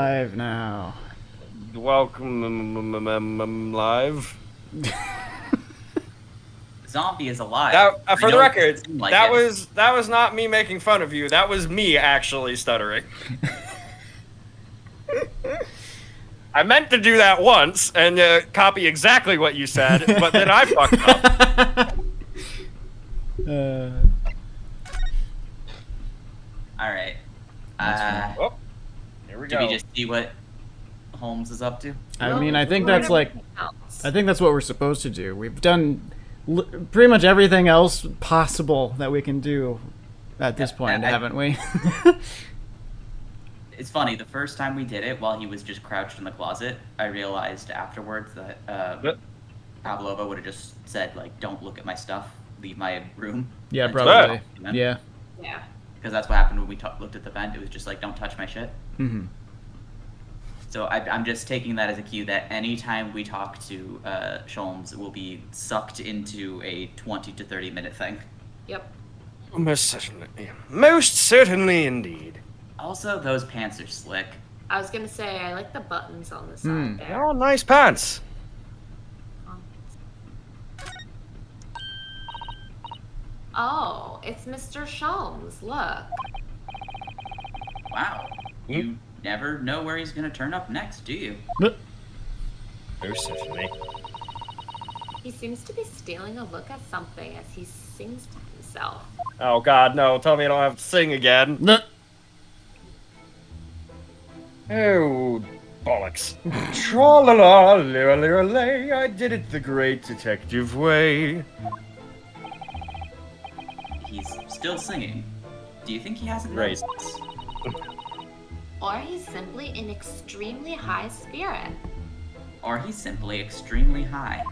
live now. Welcome live. Zombie is alive. That, for the record, like that was not me making fun of you. That was me actually stuttering. I meant to do that once and copy exactly what you said, but then I fucked up. All right. Oh, here we go. Did we just see what Holmes is up to? I mean, I think that's like, I think that's what we're supposed to do. We've done pretty much everything else possible that we can do at this point, haven't we? It's funny, the first time we did it, while he was just crouched in the closet, I realized afterwards that Pavlova would have just said, like, don't look at my stuff, leave my room. Yeah, probably. Yeah. Yeah. Because that's what happened when we looked at the vent. It was just like, don't touch my shit. Mm-hmm. So I'm just taking that as a cue that anytime we talk to Sholmes, we'll be sucked into a 20 to 30 minute thing. Yep. Most certainly. Most certainly indeed. Also, those pants are slick. I was gonna say, I like the buttons on the side there. Oh, nice pants. Oh, it's Mr. Sholmes. Look. Wow. You never know where he's going to turn up next, do you? Most certainly. He seems to be stealing a look at something as he sings to himself. Oh god, no. Tell me I don't have to sing again. Oh, bollocks. Tra-la-la-lay-lay, I did it the great detective way. He's still singing. Do you think he hasn't Right. noticed this? Or he's simply in extremely high spirit. Or he's simply extremely high.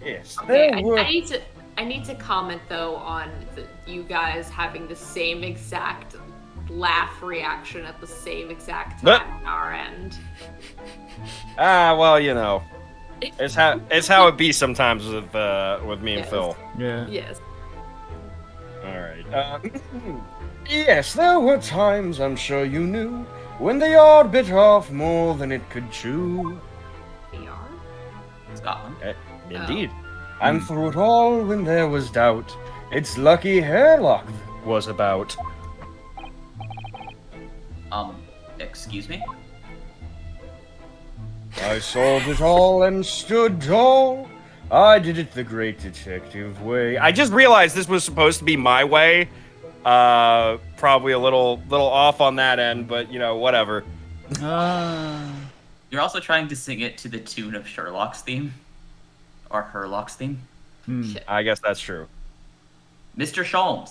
Yes. Okay, there were- I need to comment though on you guys having the same exact laugh reaction at the same exact time on our end. Well, you know. It's how it be sometimes with me and Yes. Phil. Yeah. Yes. Alright. Yes, there were times, I'm sure you knew, when the yard bit off more than it could chew. VR? Scotland. Indeed. And through it all, when there was doubt, its lucky hairlock was about. Excuse me? I solved it all and stood tall. I did it the great detective way. I just realized this was supposed to be my way. Probably a little off on that end, but you know, whatever. You're also trying to sing it to the tune of Sherlock's theme? Or Herlock's theme? I guess that's true. Mr. Sholmes.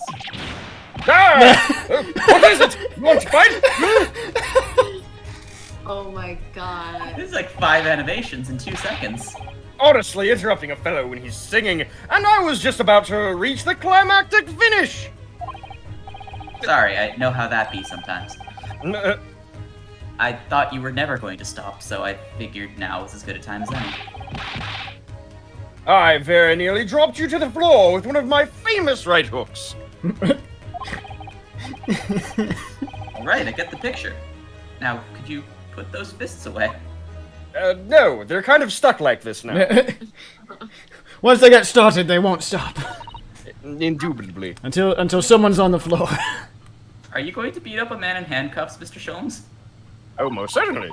What is it? You want to fight? Oh my god. This is like 5 animations in 2 seconds. Honestly, interrupting a fellow when he's singing, and I was just about to reach the climactic finish. Sorry, I know how that be sometimes. I thought you were never going to stop, so I figured now was as good a time as any. I very nearly dropped you to the floor with one of my famous right hooks. Alright, I get the picture. Now, could you put those fists away? No, they're kind of stuck like this now. Once they get started, they won't stop. Indubitably. Until someone's on the floor. Are you going to beat up a man in handcuffs, Mr. Sholmes? Oh, most certainly.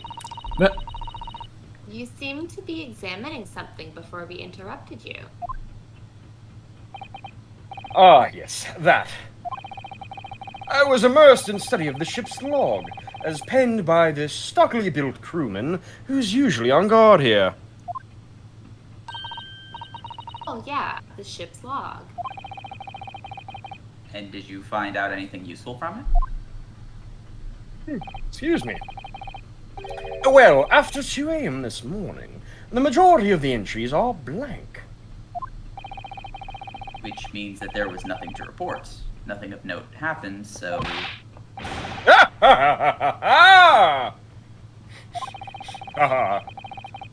You seem to be examining something before we interrupted you. Ah, yes, that. I was immersed in study of the ship's log, as penned by this stockily built crewman who's usually on guard here. Oh yeah, the ship's log. And did you find out anything useful from it? Excuse me. Well, after 2 a.m. this morning, the majority of the entries are blank. Which means that there was nothing to report. Nothing of note happened, so...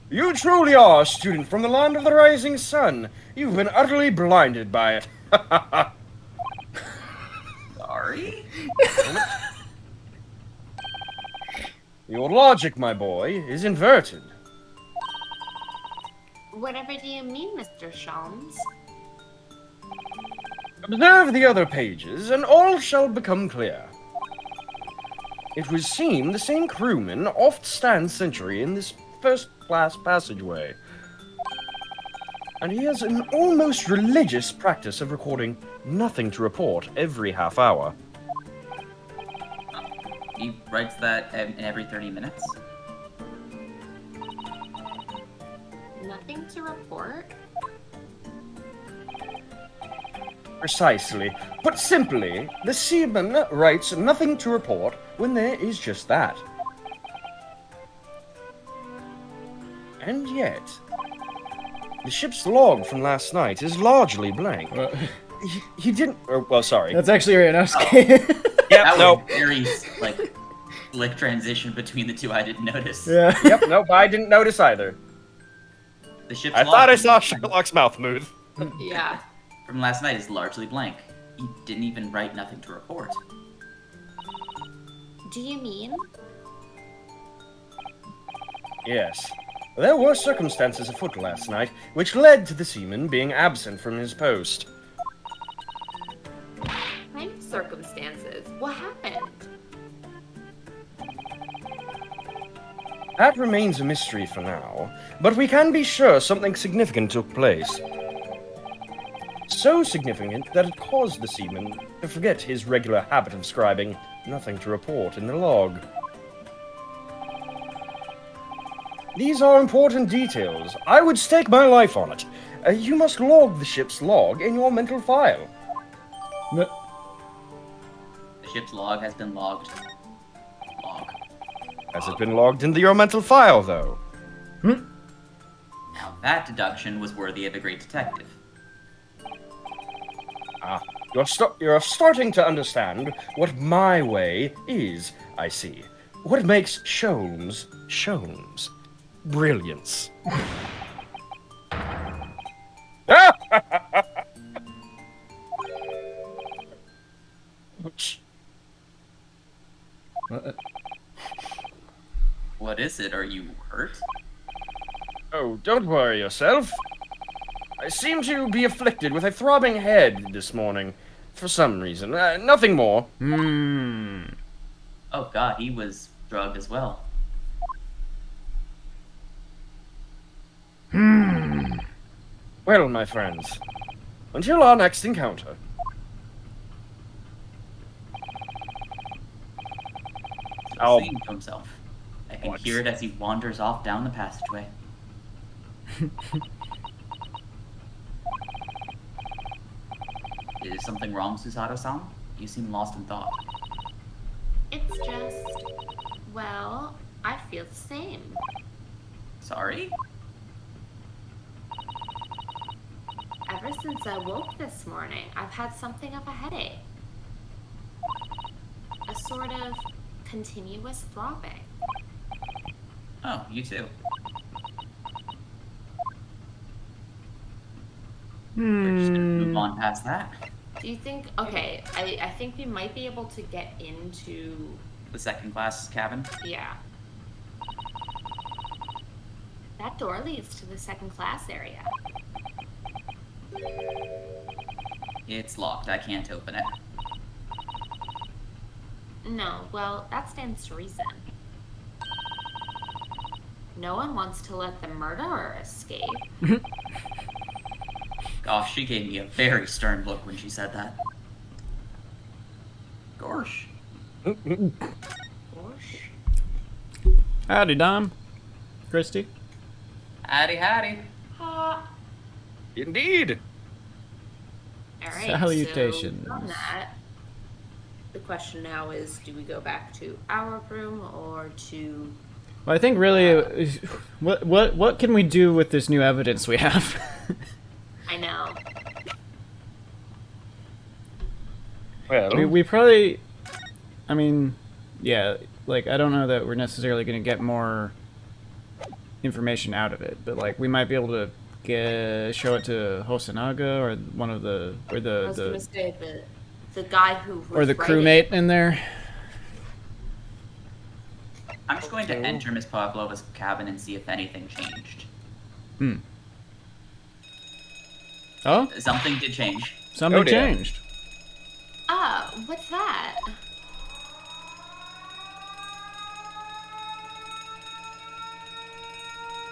You truly are a student from the land of the rising sun. You've been utterly blinded by it. Sorry? Your logic, my boy, is inverted. Whatever do you mean, Mr. Sholmes? Observe the other pages, and all shall become clear. It would seem the same crewman oft stands sentry in this first-class passageway. And he has an almost religious practice of recording nothing to report every half hour. He writes that in every 30 minutes. Nothing to report? Precisely. Put simply, the seaman writes nothing to report when there is just that. And yet, the ship's log from last night is largely blank. He didn't. Well, sorry. That's actually Ryanowski. Yep, That nope. was a very, like, slick transition between the two I didn't notice. Yeah. Yep, nope, I didn't notice either. The ship's I log thought I saw Sherlock's mouth move. Yeah. from last night is largely blank. He didn't even write nothing to report. Do you mean? Yes. There were circumstances afoot last night which led to the seaman being absent from his post. Kind of circumstances. What happened? That remains a mystery for now, but we can be sure something significant took place. So significant that it caused the seaman to forget his regular habit of scribing nothing to report in the log. These are important details. I would stake my life on it. You must log the ship's log in your mental file. The ship's log has been logged. Log. Has it been logged into your mental file, though? Now that deduction was worthy of a great detective. Ah, you're starting to understand what my way is, I see. What makes Sholmes Sholmes. Brilliance. What is it? Are you hurt? Oh, don't worry yourself. I seem to be afflicted with a throbbing head this morning. For some reason. Nothing more. Oh god, he was drugged as well. Well, my friends, until our next encounter. Still singing to himself. I can What? hear it as he wanders off down the passageway. Is something wrong, Susato-san? You seem lost in thought. It's just, well, I feel the same. Sorry? Ever since I woke this morning, I've had something of a headache. A sort of continuous throbbing. Oh, you too. Just move on past that. Do you think, okay, I think we might be able to get into, The second class cabin. yeah. That door leads to the second class area. It's locked. I can't open it. No, well, that stands to reason. No one wants to let the murderer escape. Gosh, she gave me a very stern look when she said that. Gosh. Gosh. Howdy, Dom. Christy. Howdy, howdy. Indeed. All right. Salutations. So from that, the question now is: do we go back to our room or to? Well, I think really, what can we do with this new evidence we have? I know. Well, we probably, I mean, yeah, like I don't know that we're necessarily going to get more information out of it, but like we might be able to show it to Hosonaga or one of the I was gonna say the guy who was or the writing- crewmate in there. I'm just going to Okay. enter Miss Pavlova's cabin and see if anything changed. Oh, Something did change. something Oh, dear. changed. What's that?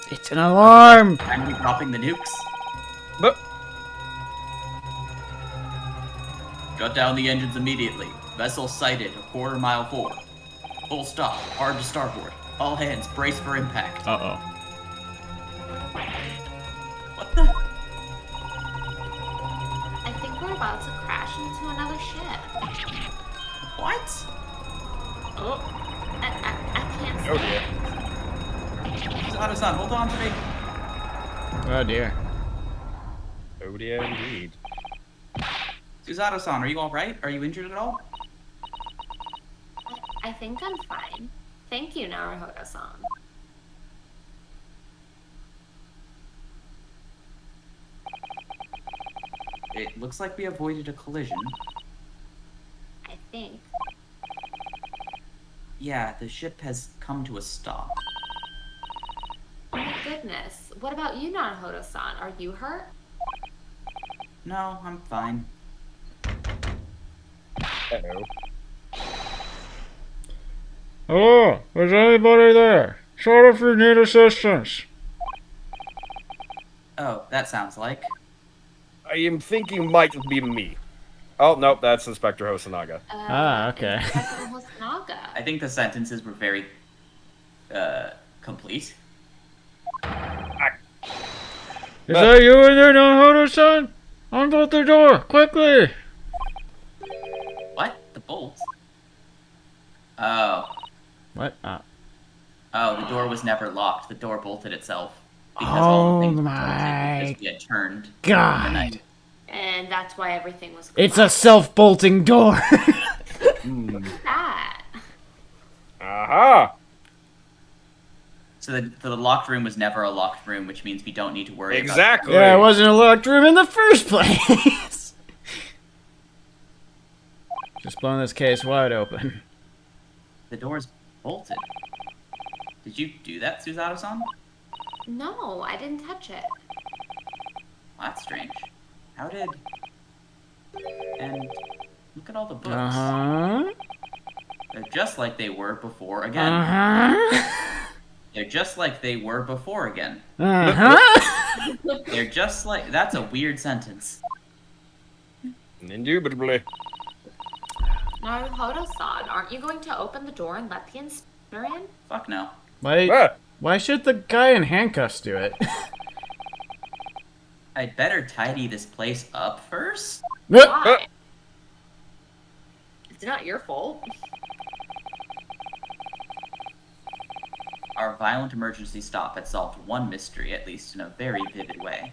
It's an alarm. I'm dropping the nukes. But Shut down the engines immediately. Vessel sighted a quarter-mile forward. Full stop. Hard to starboard. All hands brace for impact. Uh-oh. What the? I think we're about to crash into another ship. What? Oh, I can't see. oh dear. Suzato-san, hold on to me. Oh, dear. Oh dear indeed. Suzato-san, are you alright? Are you injured at all? I think I'm fine. Thank you, Naruhodo-san. It looks like we avoided a collision. I think. Yeah, the ship has come to a stop. Oh my goodness. What about you, Naruhodo-san? Are you hurt? No, I'm fine. Uh-oh. Hello, is anybody there? Sorry if you need assistance. Oh, that sounds like. I am thinking might be me. Oh, nope, that's Inspector Hosonaga. Okay. Inspector Hosonaga. I think the sentences were very, complete. Is that you in there, Naruhodo-san? Unbolt the door, quickly! What? The bolt? Oh. What? Oh, the door was never locked. The door bolted itself. Because all the things Oh bolted my because we had turned the God! night. And that's why everything was It's a self-bolting door! that. Aha! So the locked room was never a locked room, which means we don't need to worry Exactly. Yeah, it wasn't a locked room in the first place! Just blowing this case wide open. about the door's bolted. Did you do that, Suzato-san? No, I didn't touch it. Well, that's strange. How did... And look at all the books. Uh-huh. They're just like they were before again. Uh-huh. They're just like they were before again. Uh-huh. They're just like... That's a weird sentence. Indubitably. Naruhodo-san, aren't you going to open the door and let the inspector in? Fuck no. Why should the guy in handcuffs do it? I'd better tidy this place up first. Why? It's not your fault. Our violent emergency stop had solved one mystery, at least in a very vivid way.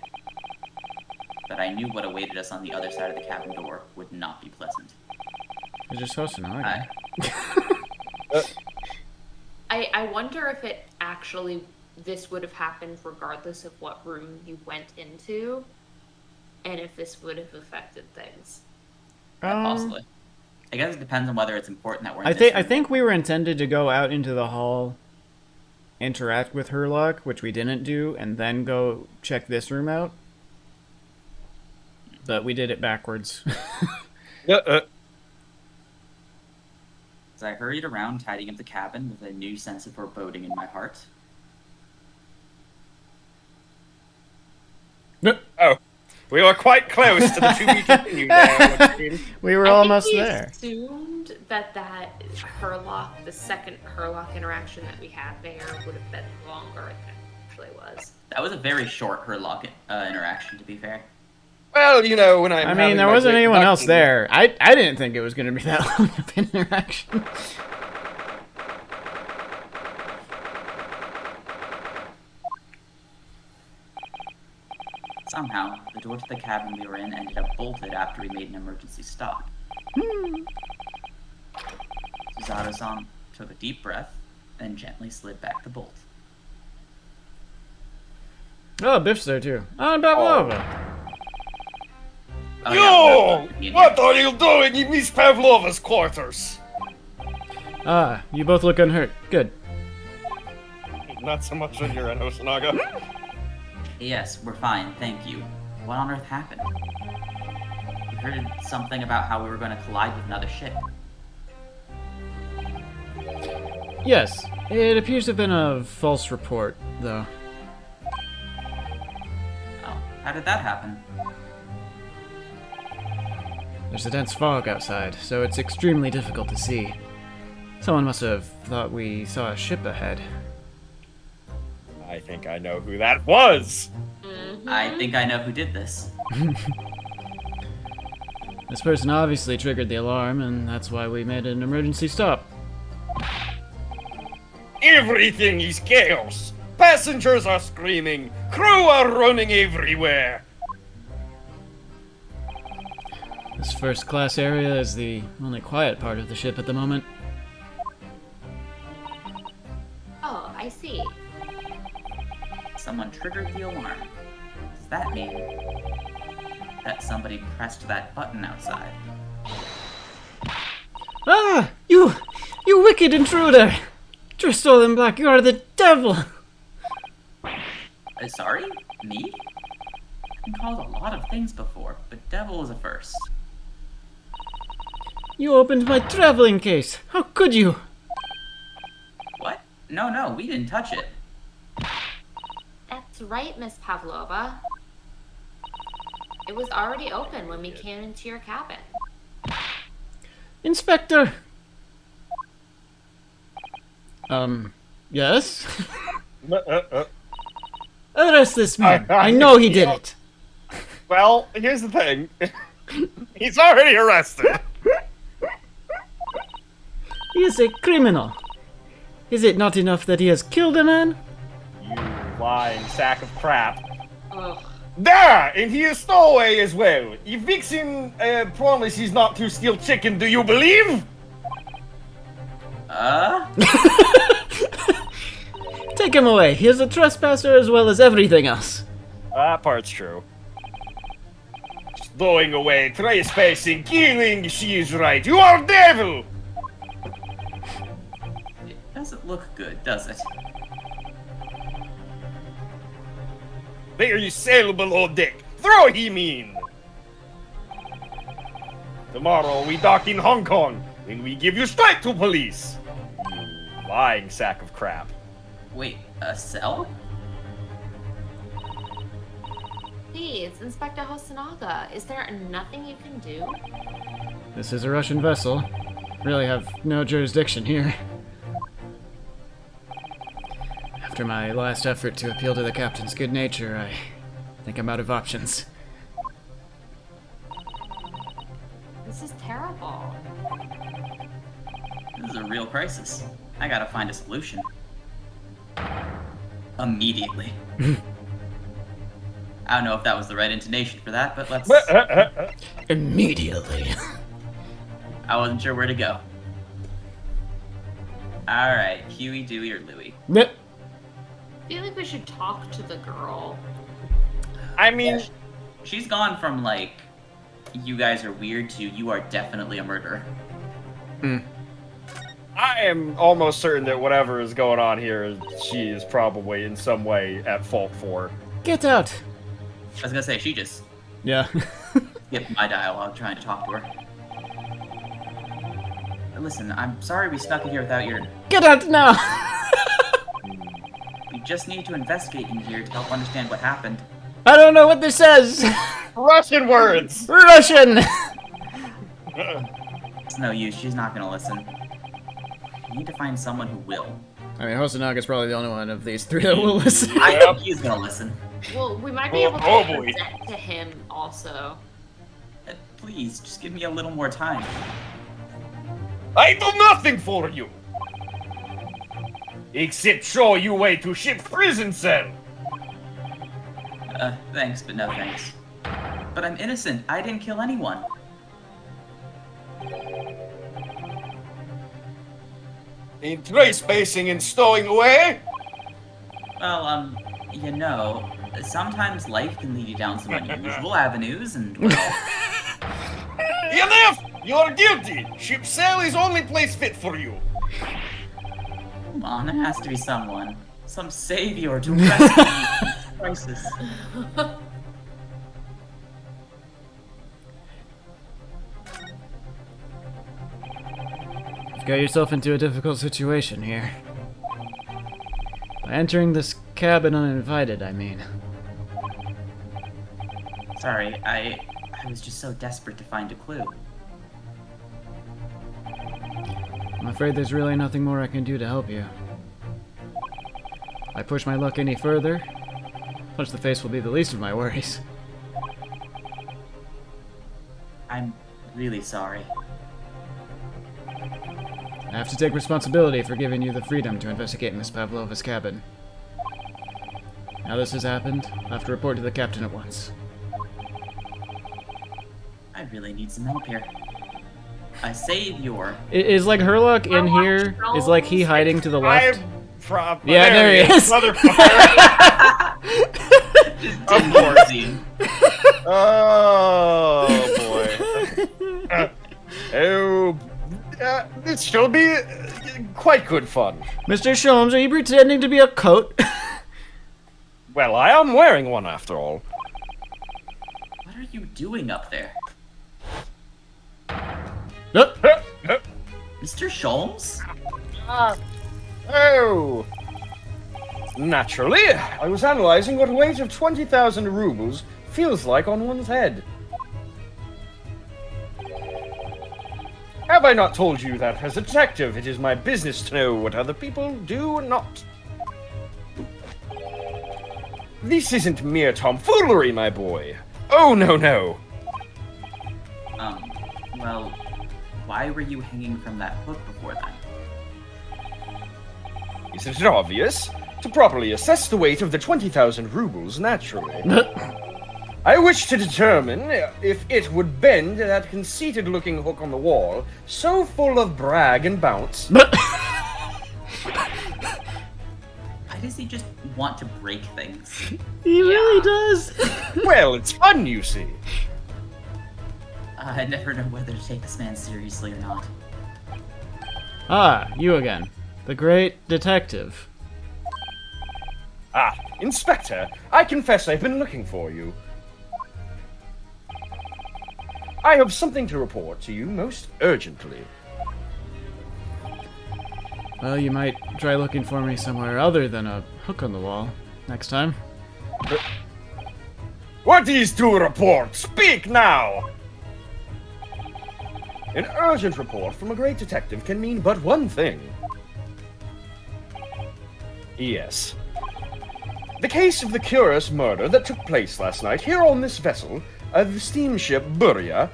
But I knew what awaited us on the other side of the cabin door would not be pleasant. You're just hosting, okay. I wonder if it actually, this would have happened regardless of what room you went into, and if this would have affected things. Yeah, possibly. I guess it depends on whether it's important that we're in I this think I room. think we were intended to go out into the hall, interact with Herlock, which we didn't do, and then go check this room out. But we did it backwards. As I hurried around tidying up the cabin with a new sense of foreboding in my heart. Oh, we were quite close to the to be continued there. We were I almost think we there. assumed that Herlock, the second Herlock interaction that we had there, would have been longer than it actually was. That was a very short Herlock interaction, to be fair. Well, you know, when I mean, there wasn't anyone else there. I didn't think it was going to be that long of an interaction. Somehow, the door to the cabin we were in ended up bolted after we made an emergency stop. Suzato-san took a deep breath, then gently slid back the bolt. Oh, Biff's there too. Oh, and Pavlova. Oh, Yo! yeah, What are you doing in Miss Pavlova's quarters? Ah, you both look unhurt. Good. Not so much on your end, Hosonaga. Yes, we're fine, thank you. What on earth happened? We heard something about how we were going to collide with another ship. Yes, it appears to have been a false report, though. Oh, how did that happen? There's a dense fog outside, so it's extremely difficult to see. Someone must have thought we saw a ship ahead. I think I know who that was! I think I know who did this. This person obviously triggered the alarm, and that's why we made an emergency stop. Everything is chaos! Passengers are screaming! Crew are running everywhere! This first class area is the only quiet part of the ship at the moment. Oh, I see. Someone triggered the alarm. Does that mean that somebody pressed that button outside? Ah! You wicked intruder! Driscoll and Black, you are the devil! Sorry? Me? I've been called a lot of things before, but devil is a first. You opened my traveling case! How could you? What? No, we didn't touch it. That's right, Miss Pavlova. It was already open when we came into your cabin. Inspector! Yes? Arrest this man! I know he did it! Well, here's the thing. He's already arrested. He is a criminal. Is it not enough that he has killed a man? You lying sack of crap. Ugh. There! And he is stowaway as well. If Vixen promises not to steal chicken, do you believe? Take him away. He is a trespasser as well as everything else. That part's true. Stowing away, trespassing, killing, she is right. You are devil! It doesn't look good, does it? There you sail below deck. Throw him in! Tomorrow we dock in Hong Kong, and we give you straight to police. You lying sack of crap. Wait, a cell? Please, Inspector Hosonaga, is there nothing you can do? This is a Russian vessel. Really have no jurisdiction here. After my last effort to appeal to the captain's good nature, I think I'm out of options. This is terrible. This is a real crisis. I gotta find a solution. Immediately. I don't know if that was the right intonation for that, but let's... Immediately. I wasn't sure where to go. Alright, Huey, Dewey, or Louie? Yep. I feel like we should talk to the girl. I mean, She's gone from, like, you guys are weird to you are definitely a murderer. I am almost certain that whatever is going on here, she is probably in some way at fault for. Get out! I was gonna say, she just Yeah. skipped my dialogue trying to talk to her. Listen, I'm sorry we snuck in here without your... Get out now! We just need to investigate in here to help understand what happened. I don't know what this says! Russian words! Russian! It's no use, she's not gonna listen. We need to find someone who will. I mean, Hosanaga's probably the only one of these three that will listen. I think he's gonna listen. Well, we might be able to Oh, boy. present to him also. Please, just give me a little more time. I do nothing for you! Except show you way to ship's prison cell! Thanks, but no thanks. But I'm innocent. I didn't kill anyone. In trespassing and stowing away? Well, you know, sometimes life can lead you down some unusual avenues, and, well, Enough! You're guilty! Ship's cell is only place fit for you. come on, there has to be someone. some savior to rescue you from this crisis. You've got yourself into a difficult situation here. By entering this cabin uninvited, I mean. Sorry, I was just so desperate to find a clue. I'm afraid there's really nothing more I can do to help you. If I push my luck any further, punch the face will be the least of my worries. I'm really sorry. I have to take responsibility for giving you the freedom to investigate Miss Pavlova's cabin. Now this has happened, I'll have to report to the captain at once. I really need some help here. A savior. Is like Herlock in here? Is like he hiding to the left? Yeah, there he is. Motherfucker. Just didn't foresee. Oh boy. This shall be quite good fun. Mr. Sholmes, are you pretending to be a coat? Well, I am wearing one after all. What are you doing up there? Nope. Mr. Sholmes? Oh. Naturally, I was analyzing what a weight of 20,000 rubles feels like on one's head. Have I not told you that as a detective, it is my business to know what other people do and not? This isn't mere tomfoolery, my boy. Oh, no, no. Well, why were you hanging from that hook before then? Isn't it obvious? To properly assess the weight of the 20,000 rubles, naturally. I wish to determine if it would bend that conceited-looking hook on the wall, so full of brag and bounce. Why does he just want to break things? He really does. Well, it's fun, you see. I never know whether to take this man seriously or not. Ah, you again. The great detective. Ah, Inspector, I confess I've been looking for you. I have something to report to you most urgently. Well, you might try looking for me somewhere other than a hook on the wall next time. What is to report? Speak now! An urgent report from a great detective can mean but one thing. Yes. The case of the curious murder that took place last night here on this vessel, the steamship Buria,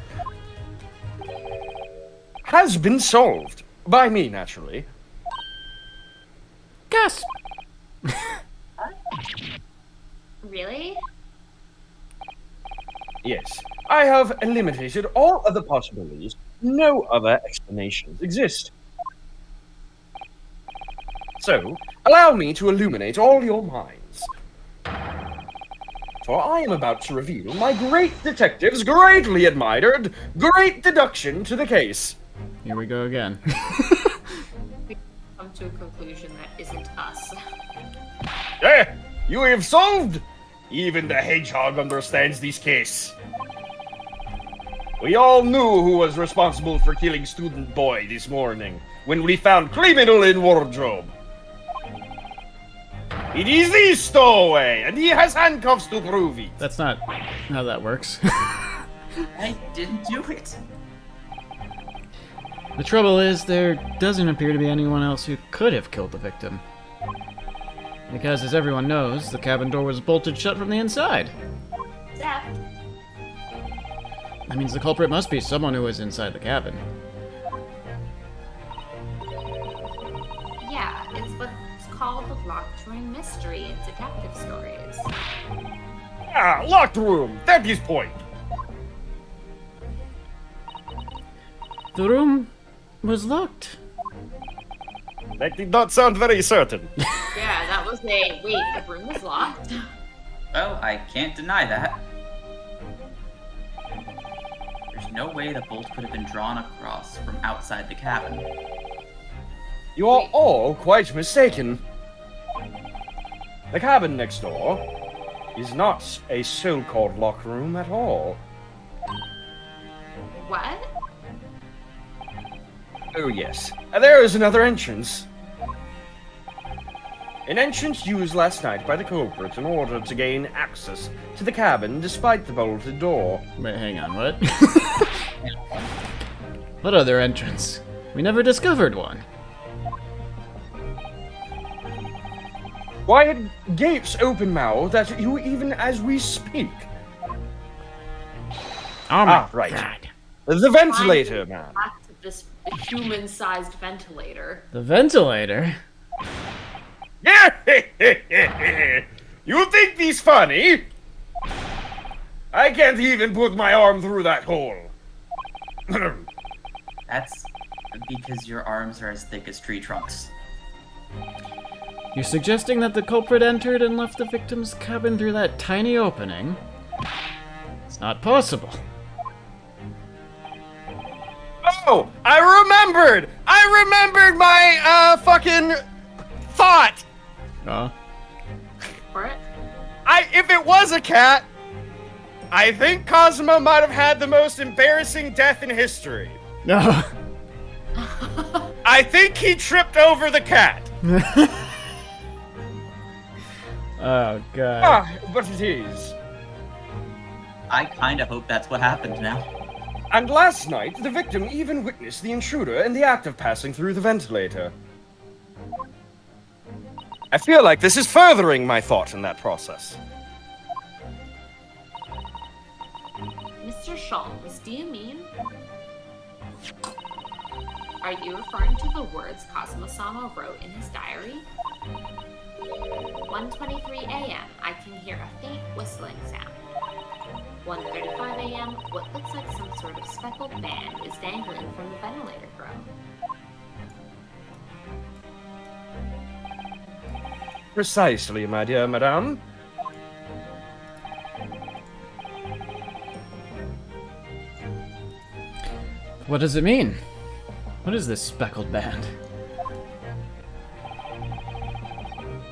has been solved. By me, naturally. Gasp! Really? Yes. I have eliminated all other possibilities. No other explanations exist. So, allow me to illuminate all your minds. For I am about to reveal my great detective's greatly admired great deduction to the case. Here we go again. Come to a conclusion that isn't us. You have solved? Even the hedgehog understands this case. We all knew who was responsible for killing student boy this morning when we found criminal in wardrobe. It is the stowaway, and he has handcuffs to prove it. That's not how that works. I didn't do it. The trouble is, there doesn't appear to be anyone else who could have killed the victim. Because, as everyone knows, the cabin door was bolted shut from the inside. Zap. That means the culprit must be someone who was inside the cabin. Yeah, it's what's called the locked room mystery in detective stories. Ah, locked room. That is point. The room was locked. That did not sound very certain. Yeah, that was a... Wait, the room was locked? Well, I can't deny that. There's no way the bolt could have been drawn across from outside the cabin. You are all quite mistaken. The cabin next door is not a so-called locker room at all. What? Oh yes, there is another entrance. An entrance used last night by the culprit in order to gain access to the cabin despite the bolted door. Wait, hang on, what? What other entrance? We never discovered one. Why it gapes open-mouthed at you even as we speak? Oh my right. god. The ventilator, man. Back to this human-sized ventilator. The ventilator? You think this funny? I can't even put my arm through that hole. That's because your arms are as thick as tree trunks. You're suggesting that the culprit entered and left the victim's cabin through that tiny opening? It's not possible. Oh, I remembered! I remembered my, fucking thought! Oh. What? If it was a cat, I think Cosmo might have had the most embarrassing death in history. No. I think he tripped over the cat. Oh god. But it is. I kinda hope that's what happened now. And last night, the victim even witnessed the intruder in the act of passing through the ventilator. I feel like this is furthering my thought in that process. Mr. Sholmes, do you mean? Are you referring to the words Cosmo-sama wrote in his diary? 1:23 a.m. I can hear a faint whistling sound. 1:35 a.m. What looks like some sort of speckled band is dangling from the ventilator grill. Precisely, my dear madame. What does it mean? What is this speckled band?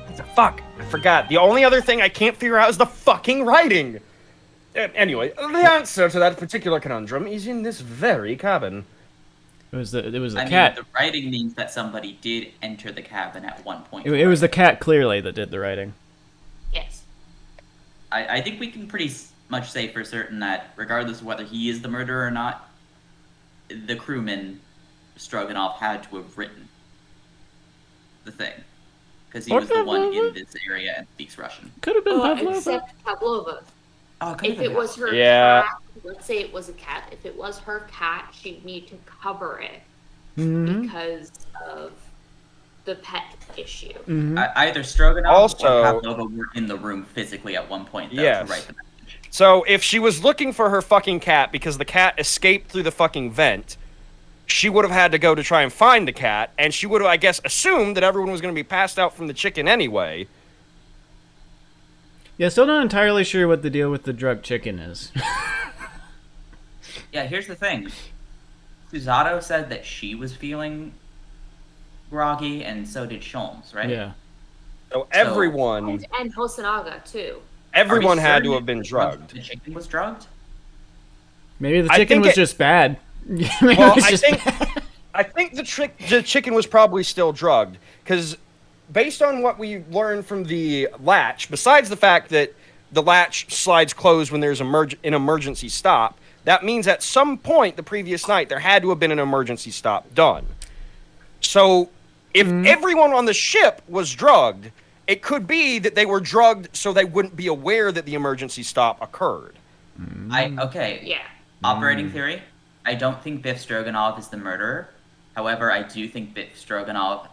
What the fuck? I forgot. The only other thing I can't figure out is the fucking writing. Anyway, the answer to that particular conundrum is in this very cabin. It was the I cat. mean, the writing means that somebody did enter the cabin at one point. It was the cat clearly that did the writing. Yes. I think we can pretty much say for certain that regardless of whether he is the murderer or not, the crewman Stroganoff had to have written the thing. Because he was the one in this area and speaks Russian. Could have been Pavlova. Except Pavlova. Oh, If it was her Yeah. cat, let's say it was a cat. If it was her cat, she'd need to cover it Mhm. because of the pet issue. Mhm. Either Stroganoff Also- or Pavlova were in the room physically at one point though, Yes. to write the message. So, if she was looking for her fucking cat because the cat escaped through the fucking vent, she would have had to go to try and find the cat, and she would have, I guess, assumed that everyone was going to be passed out from the chicken anyway. Yeah, still not entirely sure what the deal with the drug chicken is. Yeah, here's the thing. Susato said that she was feeling groggy, and so did Sholmes, right? Yeah. So everyone, And Hosonaga, too. everyone Are we had certain to have been drugged. The chicken was drugged? Maybe the I chicken think was it- just bad. Maybe Well, it was I just think bad. I think the chicken was probably still drugged because, based on what we learned from the latch, besides the fact that the latch slides closed when there's an emergency stop, that means at some point the previous night there had to have been an emergency stop done. So, if everyone on the ship was drugged, it could be that they were drugged so they wouldn't be aware that the emergency stop occurred. Okay. Yeah. Operating theory. I don't think Biff Stroganoff is the murderer. However, I do think Biff Stroganoff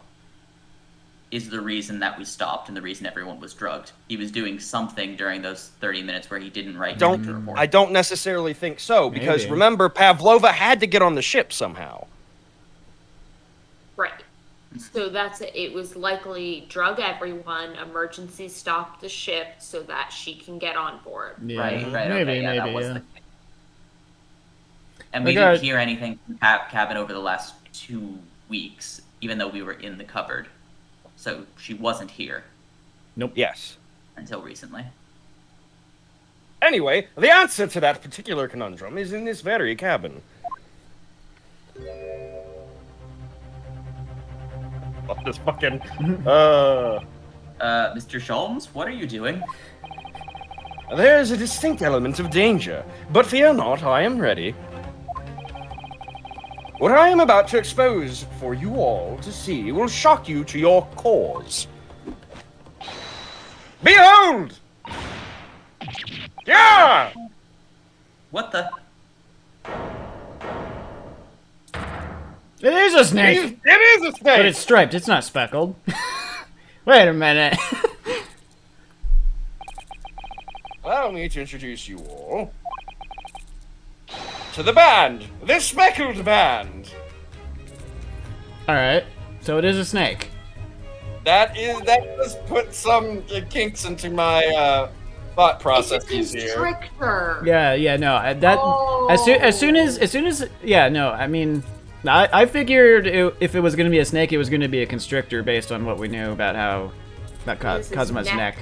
is the reason that we stopped and the reason everyone was drugged. He was doing something during those 30 minutes where he didn't write the report. I don't necessarily think so because Maybe. remember Pavlova had to get on the ship somehow. Right. So it was likely drug everyone, emergency stop the ship so that she can get on board. Yeah, Right, maybe, okay, yeah, that maybe, was yeah. the case. And we Okay. didn't hear anything from cabin over the last 2 weeks, even though we were in the cupboard. So she wasn't here. Nope. Yes. until recently. Anyway, the answer to that particular conundrum is in this very cabin. Oh, this fucking... Mr. Sholmes, what are you doing? There's a distinct element of danger, but fear not, I am ready. What I am about to expose for you all to see will shock you to your cores. Behold! Yeah! What the? It is a snake! It is a snake! But it's striped, it's not speckled. Wait a minute. Allow me to introduce you all to the band, the speckled band. Alright, so it is a snake. That does put some kinks into my thought processes It's a here. constrictor. Yeah, no, that as soon as yeah, no, I mean, I figured if it was going to be a snake, it was going to be a constrictor based on what we knew about how that This is Kazuma's neck.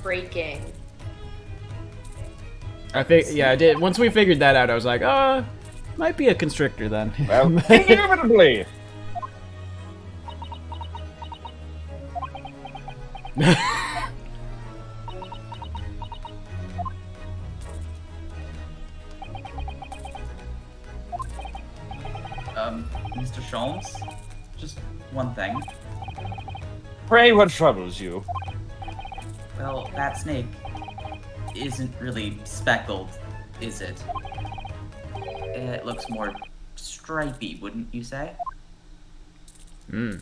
breaking. I did. Once we figured that out, I was like, might be a constrictor then. Well, inevitably. Mr. Sholmes, just one thing. Pray, what troubles you? Well, that snake isn't really speckled, is it? It looks more stripy, wouldn't you say? Hmm.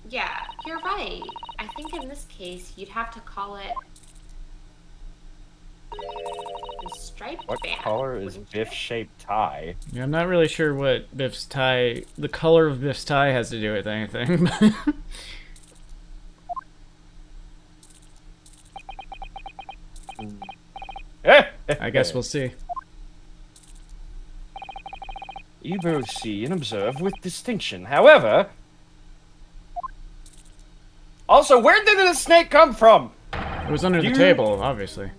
Yeah, you're right. I think in this case, you'd have to call it the striped What band. color is wouldn't you? Biff-shaped tie? Yeah, I'm not really sure what Biff's tie, the color of Biff's tie has to do with anything. I guess we'll see. You both see and observe with distinction. However... Also, where did the snake come from? It was under the You- table, obviously.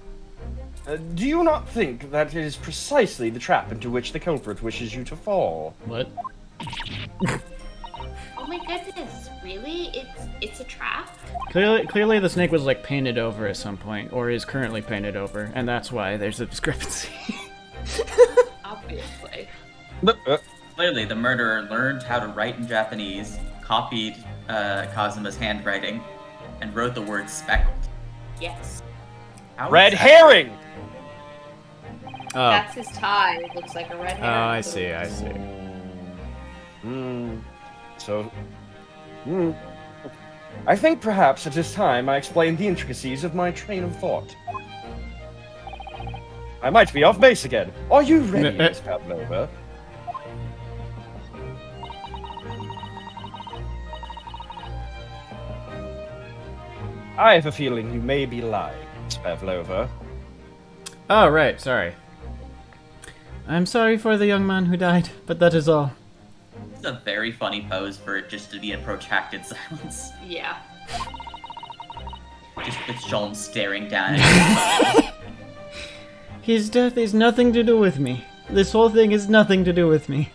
Do you not think that it is precisely the trap into which the culprit wishes you to fall? What? Oh my goodness, really? It's a trap? Clearly the snake was like painted over at some point, or is currently painted over, and that's why there's a discrepancy. Obviously. Clearly, the murderer learned how to write in Japanese, copied Kazuma's handwriting, and wrote the word speckled. Yes. How Red exactly- herring! Oh, That's his tie. It looks like a red oh, herring. I see. I think perhaps it is time I explained the intricacies of my train of thought. I might be off base again. Are you ready, Miss Pavlova? I have a feeling you may be lying, Miss Pavlova. Oh, right, sorry. I'm sorry for the young man who died, but that is all. It's a very funny pose for it just to be a protracted silence. Yeah. Just with Sholmes staring down at him. His death is nothing to do with me. This whole thing is nothing to do with me.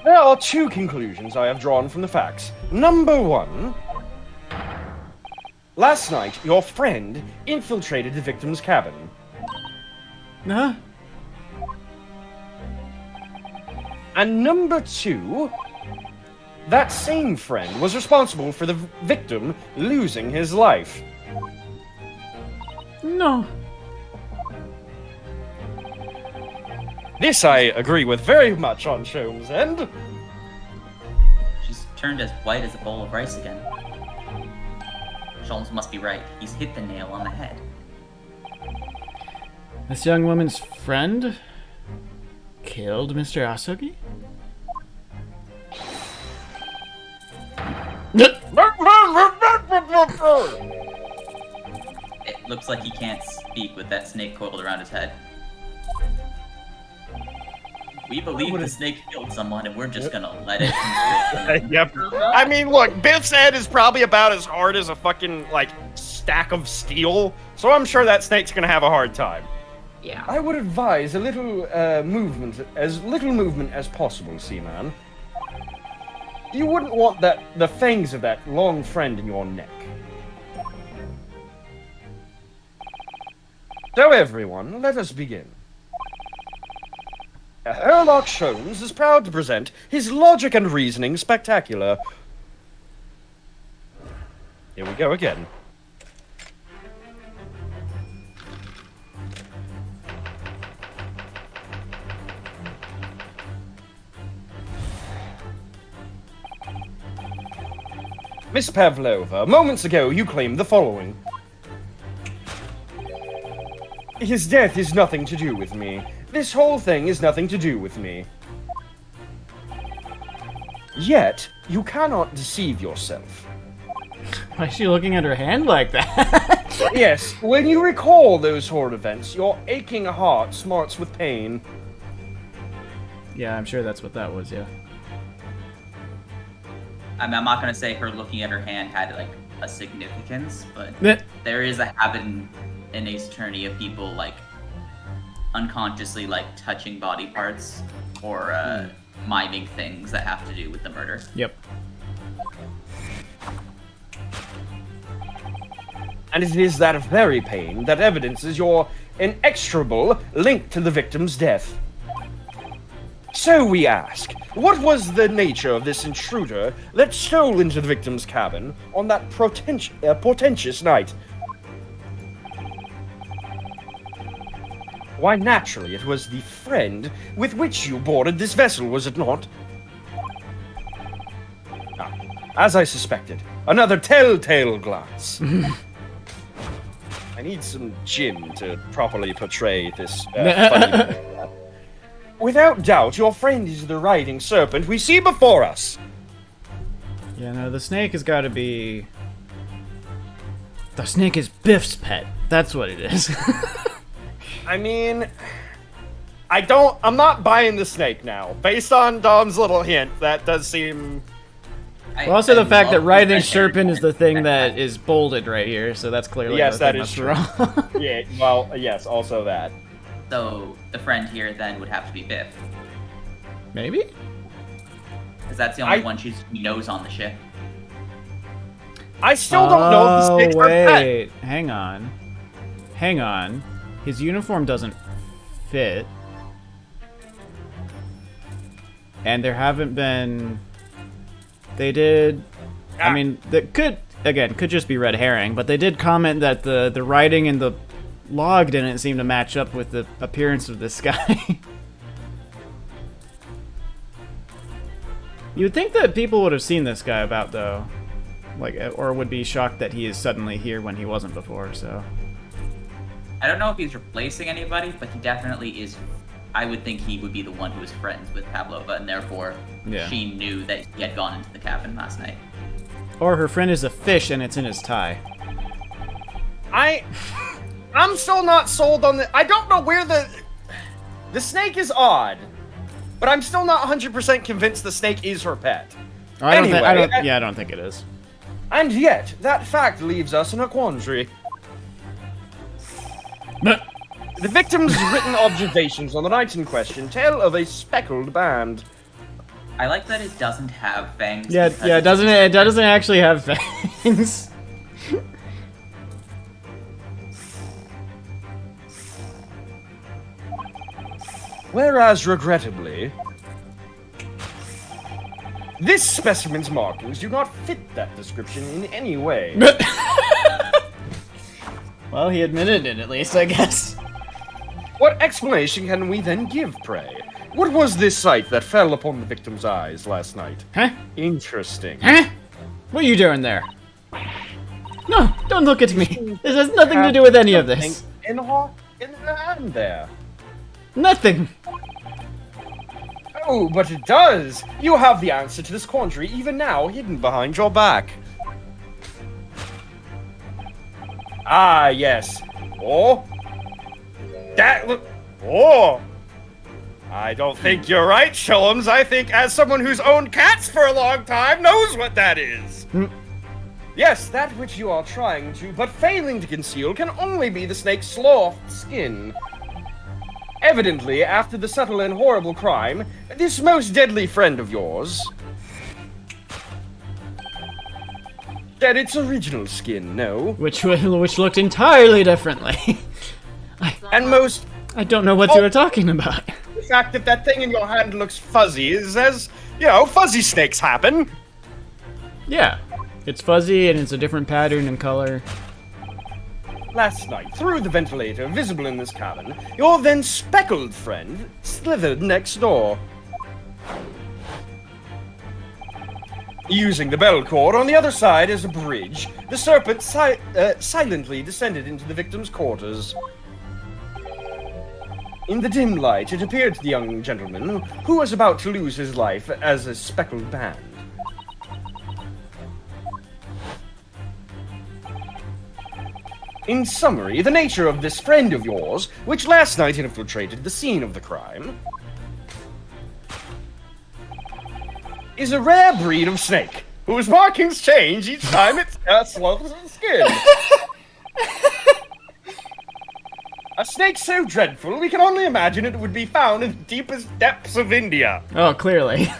There are two conclusions I have drawn from the facts. Number one, last night your friend infiltrated the victim's cabin. Huh? And number two, that same friend was responsible for the victim losing his life. No. This I agree with very much on Sholmes' end. She's turned as white as a bowl of rice again. Sholmes must be right. He's hit the nail on the head. This young woman's friend killed Mr. Asogi? It looks like he can't speak with that snake coiled around his head. We believe the snake killed someone, and we're just gonna let it. Yep. I mean, look, Biff's head is probably about as hard as a fucking, like, stack of steel, so I'm sure that snake's gonna have a hard time. Yeah. I would advise a little movement, as little movement as possible, Seaman. You wouldn't want the fangs of that long friend in your neck. So everyone, let us begin. Herlock Sholmes is proud to present his logic and reasoning spectacular. Here we go again. Miss Pavlova, moments ago you claimed the following. His death is nothing to do with me. This whole thing is nothing to do with me. Yet, you cannot deceive yourself. Why is she looking at her hand like that? Yes, when you recall those horrid events, your aching heart smarts with pain. Yeah, I'm sure that's what that was, yeah. I mean, I'm not gonna say her looking at her hand had like a significance, but Eh. there is a habit in Ace Attorney of people like unconsciously like touching body parts or miming things that have to do with the murder. Yep. And it is that very pain that evidences your inexorable link to the victim's death. So we ask, what was the nature of this intruder that stole into the victim's cabin on that portentous night? Why, naturally, it was the friend with which you boarded this vessel, was it not? Ah, as I suspected, another telltale glance. I need some gin to properly portray this funny. Without doubt, your friend is the riding serpent we see before us. Yeah, no, the snake has got to be... The snake is Biff's pet. That's what it is. I mean, I'm not buying the snake now. Based on Dom's little hint, that does seem... Well, also the fact that love writhing red serpent is the thing hair. that is bolded right here, so that's clearly Yes, that nothing is that's true. wrong. Yeah, well, yes, also that. So the friend here then would have to be Biff, Maybe? because that's the only one she knows on the ship. I still don't know if the snake's her pet. wait. Hang on. Hang on. His uniform doesn't fit. And there haven't been... They did... I mean, that could just be red herring, but they did comment that the writing in the log didn't seem to match up with the appearance of this guy. You'd think that people would have seen this guy about, though. Like, or would be shocked that he is suddenly here when he wasn't before, so... I don't know if he's replacing anybody, but he definitely is. I would think he would be the one who was friends with Pavlova, and therefore Yeah. she knew that he had gone into the cabin last night. Or her friend is a fish and it's in his tie. I'm still not sold on the... I don't know where the snake is odd, but I'm still not 100% convinced the snake is her pet. I don't Anyway, I don't think it is. And yet, that fact leaves us in a quandary. The victim's written observations on the night in question tell of a speckled band. I like that it doesn't have fangs. Yeah, because yeah, it's- it doesn't actually have fangs. Whereas, regrettably, this specimen's markings do not fit that description in any way. Well, he admitted it at least, I guess. What explanation can we then give, pray? What was this sight that fell upon the victim's eyes last night? Huh? Interesting. Huh? What are you doing there? No, don't look at me. This has nothing to do with any of this. In her hand there. Nothing. Oh, but it does! You have the answer to this quandary even now hidden behind your back. Ah, yes. Oh? That look. Oh! I don't think you're right, Sholmes. I think as someone who's owned cats for a long time knows what that is. Yes, that which you are trying to, but failing to conceal, can only be the snake's sloughed skin. Evidently, after the subtle and horrible crime, this most deadly friend of yours shed its original skin, no? Which looked entirely differently. And most, I don't know what you were talking about. The fact that that thing in your hand looks fuzzy is as, fuzzy snakes happen. Yeah, it's fuzzy and it's a different pattern and color. last night, through the ventilator visible in this cabin, your then speckled friend slithered next door. Using the bell cord on the other side as a bridge, the serpent silently descended into the victim's quarters. In the dim light, it appeared to the young gentleman, who was about to lose his life, as a speckled band. In summary, the nature of this friend of yours, which last night infiltrated the scene of the crime, is a rare breed of snake, whose markings change each time it slopes its skin. A snake so dreadful, we can only imagine it would be found in the deepest depths of India. Oh, clearly.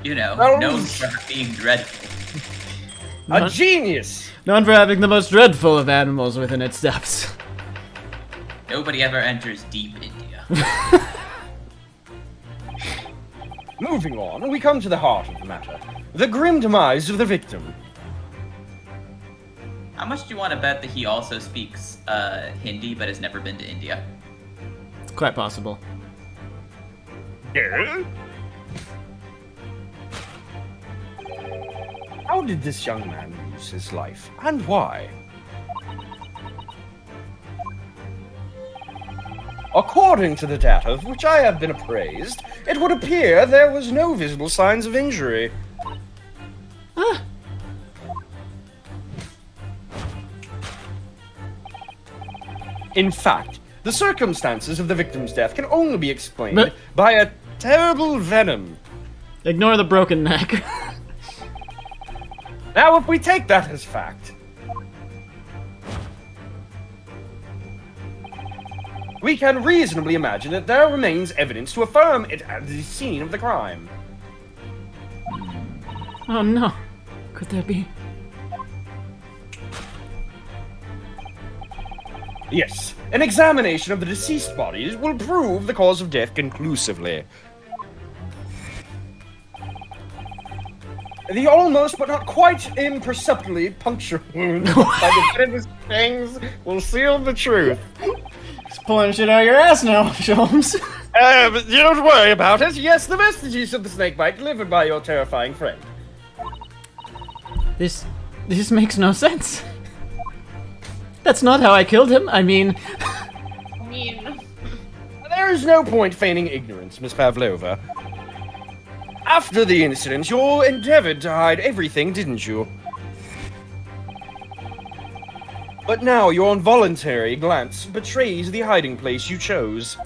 You know, Well- known for being dreadful. A genius! Known for having the most dreadful of animals within its depths. Nobody ever enters deep India. Moving on, we come to the heart of the matter. The grim demise of the victim. How much do you want to bet that he also speaks Hindi but has never been to India? It's quite possible. Yeah? How did this young man lose his life, and why? According to the data of which I have been appraised, it would appear there was no visible signs of injury. Ah. In fact, the circumstances of the victim's death can only be explained But- by a terrible venom. Ignore the broken neck. Now, if we take that as fact, we can reasonably imagine that there remains evidence to affirm it at the scene of the crime. Oh no. Could there be? Yes, an examination of the deceased bodies will prove the cause of death conclusively. The almost but not quite imperceptibly puncture wound by the venomous fangs will seal the truth. Just pulling shit out of your ass now, Sholmes. But you don't worry about it. Yes, the vestiges of the snake bite delivered by your terrifying friend. This makes no sense. That's not how I killed him. I mean, There is no point feigning ignorance, Miss Pavlova. After the incident, you endeavored to hide everything, didn't you? But now your involuntary glance betrays the hiding place you chose.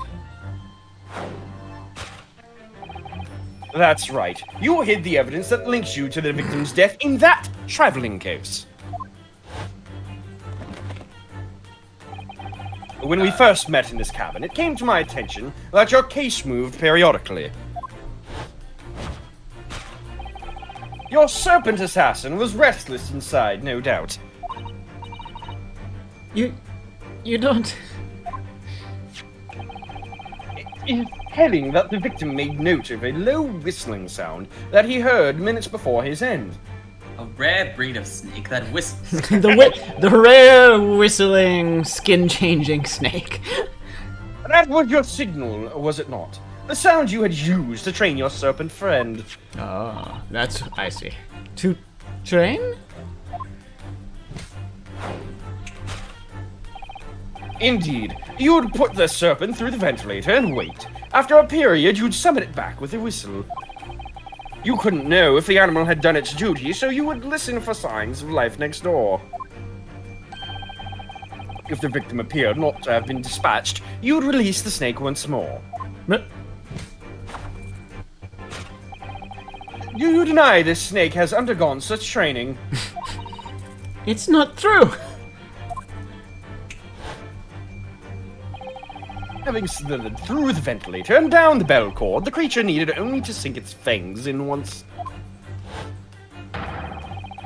That's right. You hid the evidence that links you to the victim's death in that traveling case. When we first met in this cabin, it came to my attention that your case moved periodically. Your serpent assassin was restless inside, no doubt. you don't. It's telling that the victim made note of a low whistling sound that he heard minutes before his end. A rare breed of snake that whistles. the rare whistling, skin-changing snake. That was your signal, was it not? The sound you had used to train your serpent friend. Oh, I see. To train? Indeed, you'd put the serpent through the ventilator and wait. After a period, you'd summon it back with a whistle. You couldn't know if the animal had done its duty, so you would listen for signs of life next door. If the victim appeared not to have been dispatched, you would release the snake once more. But Do you deny this snake has undergone such training? it's not true. Having slithered through the ventilator and down the bell cord, the creature needed only to sink its fangs in once.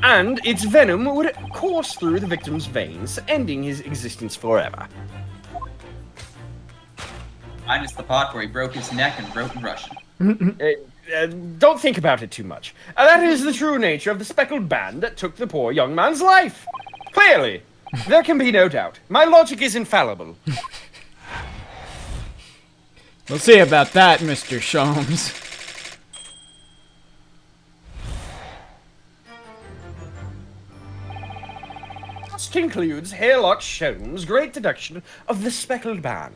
And its venom would course through the victim's veins, ending his existence forever. Minus the part where he broke his neck and wrote in Russian. Don't think about it too much. That is the true nature of the speckled band that took the poor young man's life. Clearly, there can be no doubt. My logic is infallible. We'll see about that, Mr. Sholmes. This concludes Hairlock Sholmes' great deduction of the speckled band.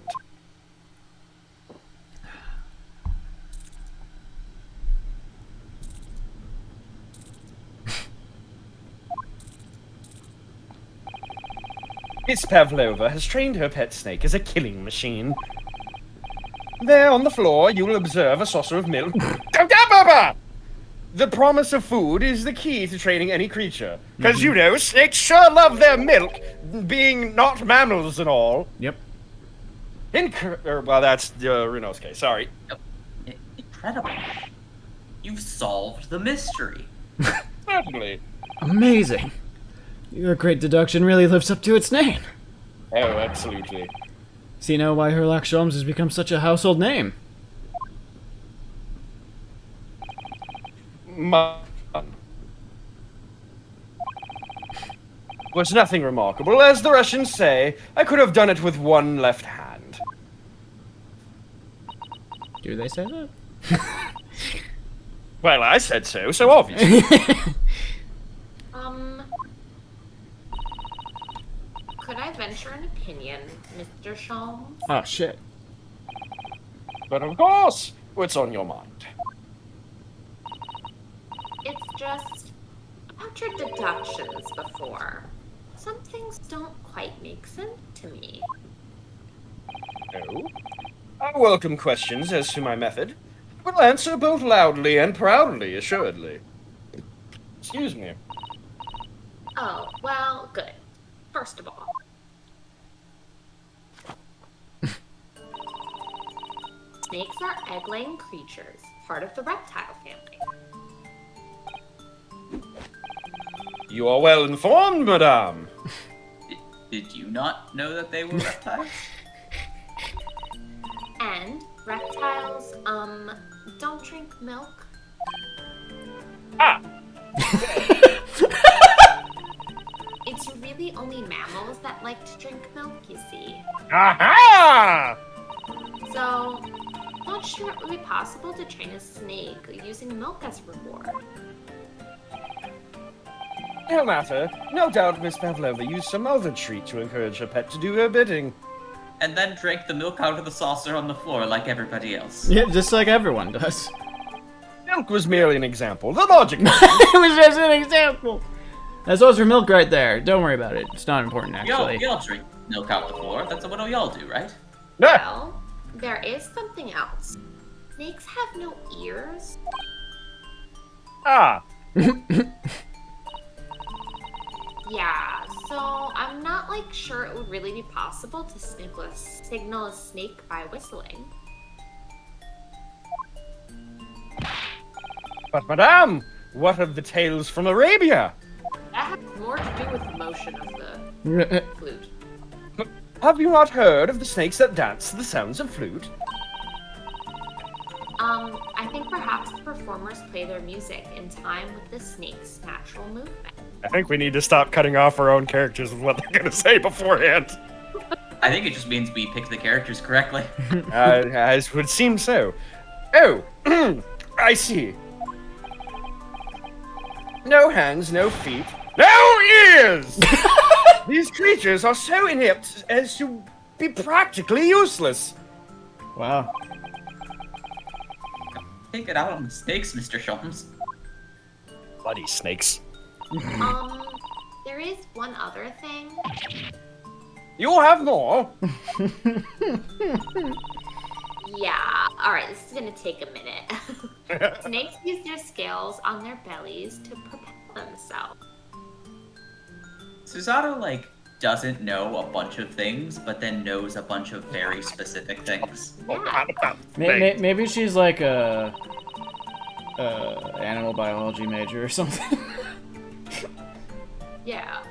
Miss Pavlova has trained her pet snake as a killing machine. There on the floor, you will observe a saucer of milk. The promise of food is the key to training any creature. Because, you know, snakes sure love their milk, being not mammals and all. Yep. Well, that's Renosuke, sorry. Incredible. You've solved the mystery. Certainly. Amazing. Your great deduction really lives up to its name. Oh, absolutely. See now why Herlock Sholmes has become such a household name. Was nothing remarkable. As the Russians say, I could have done it with one left hand. Do they say that? Well, I said so, so obviously. Could I venture an opinion, Mr. Sholmes? Oh, shit. But of course, what's on your mind? It's just about your deductions before. Some things don't quite make sense to me. Oh? I welcome questions as to my method. Will answer both loudly and proudly, assuredly. Excuse me. Oh, well, good. First of all, snakes are egg-laying creatures, part of the reptile family. You are well informed, madame. Did you not know that they were reptiles? And reptiles, don't drink milk. Ah! It's really only mammals that like to drink milk, you see. Aha! So, not sure it would be possible to train a snake using milk as a reward. No matter. No doubt Miss Pavlova used some other treat to encourage her pet to do her bidding. And then drank the milk out of the saucer on the floor like everybody else. Yeah, just like everyone does. Milk was merely an example. The logic. It was just an example. That's also milk right there. Don't worry about it. It's not important, actually. Y'all drink milk out the floor. That's what y'all do, right? Well, there is something else. Snakes have no ears. Ah. Yeah, so I'm not sure it would really be possible to signal a snake by whistling. But madame, what of the tales from Arabia? That has more to do with the motion of the flute. Have you not heard of the snakes that dance to the sounds of flute? I think perhaps the performers play their music in time with the snake's natural movement. I think we need to stop cutting off our own characters with what they're going to say beforehand. I think it just means we picked the characters correctly. As would seem so. Oh, I see. No hands, no feet, no ears! These creatures are so inept as to be practically useless. Wow. Take it out on the snakes, Mr. Sholmes. Bloody snakes. There is one other thing. You have more. Yeah, alright, this is gonna take a minute. Snakes use their scales on their bellies to propel themselves. Susato, like, doesn't know a bunch of things, but then knows a bunch of very specific things. Yeah. Maybe she's like a animal biology major or something. Yeah.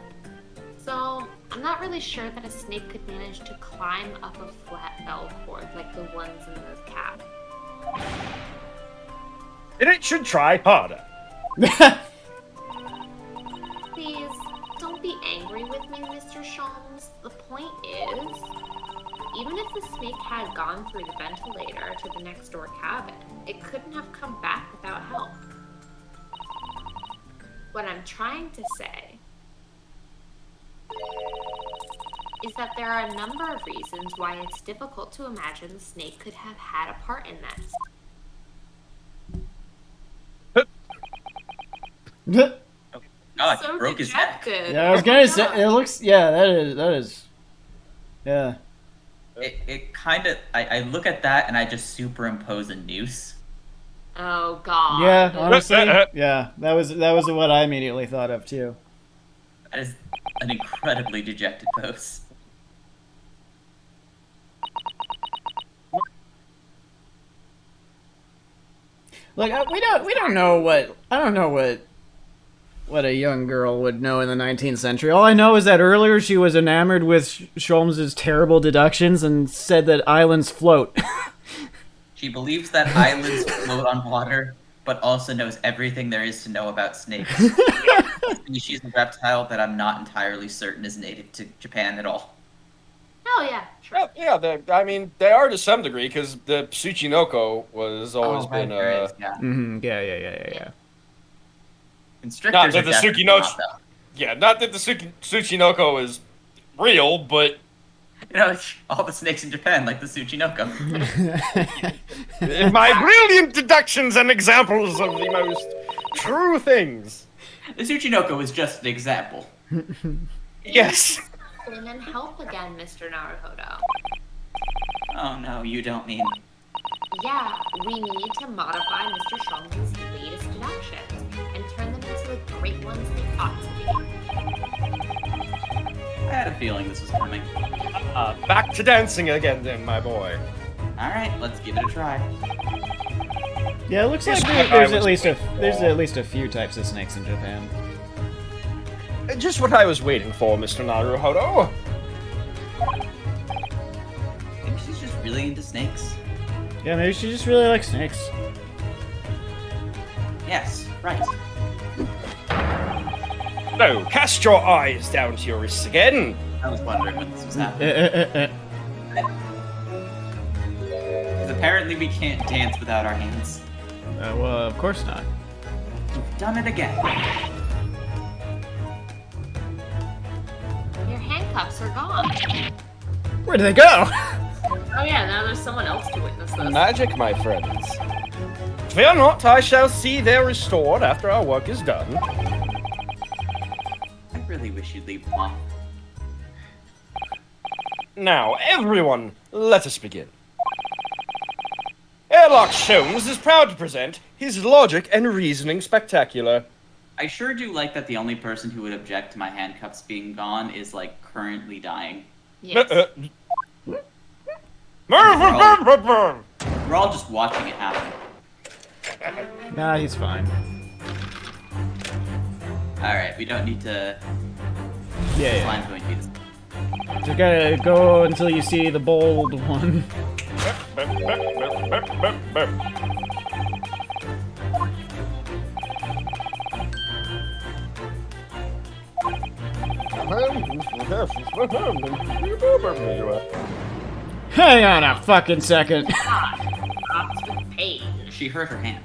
So, I'm not really sure that a snake could manage to climb up a flat bell cord like the ones in the cap. And it should try harder. Please, don't be angry with me, Mr. Sholmes. The point is, even if the snake had gone through the ventilator to the next door cabin, it couldn't have come back without help. What I'm trying to say is that there are a number of reasons why it's difficult to imagine the snake could have had a part in this. God, So he broke his neck. dejected. Yeah, I was gonna say, it looks, yeah, that is, yeah. It kind of, I look at that and I just superimpose a noose. Oh God. Yeah, honestly, yeah, that was what I immediately thought of too. That is an incredibly dejected pose. Like we don't know what I don't know what a young girl would know in the 19th century. All I know is that earlier she was enamored with Sholmes's terrible deductions and said that islands float. She believes that islands float on water, but also knows everything there is to know about snakes. A species of reptile that I'm not entirely certain is native to Japan at all. Oh yeah. Sure. I mean, they are to some degree, because the Tsuchinoko was always Oh, right, been, there is, yeah. Mm-hmm. Yeah. Constrictors Not that are the definitely Tsukino- not, though. yeah, not that the Tsuchinoko is real, but You know, all the snakes in Japan, like the Tsuchinoko. my brilliant deductions and examples of the most true things. The Tsuchinoko is just an example. Yes. And then help again, Mr. Naruhodo. Oh no, you don't mean. Yeah, we need to modify Mr. Sholmes' latest deductions and turn them into the great ones they ought to be. I had a feeling this was coming. Back to dancing again, then, my boy. Alright, let's give it a try. Yeah, it looks like Here's what there's I at was least waiting there's for. at least a few types of snakes in Japan. Just what I was waiting for, Mr. Naruhodo. Maybe she's just really into snakes. Yeah, maybe she just really likes snakes. Yes, right. No, cast your eyes down to your wrists again. I was wondering when this was happening. Because apparently we can't dance without our hands. Well, of course not. You've done it again. Your handcuffs are gone. Where do they go? Oh yeah, now there's someone else to witness this. Magic, my friends. Fear not, I shall see they're restored after our work is done. I really wish you'd leave them off. Now, everyone, let us begin. Airlock Sholmes is proud to present his logic and reasoning spectacular. I sure do like that the only person who would object to my handcuffs being gone is, like, currently dying. Yes. We're all just watching it happen. Nah, he's fine. Alright, we don't need to... Yeah, This yeah. line's going to be this. You gotta go until you see the bold one. Hang on a fucking second. Stops with pain. She hurt her hand.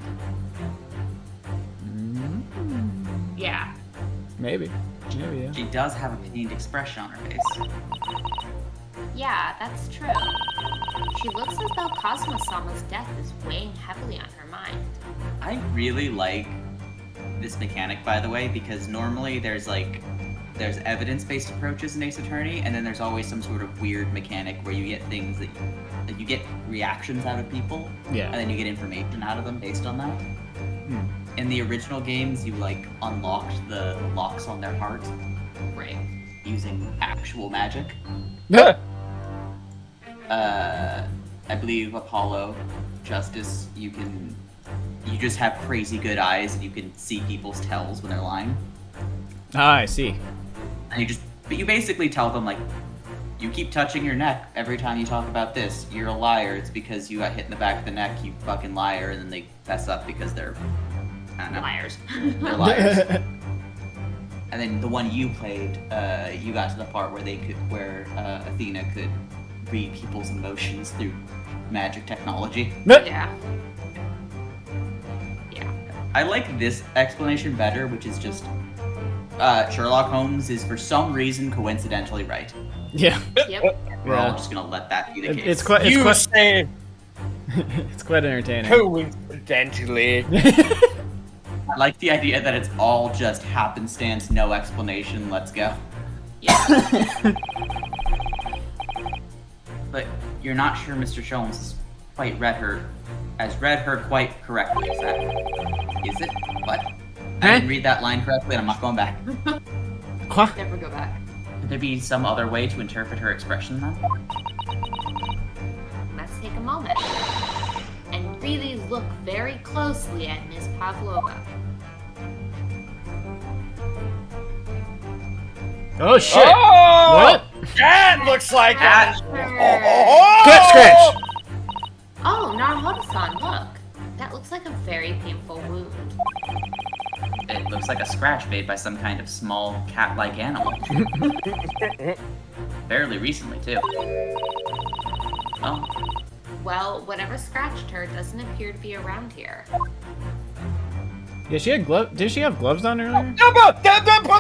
Yeah. Maybe. Maybe, yeah. She does have a pained expression on her face. Yeah, that's true. She looks as though Cosmo-sama's death is weighing heavily on her mind. I really like this mechanic, by the way, because normally there's, like, there's evidence-based approaches in Ace Attorney, and then there's always some sort of weird mechanic where you get things that you get reactions out of people, Yeah. and then you get information out of them based on that. In the original games, you like unlocked the locks on their heart Right. using actual magic. I believe Apollo, Justice, you just have crazy good eyes and you can see people's tells when they're lying. Ah, I see. And but you basically tell them like, you keep touching your neck every time you talk about this. You're a liar. It's because you got hit in the back of the neck, you fucking liar. And then they fess up because they're, I don't know. Liars. They're liars. And then the one you played, you got to the part where Athena could read people's emotions through magic technology. Yeah. Yeah. I like this explanation better, which is just Sherlock Holmes is for some reason coincidentally right. Yeah. Yep. We're all Yeah. just gonna let that be the case. It's quite. Say It's quite entertaining. coincidentally. I like the idea that it's all just happenstance, no explanation. Let's go. Yeah. But you're not sure Mr. Sholmes has read her quite correctly. Is it? What? I didn't read that line correctly, and I'm not going back. Quoi? Never go back. Could there be some other way to interpret her expression then? Let's take a moment and really look very closely at Miss Pavlova. Oh shit! Oh! What? That looks like That- Cat scratch! Oh, Narhoda-san, look. That looks like a very painful wound. It looks like a scratch made by some kind of small cat-like animal. Fairly recently, too. Oh, Well, whatever scratched her doesn't appear to be around here. Yeah, she had glove. Did she have gloves on earlier?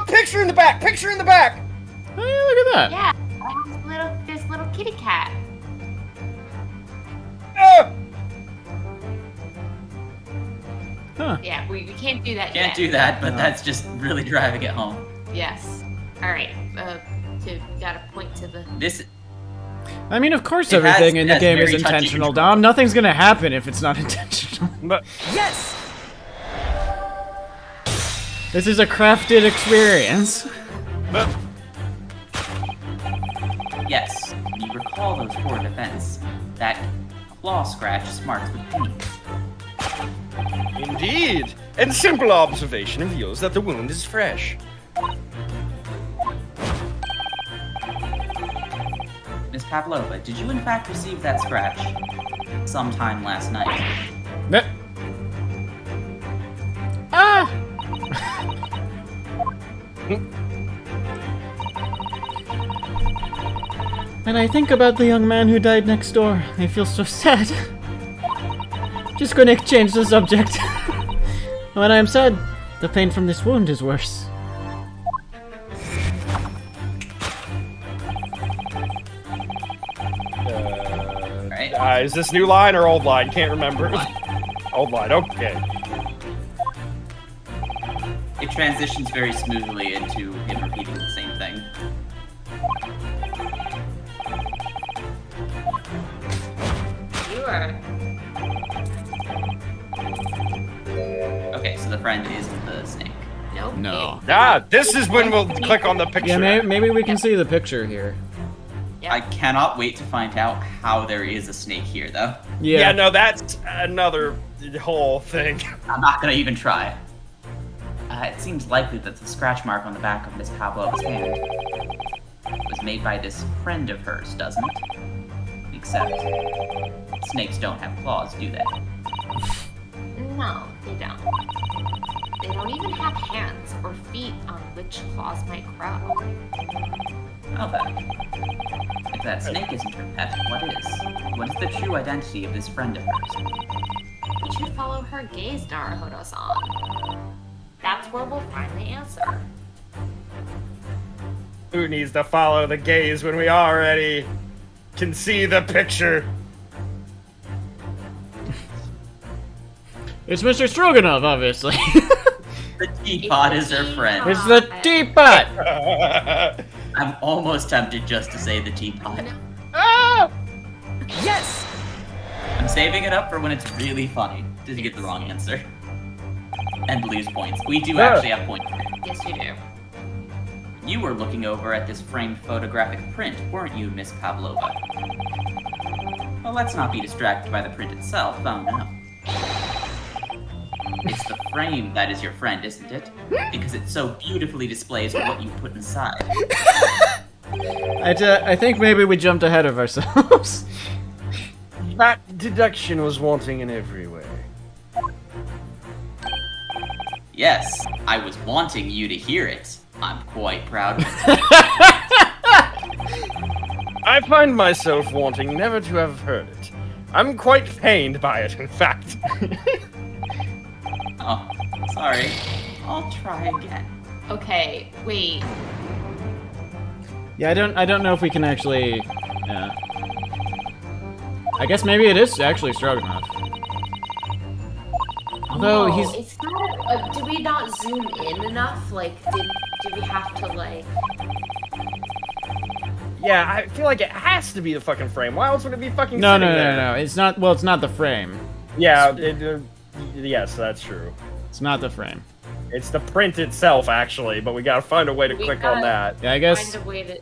Picture in the back! Picture in the back! Oh, look at that. Yeah, there's little kitty cat. Huh. Yeah, we can't do that can't yet. do that, but that's just really driving it home. Yes. Alright, gotta point to the... This, I mean, of course It has- everything in it the has game is very touchy intentional, control. Dom. Nothing's gonna happen if it's not intentional. But Yes! This is a crafted experience. yes, you recall those horrid events. That claw scratch smarts with pain. indeed, and simple observation reveals that the wound is fresh. Miss Pavlova, did you in fact receive that scratch sometime last night? Meh. Ah! When I think about the young man who died next door, I feel so sad. Just gonna change the subject. When I'm sad, the pain from this wound is worse. Right? Is this new line or old line? Can't remember. Old line, okay. It transitions very smoothly into him repeating the same thing. You are... Okay, so the friend isn't the snake. Nope. No. This is when we'll click on the picture. Yeah, maybe we can see the picture here. I cannot wait to find out how there is a snake here, though. Yeah, no, that's another whole thing. I'm not gonna even try. It seems likely that the scratch mark on the back of Miss Pavlova's hand was made by this friend of hers, doesn't it? Except snakes don't have claws, do they? No, they don't. They don't even have hands or feet on which claws might grow. Oh, then. If that snake isn't her pet, what is? What is the true identity of this friend of hers? We should follow her gaze, Naruhodo-san. That's where we'll find the answer. Who needs to follow the gaze when we already can see the picture? It's Mr. Stroganoff, obviously. The teapot is her friend. It's the teapot! I'm almost tempted just to say the teapot. Ah! Yes! I'm saving it up for when it's really funny. Did you get the wrong answer? And lose points. We do actually have points. Yes, you do. You were looking over at this framed photographic print, weren't you, Miss Pavlova? Well, let's not be distracted by the print itself. Oh no. It's the frame that is your friend, isn't it? Because it so beautifully displays what you put inside. I think maybe we jumped ahead of ourselves. That deduction was wanting in every way. Yes, I was wanting you to hear it. I'm quite proud of it. I find myself wanting never to have heard it. I'm quite pained by it, in fact. Oh, sorry. I'll try again. Okay, wait. Yeah, I don't know if we can actually. Yeah. I guess maybe it is actually strong enough. Although No, he's. It's not. Did we not zoom in enough? Like, did we have to like? Yeah, I feel like it has to be the fucking frame. Why else would it be fucking No, sitting no, there? no, no. It's not. Well, it's not the frame. Yeah, yes, that's true. It's not the frame. It's the print itself, actually, but we gotta find a way to We click on gotta- that. Yeah, I guess. Find a way to.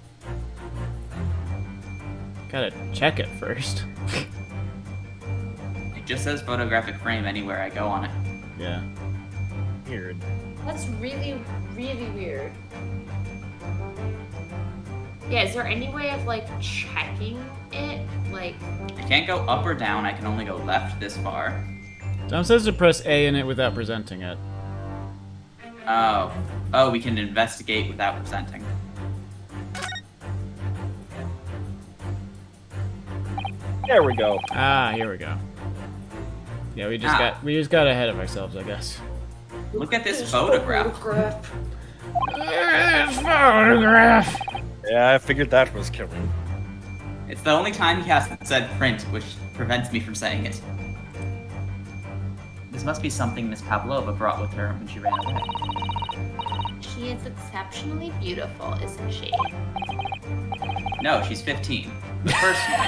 Gotta check it first. It just says photographic frame anywhere I go on it. Yeah. Weird. That's really, really weird. Yeah, is there any way of like checking it? Like, I can't go up or down, I can only go left this far. Tom says to press A in it without presenting it. Oh. Oh, we can investigate without presenting. There we go. Ah, here we go. Yeah, we just got ahead of ourselves, I guess. Look at this photograph. Photograph. Yeah, I figured that was coming. It's the only time he hasn't said print, which prevents me from saying it. This must be something Miss Pavlova brought with her when she ran away. she is exceptionally beautiful, isn't she? No, she's 15. Personally,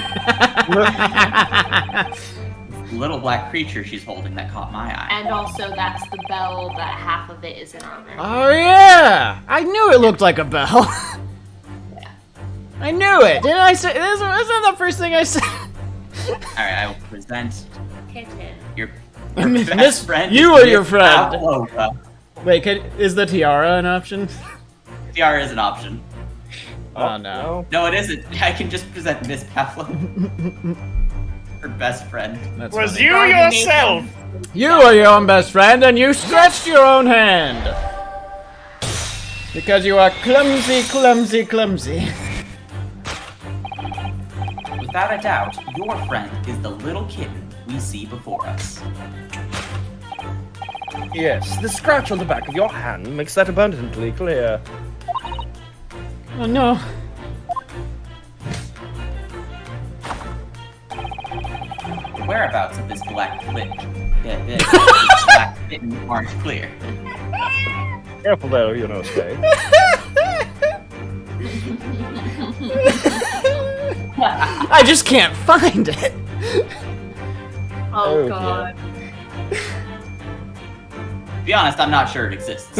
the little black creature she's holding that caught my eye. And also, that's the bell that half of it is in armor. Oh yeah! I knew it looked like a bell. Yeah. I knew it. Didn't I say this? Wasn't the first thing I said? Alright, I will present Kitten. your Miss- best friend. you is are your Miss friend. Pavlova. Wait, is the tiara an option? TR is an option. Oh no. No, it isn't. I can just present Miss Pavlova. Her best friend. That's Was funny. you yourself? You are your own best friend, and you stretched your own hand. Because you are clumsy, clumsy, clumsy. Without a doubt, your friend is the little kitten we see before us. Yes, the scratch on the back of your hand makes that abundantly clear. Oh no. The whereabouts of this black this black kitten aren't clear. Careful though, you know, Spade. I just can't find it. Oh, Oh, god. To be honest, I'm not sure it exists.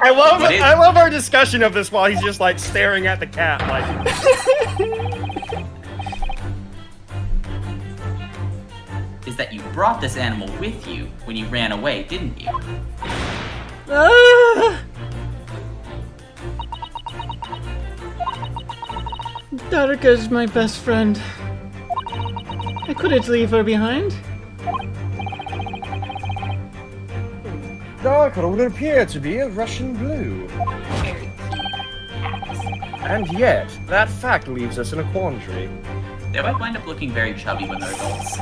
I love What is- I love our discussion of this while he's just like staring at the cat like Is that you brought this animal with you when you ran away, didn't you? Ah. Darika's my best friend. I couldn't leave her behind. Darker would appear to be a Russian blue. Very cute cats. And yet, that fact leaves us in a quandary. They might wind up looking very chubby when they're adults.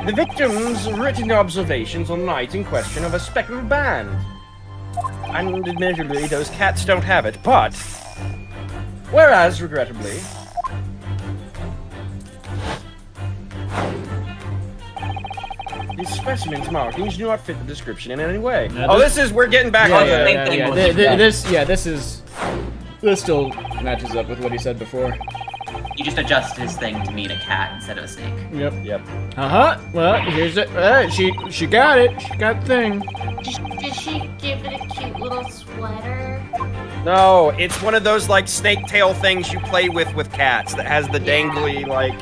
The victim's written observations on the night in question of a speckled band. And admittedly, those cats don't have it, but... Whereas, regrettably... His specimen's markings do not fit the description in any way. Yeah, Oh, we're getting back on yeah, the... Same thing with This still matches up with what he said before. You just adjust his thing to mean a cat instead of a snake. Yep. Yep. Well, here's it. She got it. She got the thing. Did she give it a cute little sweater? No, it's one of those, like, snake tail things you play with cats that has the dangly, like...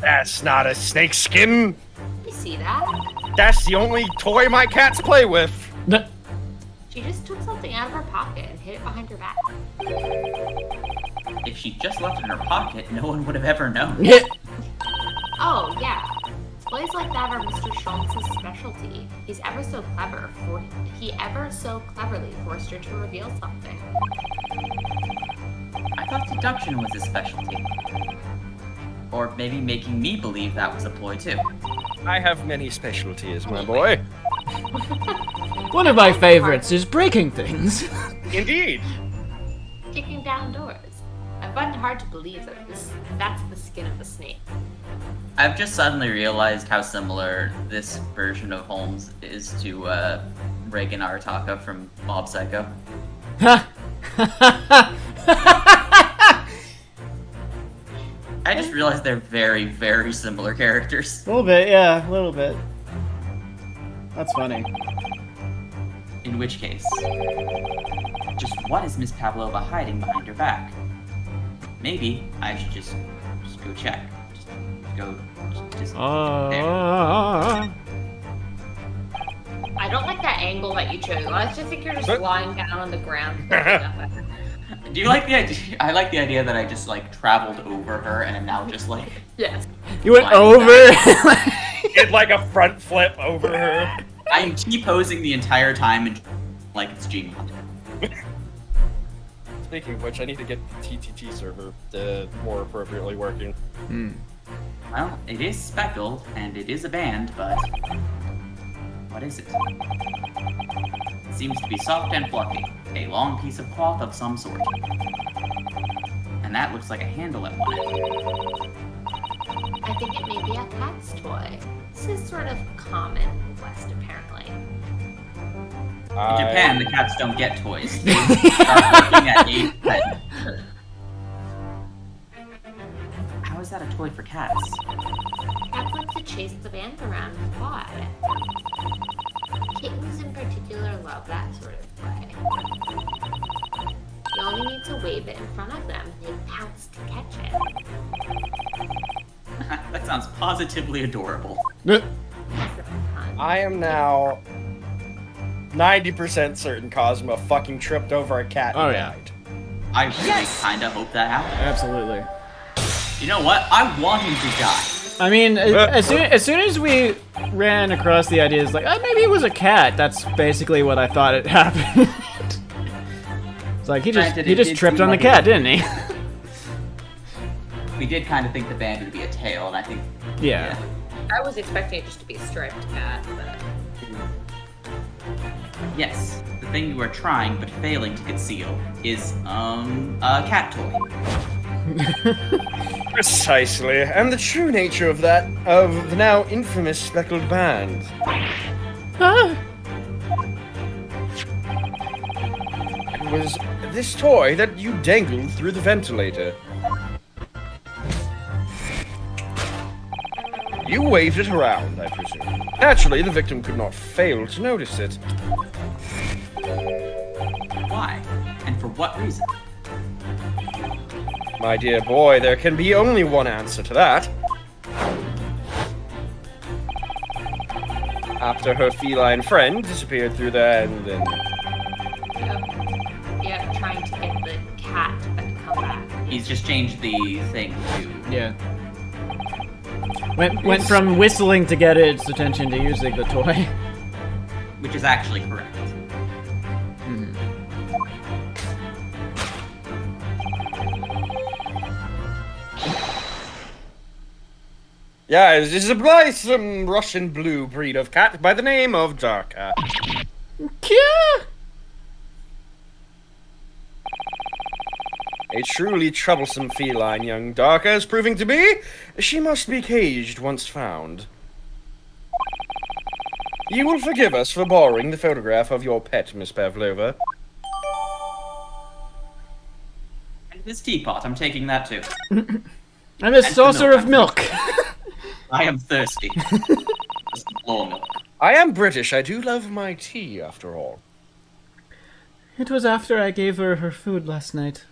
That's not a snake skin. You see that? That's the only toy my cats play with. She just took something out of her pocket and hid it behind her back. If she just left it in her pocket, no one would have ever known. Oh, yeah. Toys like that are Mr. Schultz's specialty. He ever so cleverly forced her to reveal something. I thought deduction was his specialty. Or maybe making me believe that was a ploy too. I have many specialties, my boy. One of my favorites is breaking things. Indeed. Kicking down doors. I find it hard to believe that that's the skin of a snake. I've just suddenly realized how similar this version of Holmes is to Reagan Arataka from Mob Psycho. I just realized they're very, very similar characters. A little bit, yeah, a little bit. That's funny. In which case, just what is Miss Pavlova hiding behind her back? Maybe I should just go check. Just there. I don't like that angle that you chose. I just think you're just lying down on the ground. Do you like the idea? I like the idea that I just like traveled over her and am now just like Yes. You went lying over. Did like a front flip over her. I am T-posing the entire time and like it's Gmod. Speaking of which, I need to get the TTT server more appropriately working. Well, it is speckled and it is a band, but what is it? It seems to be soft and fluffy, a long piece of cloth of some sort. And that looks like a handle at one end. I think it may be a cat's toy. This is sort of common in the West, apparently. In Japan, the cats don't get toys. They start looking at a pet. How is that a toy for cats? Cats like to chase the band around and paw at it. Kittens in particular love that sort of play. You only need to wave it in front of them and they pounce to catch it. That sounds positively adorable. I am now 90% certain Cosmo fucking tripped over a cat. Oh, and yeah. died. I really kinda hope that happens. Absolutely. You know what? I want him to die. I mean, as soon as we ran across the idea, it's like, oh, maybe it was a cat. That's basically what I thought it happened. It's like he Granted, it just did tripped seem on the like cat, it- didn't he? We did kind of think the band would be a tail, and I think Yeah. I was expecting it just to be a striped cat, but... Yes, the thing you are trying but failing to conceal is a cat toy. Precisely, and the true nature of that, of the now infamous speckled band. It was this toy that you dangled through the ventilator. You waved it around, I presume. Naturally, the victim could not fail to notice it. Why? And for what reason? My dear boy, there can be only one answer to that. After her feline friend disappeared through there and then... Yeah, trying to get the cat to come back. He's just changed the thing to... Yeah. Went from whistling to get its attention to using the toy. Which is actually correct. Yeah, this is a blithesome Russian blue breed of cat by the name of Darka. A truly troublesome feline young Darka is proving to be. She must be caged once found. You will forgive us for borrowing the photograph of your pet, Miss Pavlova. And this teapot, I'm taking that too. And a saucer of milk. I am thirsty. Just blow milk. I am British. I do love my tea, after all. It was after I gave her her food last night.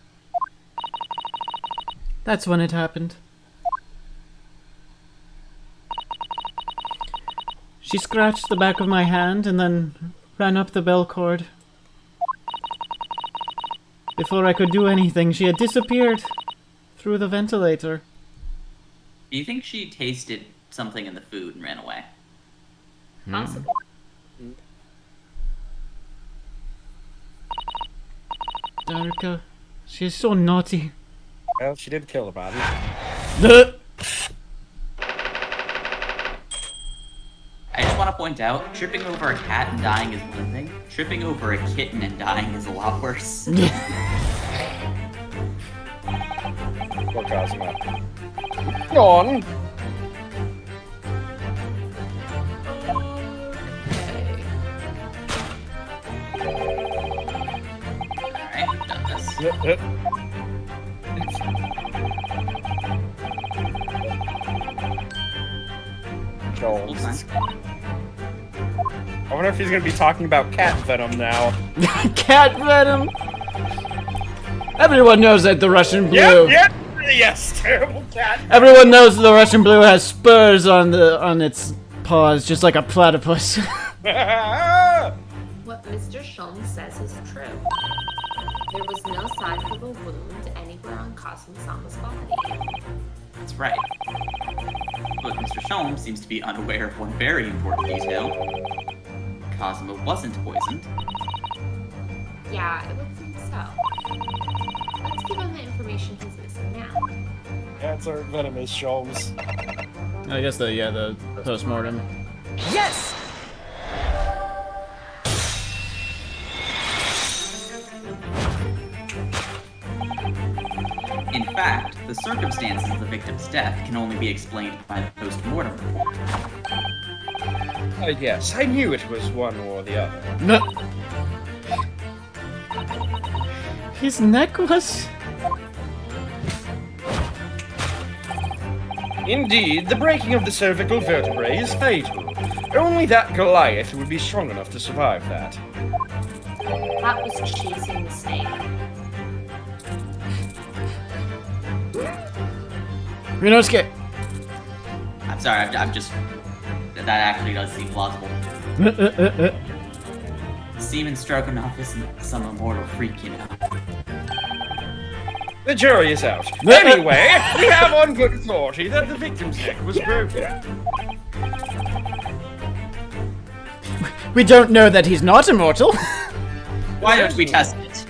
That's when it happened. She scratched the back of my hand and then ran up the bell cord. Before I could do anything, she had disappeared through the ventilator. Do you think she tasted something in the food and ran away? Possible. Darka, she is so naughty. Well, she did kill the body. I just want to point out, tripping over a cat and dying is one thing. Tripping over a kitten and dying is a lot worse. Poor Cosmo. Go on. Alright, we've done this. Full time. I wonder if he's gonna be talking about cat venom now. Cat venom! Everyone knows that the Russian blue... Yes, terrible cat. Everyone knows the Russian blue has spurs on its paws, just like a platypus. What Mr. Sholmes says is true. There was no sign of a wound anywhere on Kazuma-sama's body. That's right. But Mr. Sholmes seems to be unaware of one very important detail. Kazuma wasn't poisoned. Yeah, it would seem so. Let's give him the information he's missing now. Cats are venomous, Sholmes. I guess the post-mortem. Yes! In fact, the circumstances of the victim's death can only be explained by the post-mortem report. Yes, I knew it was one or the other. No. His neck was... Indeed, the breaking of the cervical vertebrae is fatal. Only that Goliath would be strong enough to survive that. That was chasing the snake. Rinosuke! I'm sorry, I'm just... That actually does seem plausible. Seaman Stroganoff isn't some immortal freak, you know. The jury is out. Anyway, we have on good authority that the victim's neck was broken. We don't know that he's not immortal. Why don't we test it?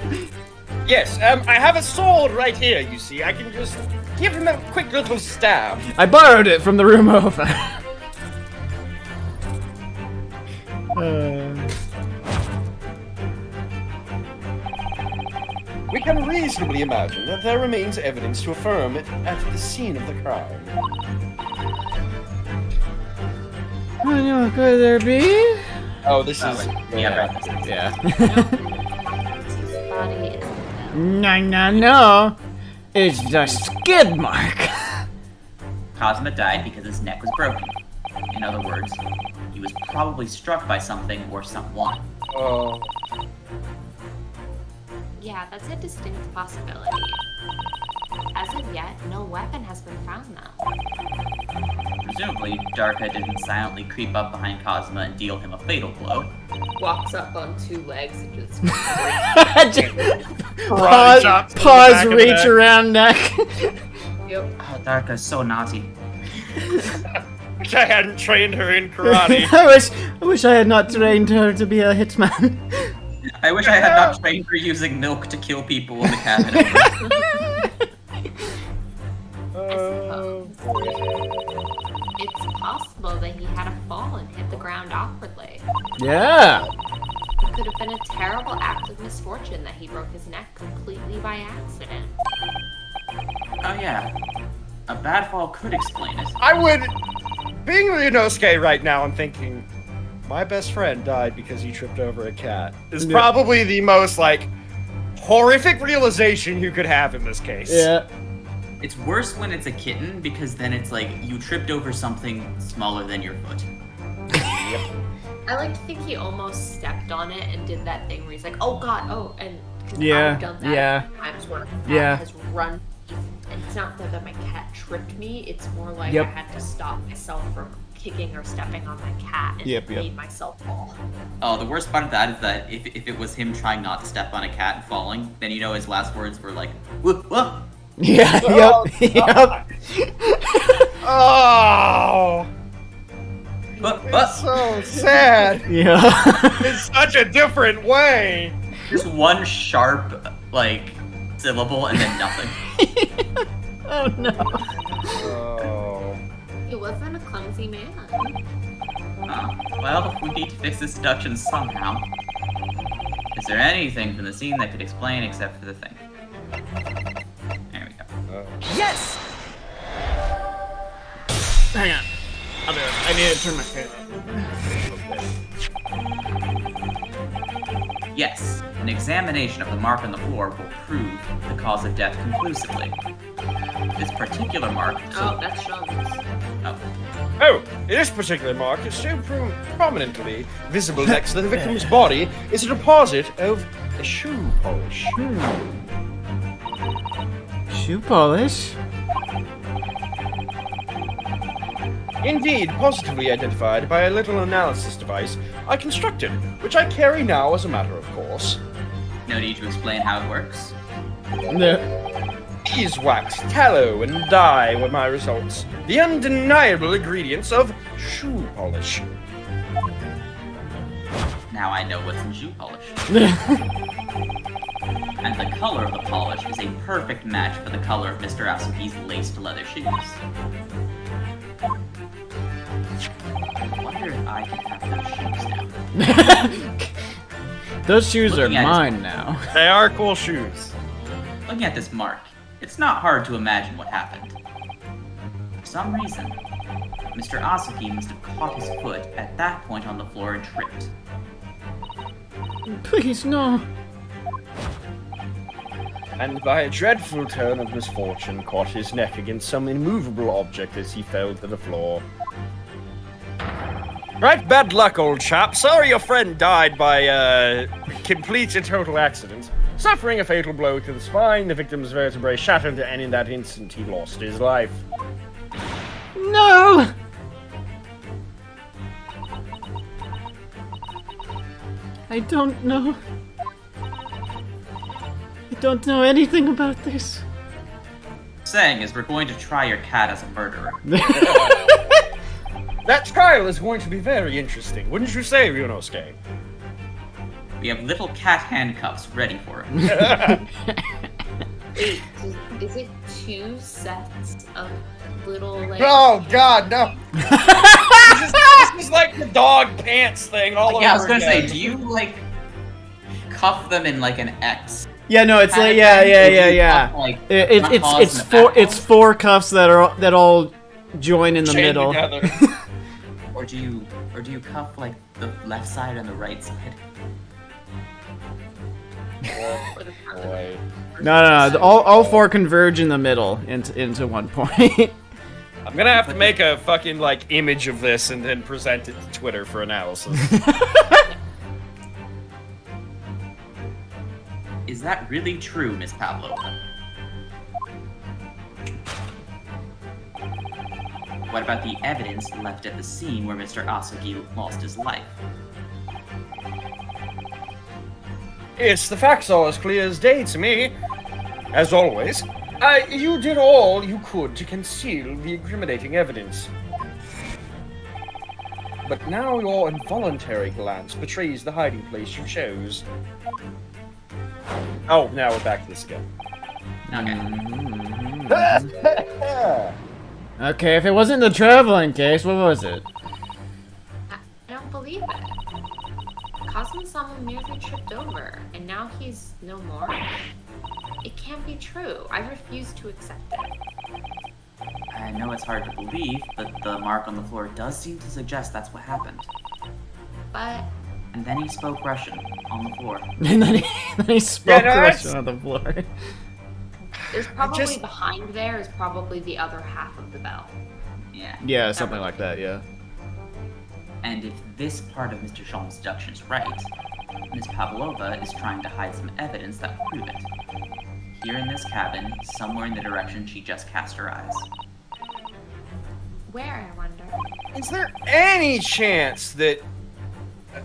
Yes, I have a sword right here, you see. I can just give him a quick little stab. I borrowed it from the room over. We can reasonably imagine that there remains evidence to affirm it at the scene of the crime. I know, could there be? Oh, this Oh, is... wait. Yeah, right. Yeah. His body is No. It's the skid mark. Kazuma died because his neck was broken. In other words, he was probably struck by something or someone. Oh... Yeah, that's a distinct possibility. As of yet, no weapon has been found though. Presumably, Darka didn't silently creep up behind Kazuma and deal him a fatal blow. Walks up on two legs and just Paws reach around neck. yep. Oh, Darka's so naughty. Wish I hadn't trained her in karate. I wish I had not trained her to be a hitman. I wish I had not trained her using milk to kill people in the cabinet. It's possible that he had a fall and hit the ground awkwardly. Yeah. It could have been a terrible act of misfortune that he broke his neck completely by accident. Oh yeah, a bad fall could explain it. I would, being Ryunosuke right now, I'm thinking, my best friend died because he tripped over a cat. Is probably the most, like, horrific realization you could have in this case. Yeah. It's worse when it's a kitten because then it's like you tripped over something smaller than your foot. I like to think he almost stepped on it and did that thing where he's like, oh god, oh, and 'cause Yeah, I've done that yeah. times where a cat Yeah. has run, and it's not that my cat tripped me, it's more like Yep. I had to stop myself from kicking or stepping on my cat and Yep, yep. made myself fall. Oh, the worst part of that is that if it was him trying not to step on a cat and falling, then you know his last words were like, whoop, whoop. Yeah, yep. Oh, Whoop, whoop. it's so sad. Yeah. In such a different way. Just one sharp, like, syllable and then nothing. Oh no. Oh. He wasn't a clumsy man. Well, we need to fix this deduction somehow. Is there anything from the scene that could explain except for the thing? There we go. Yes! Hang on. I'll do it. I need to turn my fan on. Yes, an examination of the mark on the floor will prove the cause of death conclusively. This particular mark. Oh, that's Sean's. Oh, this particular mark is so prominently visible next to the victim's body is a deposit of a shoe polish. Shoe polish? Indeed, positively identified by a little analysis device I constructed, which I carry now as a matter of course. No need to explain how it works. No. Beeswax, tallow, and dye were my results. The undeniable ingredients of shoe polish. Now I know what's in shoe polish. And the color of the polish is a perfect match for the color of Mr. Asuki's laced leather shoes. I wonder if I can have those shoes now. Those shoes are Looking at mine now. They are cool shoes. Looking at this mark, it's not hard to imagine what happened. For some reason, Mr. Asuki must have caught his foot at that point on the floor and tripped. Please, no. And by a dreadful turn of misfortune caught his neck against some immovable object as he fell to the floor. Right, bad luck, old chap. Sorry your friend died by complete and total accident. Suffering a fatal blow to the spine, the victim's vertebrae shattered, and in that instant he lost his life. No! I don't know. I don't know anything about this. Saying is we're going to try your cat as a murderer. That trial is going to be very interesting, wouldn't you say, Ryunosuke? We have little cat handcuffs ready for him. Wait, is it 2 sets of little, like... Oh God, no! this is like the dog pants thing all over Yeah, I was gonna again. say, do you like cuff them in like an X? Yeah, no, it's kind like of yeah, thing? yeah, Or do yeah, you yeah. cuff, like, It's front paws and the back it's paws? 4 cuffs that all join in the Chained middle. together. Or do you cuff like the left side and the right side? Or the front. Boy. No. All 4 converge in the middle into one point. I'm gonna have to make a fucking like image of this and then present it to Twitter for analysis. Is that really true, Miss Pavlova? What about the evidence left at the scene where Mr. Asuki lost his life? Yes, the facts are as clear as day to me. As always, you did all you could to conceal the incriminating evidence. But now your involuntary glance betrays the hiding place you chose. Oh, now we're back to this again. Okay. Okay, if it wasn't the traveling case, what was it? I don't believe it. Cosmo-sama merely tripped over, and now he's no more. It can't be true. I refuse to accept it. I know it's hard to believe, but the mark on the floor does seem to suggest that's what happened. But And then he spoke Russian on the floor. And then he spoke no, Russian on the floor. there's probably just- behind there is probably the other half of the bell. Yeah. Yeah, something like that, yeah. And if this part of Mr. Sholm's deduction is right, Miss Pavlova is trying to hide some evidence that will prove it. Here in this cabin, somewhere in the direction she just cast her eyes. Where, I wonder? Is there any chance that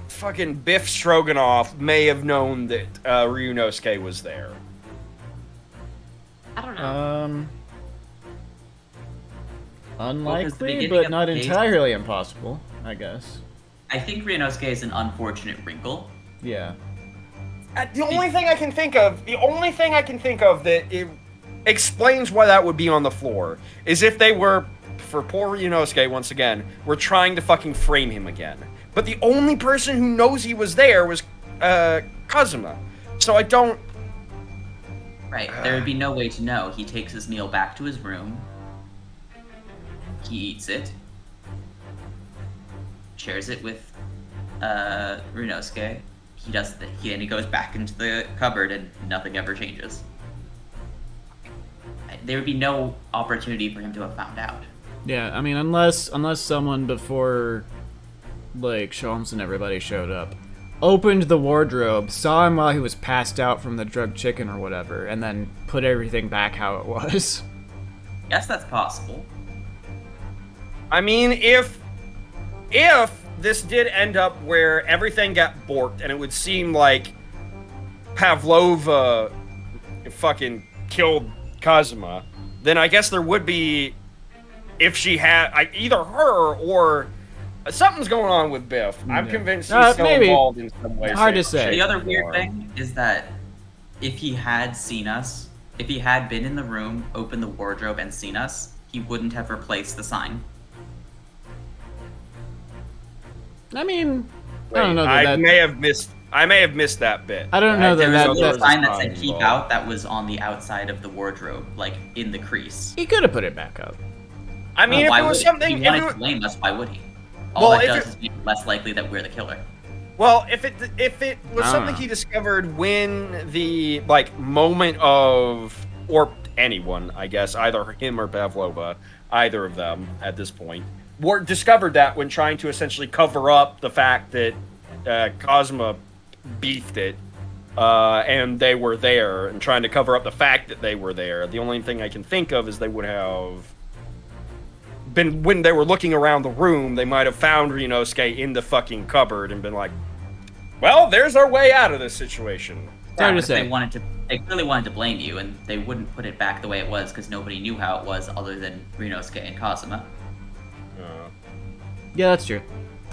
fucking Biff Stroganoff may have known that Ryunosuke was there? I don't know. Unlikely, beginning but of not the case- entirely impossible, I guess. I think Ryunosuke is an unfortunate wrinkle. Yeah. The only thing I can think of that it explains why that would be on the floor is if they were, for poor Ryunosuke once again, were trying to fucking frame him again. But the only person who knows he was there was Kazuma. So I don't. Right, there would be no way to know. He takes his meal back to his room. He eats it. Shares it with Ryunosuke. He does and he goes back into the cupboard and nothing ever changes. There would be no opportunity for him to have found out. Yeah, I mean, unless someone before, like, Sholmes and everybody showed up, opened the wardrobe, saw him while he was passed out from the drugged chicken or whatever, and then put everything back how it was. Yes, that's possible. I mean, if this did end up where everything got borked and it would seem like Pavlova fucking killed Kazuma, then I guess there would be, if she had, either her or something's going on with Biff. I'm convinced he's still maybe. involved in some way. Hard to shape, say. shape, The other or weird form. thing is that if he had seen us, if he had been in the room, opened the wardrobe, and seen us, he wouldn't have replaced the sign. I mean, Wait, I don't know I that. may have missed that bit. I don't know There was that a little that. sign that said involved. "keep out" that was on the outside of the wardrobe, like in the crease. He could have put it back up. I mean, Why if it was would something, If he if wanted it, to blame us, why would he? All Well, that if does it- is make it less likely that we're the killer. well, if it was I don't something know. he discovered when the moment of, or anyone, I guess, either him or Pavlova, either of them at this point, discovered that when trying to essentially cover up the fact that Cosma beefed it, and they were there, and trying to cover up the fact that they were there. The only thing I can think of is they would have been, when they were looking around the room, they might have found Ryunosuke in the fucking cupboard and been like, well, there's our way out of this situation. Hard to But say. they clearly wanted to blame you, and they wouldn't put it back the way it was because nobody knew how it was other than Ryunosuke and Kazuma. Yeah, that's true.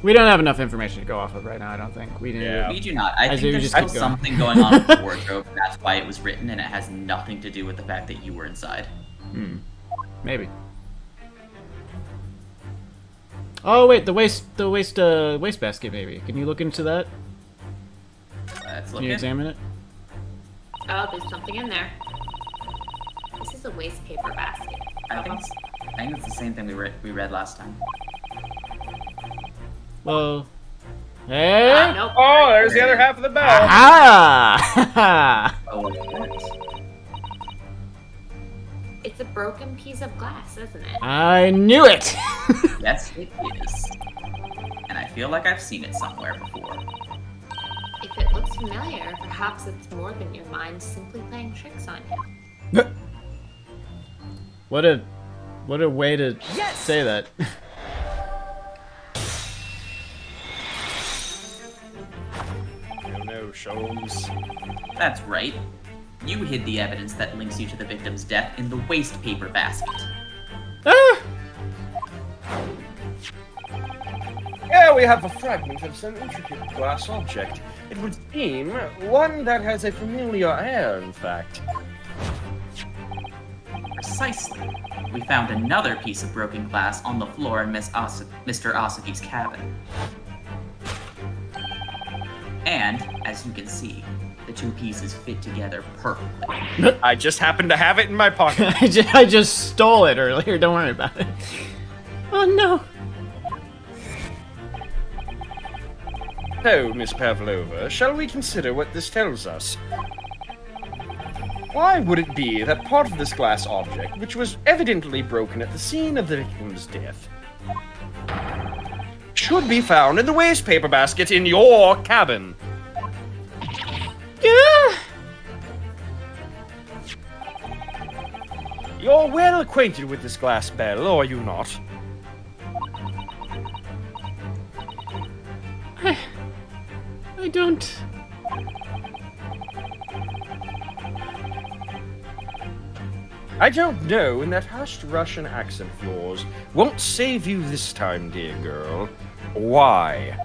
We don't have enough information to go off of right now, I don't think. We didn't. Yeah. We do not. I As think if you there's just still keep going. something going on with the wardrobe. That's why it was written, and it has nothing to do with the fact that you were inside. Maybe. Oh wait, the wastebasket maybe. Can you look into that? Let's Can look you at examine it? Oh, there's something in there. This is a waste paper basket. I think it's the same thing we read last time. Well. Hey! Nope. Oh, there's the other half of the bell. Aha! Oh, what? It's a broken piece of glass, isn't it? I knew it! Yes, it is. And I feel like I've seen it somewhere before. If it looks familiar, perhaps it's more than your mind simply playing tricks on you. What a way to say that. No, Sholmes. That's right. You hid the evidence that links you to the victim's death in the waste paper basket. Ah! Yeah, we have a fragment of some intricate glass object. It would seem one that has a familiar air, in fact. Precisely. We found another piece of broken glass on the floor in Mr. Asuki's cabin. And, as you can see, the two pieces fit together perfectly. I just happen to have it in my pocket. I just stole it earlier. Don't worry about it. Oh no. So, Miss Pavlova, shall we consider what this tells us? Why would it be that part of this glass object, which was evidently broken at the scene of the victim's death, should be found in the waste paper basket in your cabin? Yeah. You're well acquainted with this glass bell, are you not? I don't. I don't know, and that hushed Russian accent of yours won't save you this time, dear girl. Why?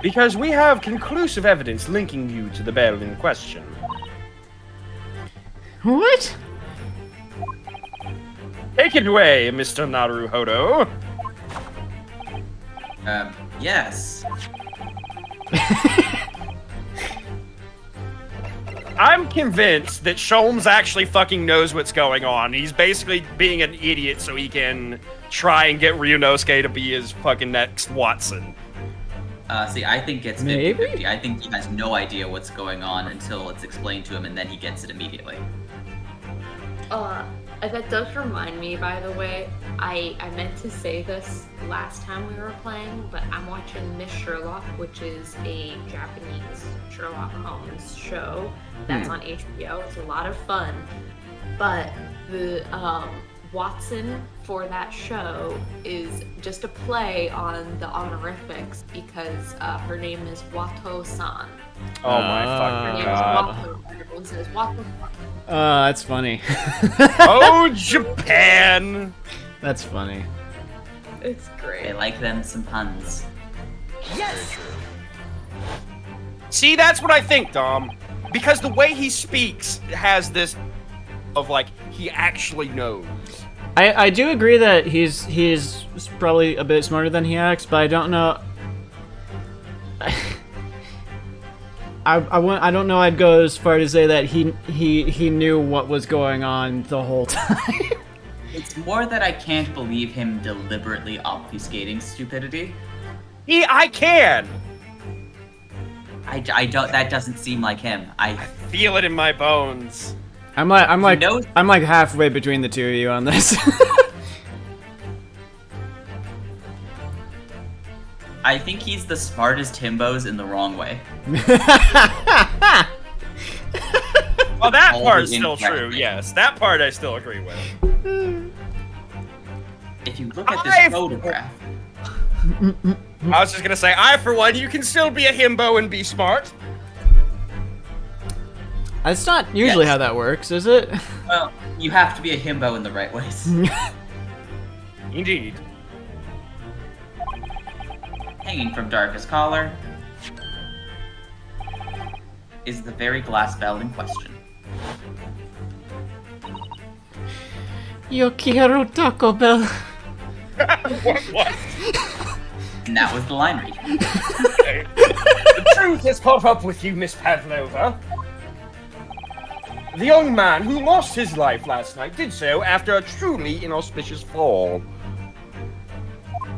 Because we have conclusive evidence linking you to the bell in question. What? Take it away, Mr. Naruhodo. Yes. I'm convinced that Sholmes actually fucking knows what's going on. He's basically being an idiot so he can try and get Ryunosuke to be his fucking next Watson. See, I think it's Maybe? 50-50. I think he has no idea what's going on until it's explained to him, and then he gets it immediately. That does remind me, by the way, I meant to say this last time we were playing, but I'm watching Miss Sherlock, which is a Japanese Sherlock Holmes show that's on HBO. It's a lot of fun. But the Watson for that show is just a play on the honorifics because her name is Wato-san. Oh my Her fucking name god. is Wato, and everyone says Wato. That's funny. Oh, Japan! That's funny. It's great. They like them some puns. See, that's what I think, Dom. Because the way he speaks has this of like, he actually knows. I do agree that he's probably a bit smarter than he acts, but I don't know. I don't know. I'd go as far to say that he knew what was going on the whole time. It's more that I can't believe him deliberately obfuscating stupidity. I can! I don't. That doesn't seem like him. I Feel it in my bones. I'm like knows- halfway between the two of you on this. I think he's the smartest himbos in the wrong way. Well, that All part's the still incorrect true, things. yes. That part I still agree with. If you look at this I've- photograph, I was just gonna say, I, for one, you can still be a himbo and be smart. That's not usually Yes. how that works, is it? well, you have to be a himbo in the right ways. Indeed. Hanging from Darkest Collar is the very glass bell in question. Yo quiero Taco Bell. What? And that was the line read. The truth has caught up with you, Miss Pavlova. The young man who lost his life last night did so after a truly inauspicious fall.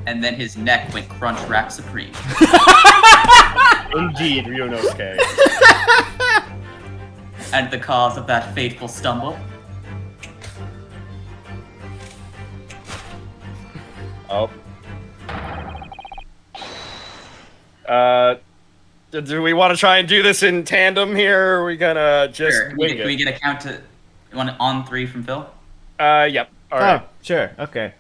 And then his neck went crunch wrap supreme. Indeed, Ryunosuke. And the cause of that fateful stumble? Oh. Do we want to try and do this in tandem here, or are we gonna just Sure. wing Can we it? get a count to you want it on 3 from Phil? Yep. Alright. Oh, sure. Okay.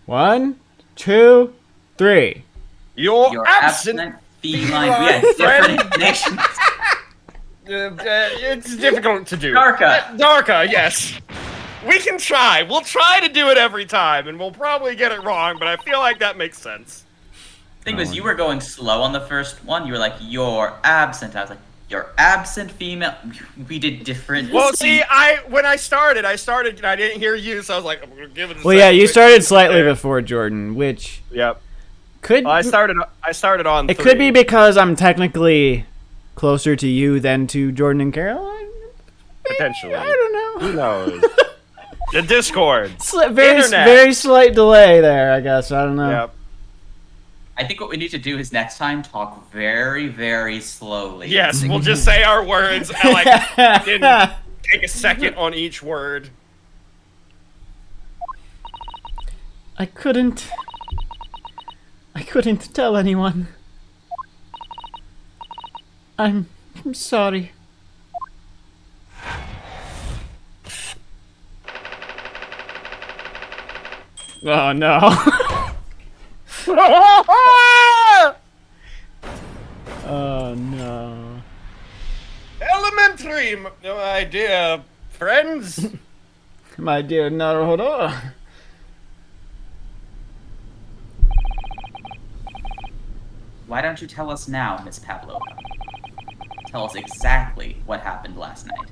1, 2, 3. You're absent. feline. We had different nations. It's difficult to do. Darka. Darka, yes. We can try. We'll try to do it every time, and we'll probably get it wrong, but I feel like that makes sense. Thing was, you were going slow on the first one. You were like, "You're absent." I was like, "You're absent, female." We did different. Well, see, when I started, and I didn't hear you, so I was like, I'm gonna give it a Well, yeah, second you to- started slightly before Jordan, which Yep. Could I started on. it 3. could be because I'm technically closer to you than to Jordan and Caroline? Potentially. I don't know. Who knows? The Discord. Very Internet. very slight delay there, I guess. I don't know. Yep. I think what we need to do is next time talk very, very slowly. Yes, we'll just say our words and take a second on each word. I couldn't tell anyone. I'm sorry. Oh no. Oh no. Elementary, my dear friends. My dear Naruhodo. Why don't you tell us now, Miss Pavlova? Tell us exactly what happened last night.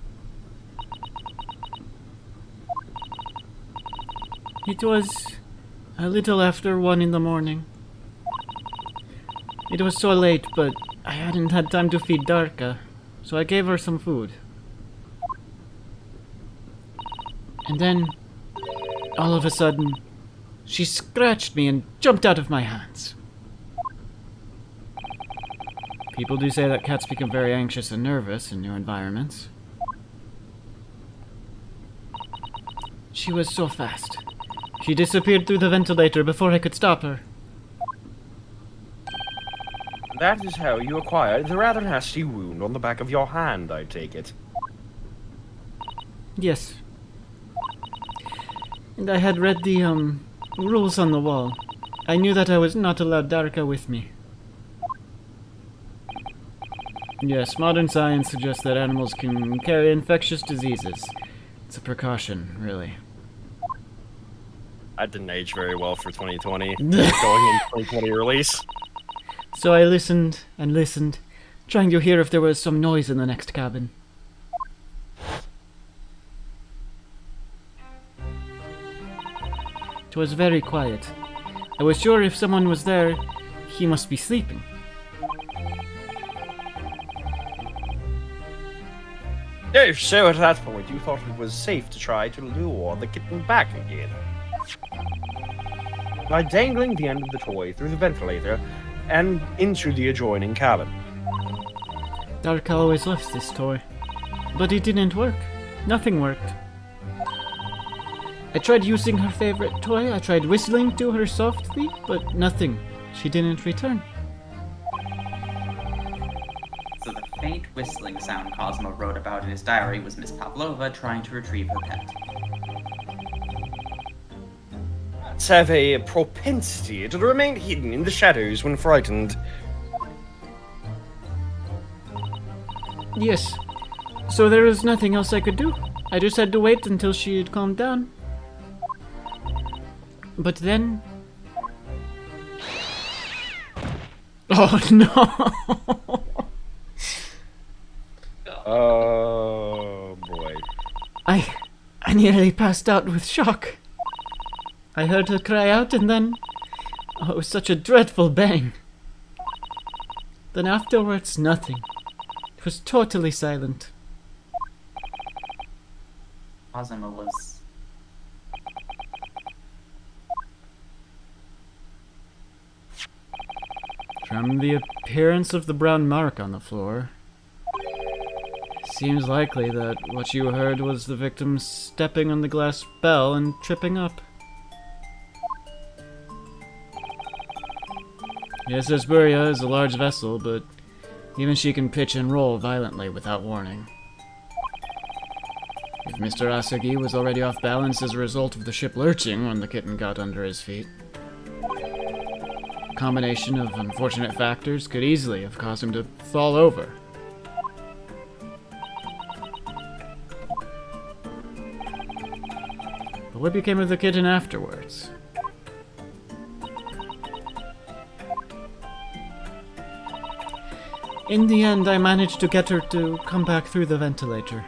It was a little after 1 in the morning. It was so late, but I hadn't had time to feed Darka, so I gave her some food. And then, all of a sudden, she scratched me and jumped out of my hands. People do say that cats become very anxious and nervous in new environments. She was so fast. She disappeared through the ventilator before I could stop her. That is how you acquired the rather nasty wound on the back of your hand, I take it. Yes. And I had read the, rules on the wall. I knew that I was not allowed Darka with me. Yes, modern science suggests that animals can carry infectious diseases. It's a precaution, really. That didn't age very well for 2020. Going in 2020 release. So I listened and listened, trying to hear if there was some noise in the next cabin. It was very quiet. I was sure if someone was there, he must be sleeping. Oh, so at that point you thought it was safe to try to lure the kitten back again. By dangling the end of the toy through the ventilator and into the adjoining cabin. Darka always loves this toy. But it didn't work. Nothing worked. I tried using her favorite toy, I tried whistling to her softly, but nothing. She didn't return. So the faint whistling sound Cosmo wrote about in his diary was Miss Pavlova trying to retrieve her pet. Cats have a propensity to remain hidden in the shadows when frightened. Yes. So there was nothing else I could do. I just had to wait until she had calmed down. But then... Oh no! Oh boy. I nearly passed out with shock. I heard her cry out and then... Oh, it was such a dreadful bang. Then afterwards, nothing. It was totally silent. Cosmo was... From the appearance of the brown mark on the floor, seems likely that what you heard was the victim stepping on the glass bell and tripping up. Yes, Asburia is a large vessel, but even she can pitch and roll violently without warning. If Mr. Asagi was already off balance as a result of the ship lurching when the kitten got under his feet, a combination of unfortunate factors could easily have caused him to fall over. But what became of the kitten afterwards? In the end, I managed to get her to come back through the ventilator.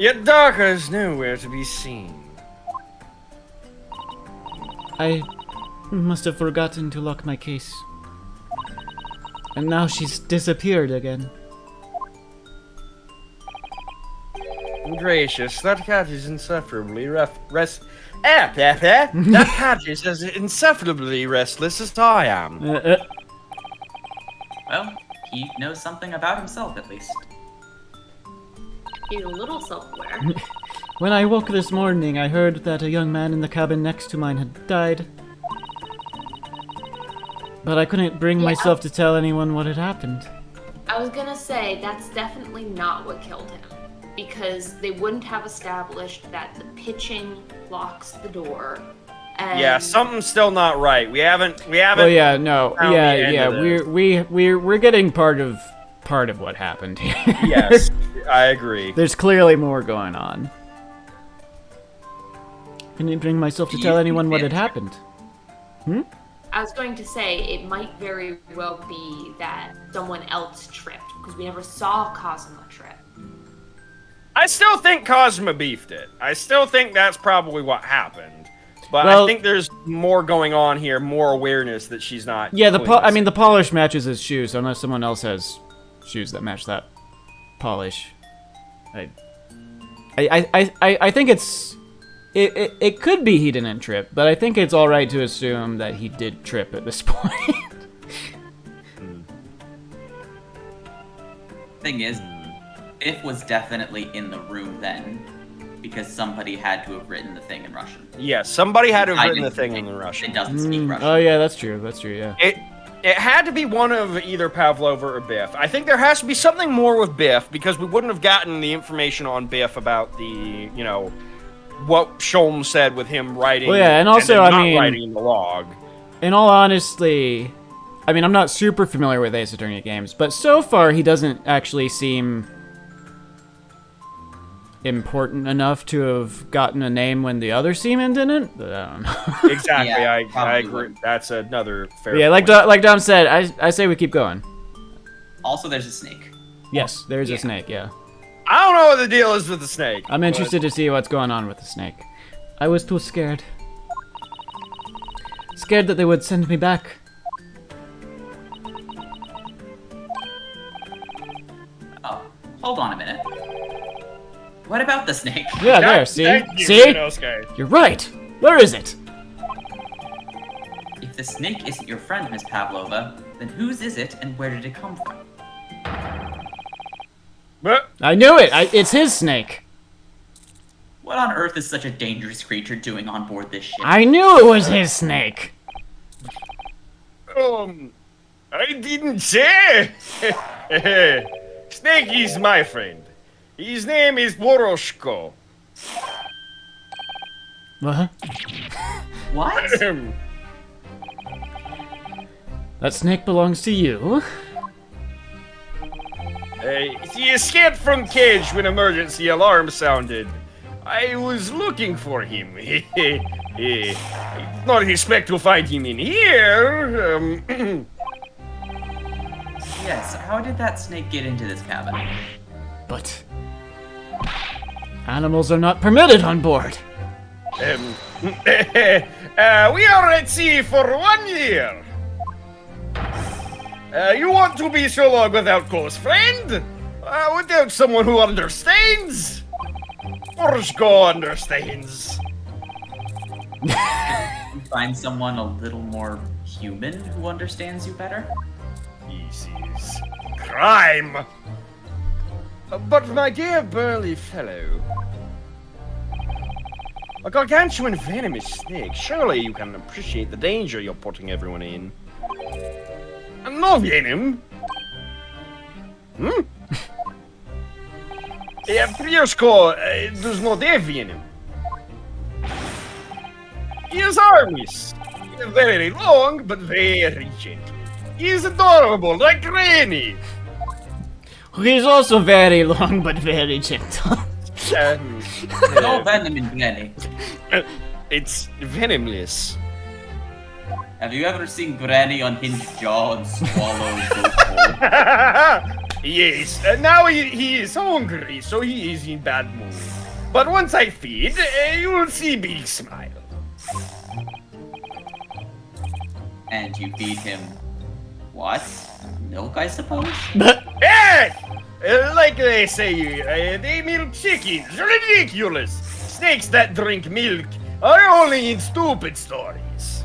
Yet Darker is nowhere to be seen. I must have forgotten to lock my case. And now she's disappeared again. Gracious, that cat is insufferably that cat is as insufferably restless as I am. Well, he knows something about himself, at least. He's a little self-aware. When I woke this morning, I heard that a young man in the cabin next to mine had died. But I couldn't bring myself to tell anyone what had happened. I was gonna say, that's definitely not what killed him. Because they wouldn't have established that the pitching locks the door. And Yeah, something's still not right. We haven't. Oh yeah, no, found the end yeah. of this. We're getting part of what happened here. Yes, I agree. There's clearly more going on. Couldn't bring myself to tell anyone what had happened. I was going to say, it might very well be that someone else tripped, because we never saw Cosmo trip. I still think Cosma beefed it. I still think that's probably what happened. But Well- I think there's more going on here, more awareness that she's not. Yeah, the clean. the polish matches his shoes, unless someone else has shoes that match that polish. I think it could be he didn't trip, but I think it's all right to assume that he did trip at this point. Thing is, Biff was definitely in the room then, because somebody had to have written the thing in Russian. Yeah, somebody had to have I written the didn't thing think in Russian. It doesn't speak Russian. Oh yeah, that's true. That's true. Yeah. It had to be one of either Pavlova or Biff. I think there has to be something more with Biff, because we wouldn't have gotten the information on Biff about the, what Sholm said with him writing. Well, yeah, and also, then I not mean- writing in the log. In all honesty, I mean, I'm not super familiar with Ace Attorney games, but so far he doesn't actually seem important enough to have gotten a name when the other seaman didn't. But I don't know. Exactly, Yeah, I probably agree. would. That's another fair Yeah, like point. Dom said, I say we keep going. Also, there's a snake. Yes, there's a Yeah. snake. Yeah, I don't know what the deal is with the snake. I'm interested to see what's going on with the snake. I was too scared. Scared that they would send me back. Oh, hold on a minute. What about the snake? Yeah, there. See, Thank you, see, Inosuke. you're right. Where is it? If the snake isn't your friend, Miss Pavlova, then whose is it and where did it come from? But I knew it. It's his snake. What on earth is such a dangerous creature doing on board this ship? I knew it was his snake. I didn't say. Snake is my friend. His name is Voroshko. What? What? That snake belongs to you? He escaped from cage when emergency alarm sounded. I was looking for him. I did not expect to find him in here. Yes, how did that snake get into this cabin? But animals are not permitted on board. We are at sea for 1 year. You want to be so long without close friend? Without someone who understands? Orshko understands. You find someone a little more human who understands you better? This is crime. But my dear burly fellow, a gargantuan venomous snake, surely you can appreciate the danger you're putting everyone in. No venom. Prioshko does not have venom. He is harmless. He is very long, but very gentle. He is adorable, like Granny. He's also very long but very gentle. No venom in Granny. It's venomless. Have you ever seen Granny unhinge jaw and swallow goat whole? Yes, now he is hungry, so he is in bad mood. But once I feed, you will see big smile. And you feed him what? Milk, I suppose? Yes! Like they say, they milk chickens. Ridiculous! Snakes that drink milk are only in stupid stories.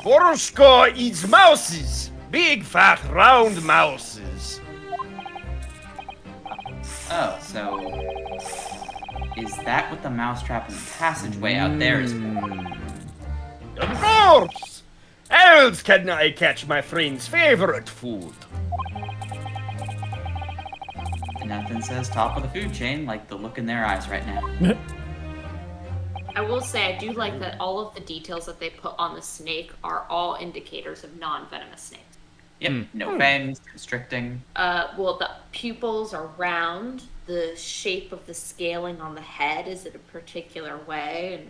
Borushko eats mouses. Big, fat, round mouses. Oh, so is that what the mousetrap in the passageway out there is for? Of course! How else can I catch my friend's favorite food? And nothing says top of the food chain like the look in their eyes right now. I will say I do like that all of the details that they put on the snake are all indicators of non-venomous snakes. Yep, no fangs, constricting. Well, the pupils are round. The shape of the scaling on the head is in a particular way,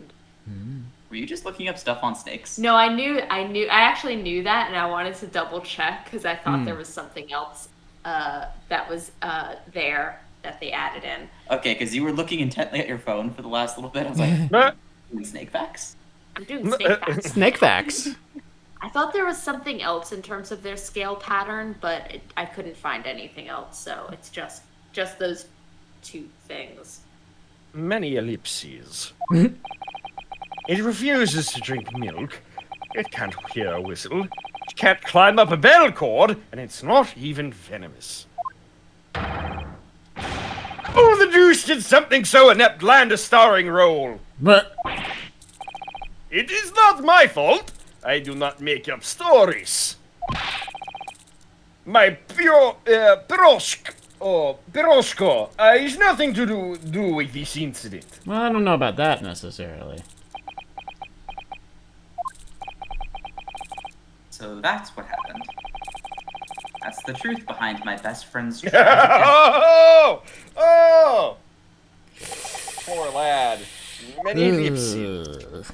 and Were you just looking up stuff on snakes? no, I actually knew that, and I wanted to double check because I thought there was something else that was there that they added in. Okay, because you were looking intently at your phone for the last little bit. I was like, doing snake facts? I'm doing snake facts. Snake facts. I thought there was something else in terms of their scale pattern, but I couldn't find anything else, so it's just those two things. Many ellipses. It refuses to drink milk. It can't hear a whistle. It can't climb up a bell cord, and it's not even venomous. Oh, the deuce did something so inept land a starring role. But It is not my fault. I do not make up stories. My Piroshko is nothing to do with this incident. well, I don't know about that necessarily. So that's what happened. That's the truth behind my best friend's tragic death. Oh! Poor lad. Many ellipses.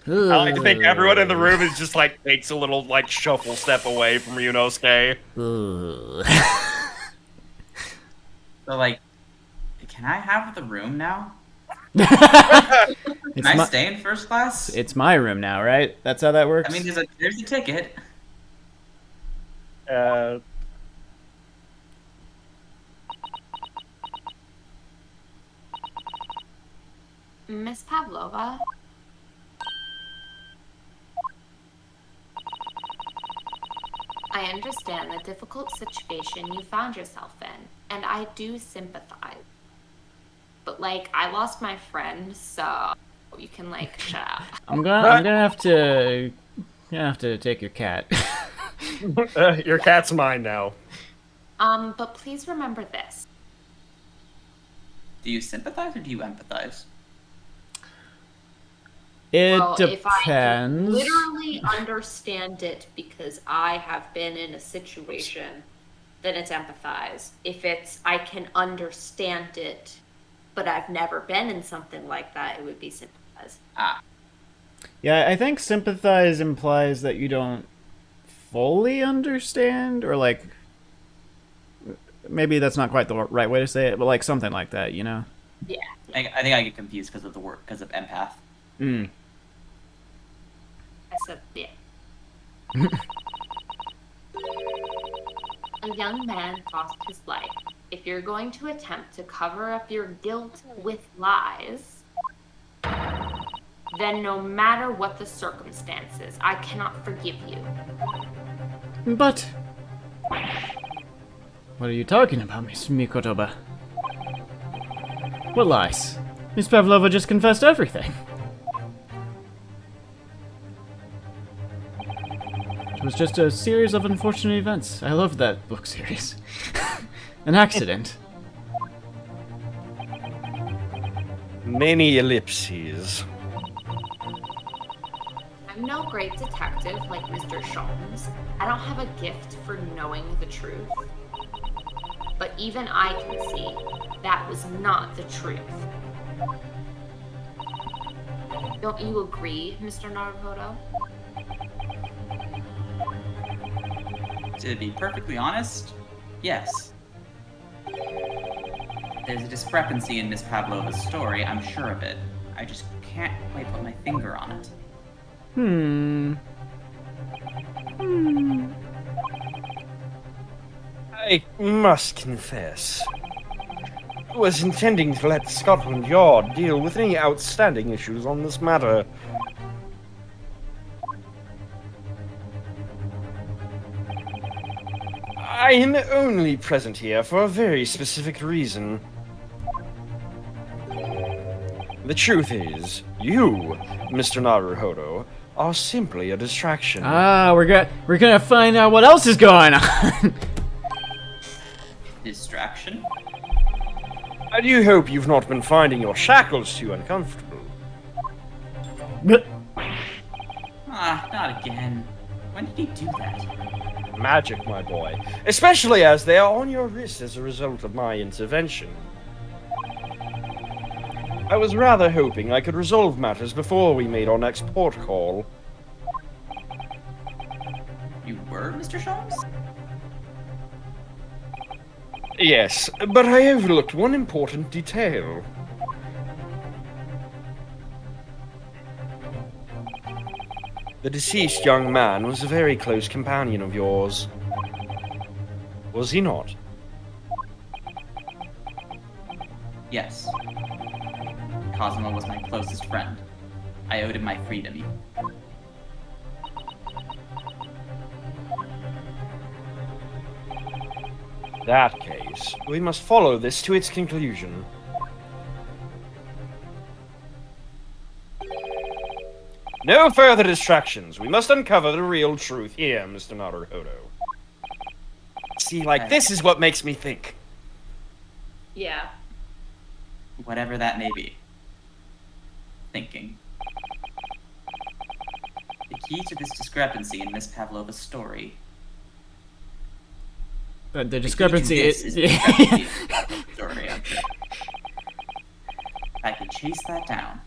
I like to think everyone in the room is just like takes a little like shuffle step away from Yunosuke. So, like, can I have the room now? It's Can I my, stay in first class? it's my room now, right? That's how that works? I mean, there's a ticket. Miss Pavlova? I understand the difficult situation you found yourself in, and I do sympathize. But, like, I lost my friend, so you can, like, shut up. I'm gonna have to take your cat. Your cat's mine now. But please remember this. Do you sympathize or do you empathize? It Well, if I can depends. literally understand it because I have been in a situation, then it's empathize. If it's I can understand it, but I've never been in something like that, it would be sympathize. Ah, Yeah, I think sympathize implies that you don't fully understand, or like maybe that's not quite the right way to say it, but like something like that, you know? Yeah. I think I get confused because of the word, because of empath. Mm. I said, yeah. A young man lost his life. If you're going to attempt to cover up your guilt with lies, then no matter what the circumstances, I cannot forgive you. But what are you talking about, Miss Mikotoba? What lies? Miss Pavlova just confessed everything. It was just a series of unfortunate events. I loved that book series. An accident. Many ellipses. I'm no great detective like Mr. Sholmes. I don't have a gift for knowing the truth. But even I can see that was not the truth. Don't you agree, Mr. Naruhodo? To be perfectly honest, yes. There's a discrepancy in Miss Pavlova's story, I'm sure of it. I just can't quite put my finger on it. I must confess, I was intending to let Scotland Yard deal with any outstanding issues on this matter. I am only present here for a very specific reason. The truth is, you, Mr. Naruhodo, are simply a distraction. Ah, we're gonna find out what else is going on. Distraction? I do hope you've not been finding your shackles too uncomfortable. Ah, not again. When did he do that? Magic, my boy. Especially as they are on your wrist as a result of my intervention. I was rather hoping I could resolve matters before we made our next port call. You were, Mr. Sholmes? Yes, but I overlooked one important detail. The deceased young man was a very close companion of yours. Was he not? Yes. Cosmo was my closest friend. I owed him my freedom. In that case, we must follow this to its conclusion. No further distractions. We must uncover the real truth here, Mr. Naruhodo. See, like, this is what makes me think. Yeah. Whatever that may be. Thinking. The key to this discrepancy in Miss Pavlova's story. But the key to discrepancy this is. the discrepancy in Miss Pavlova's story, I'm sure. If I could chase that down,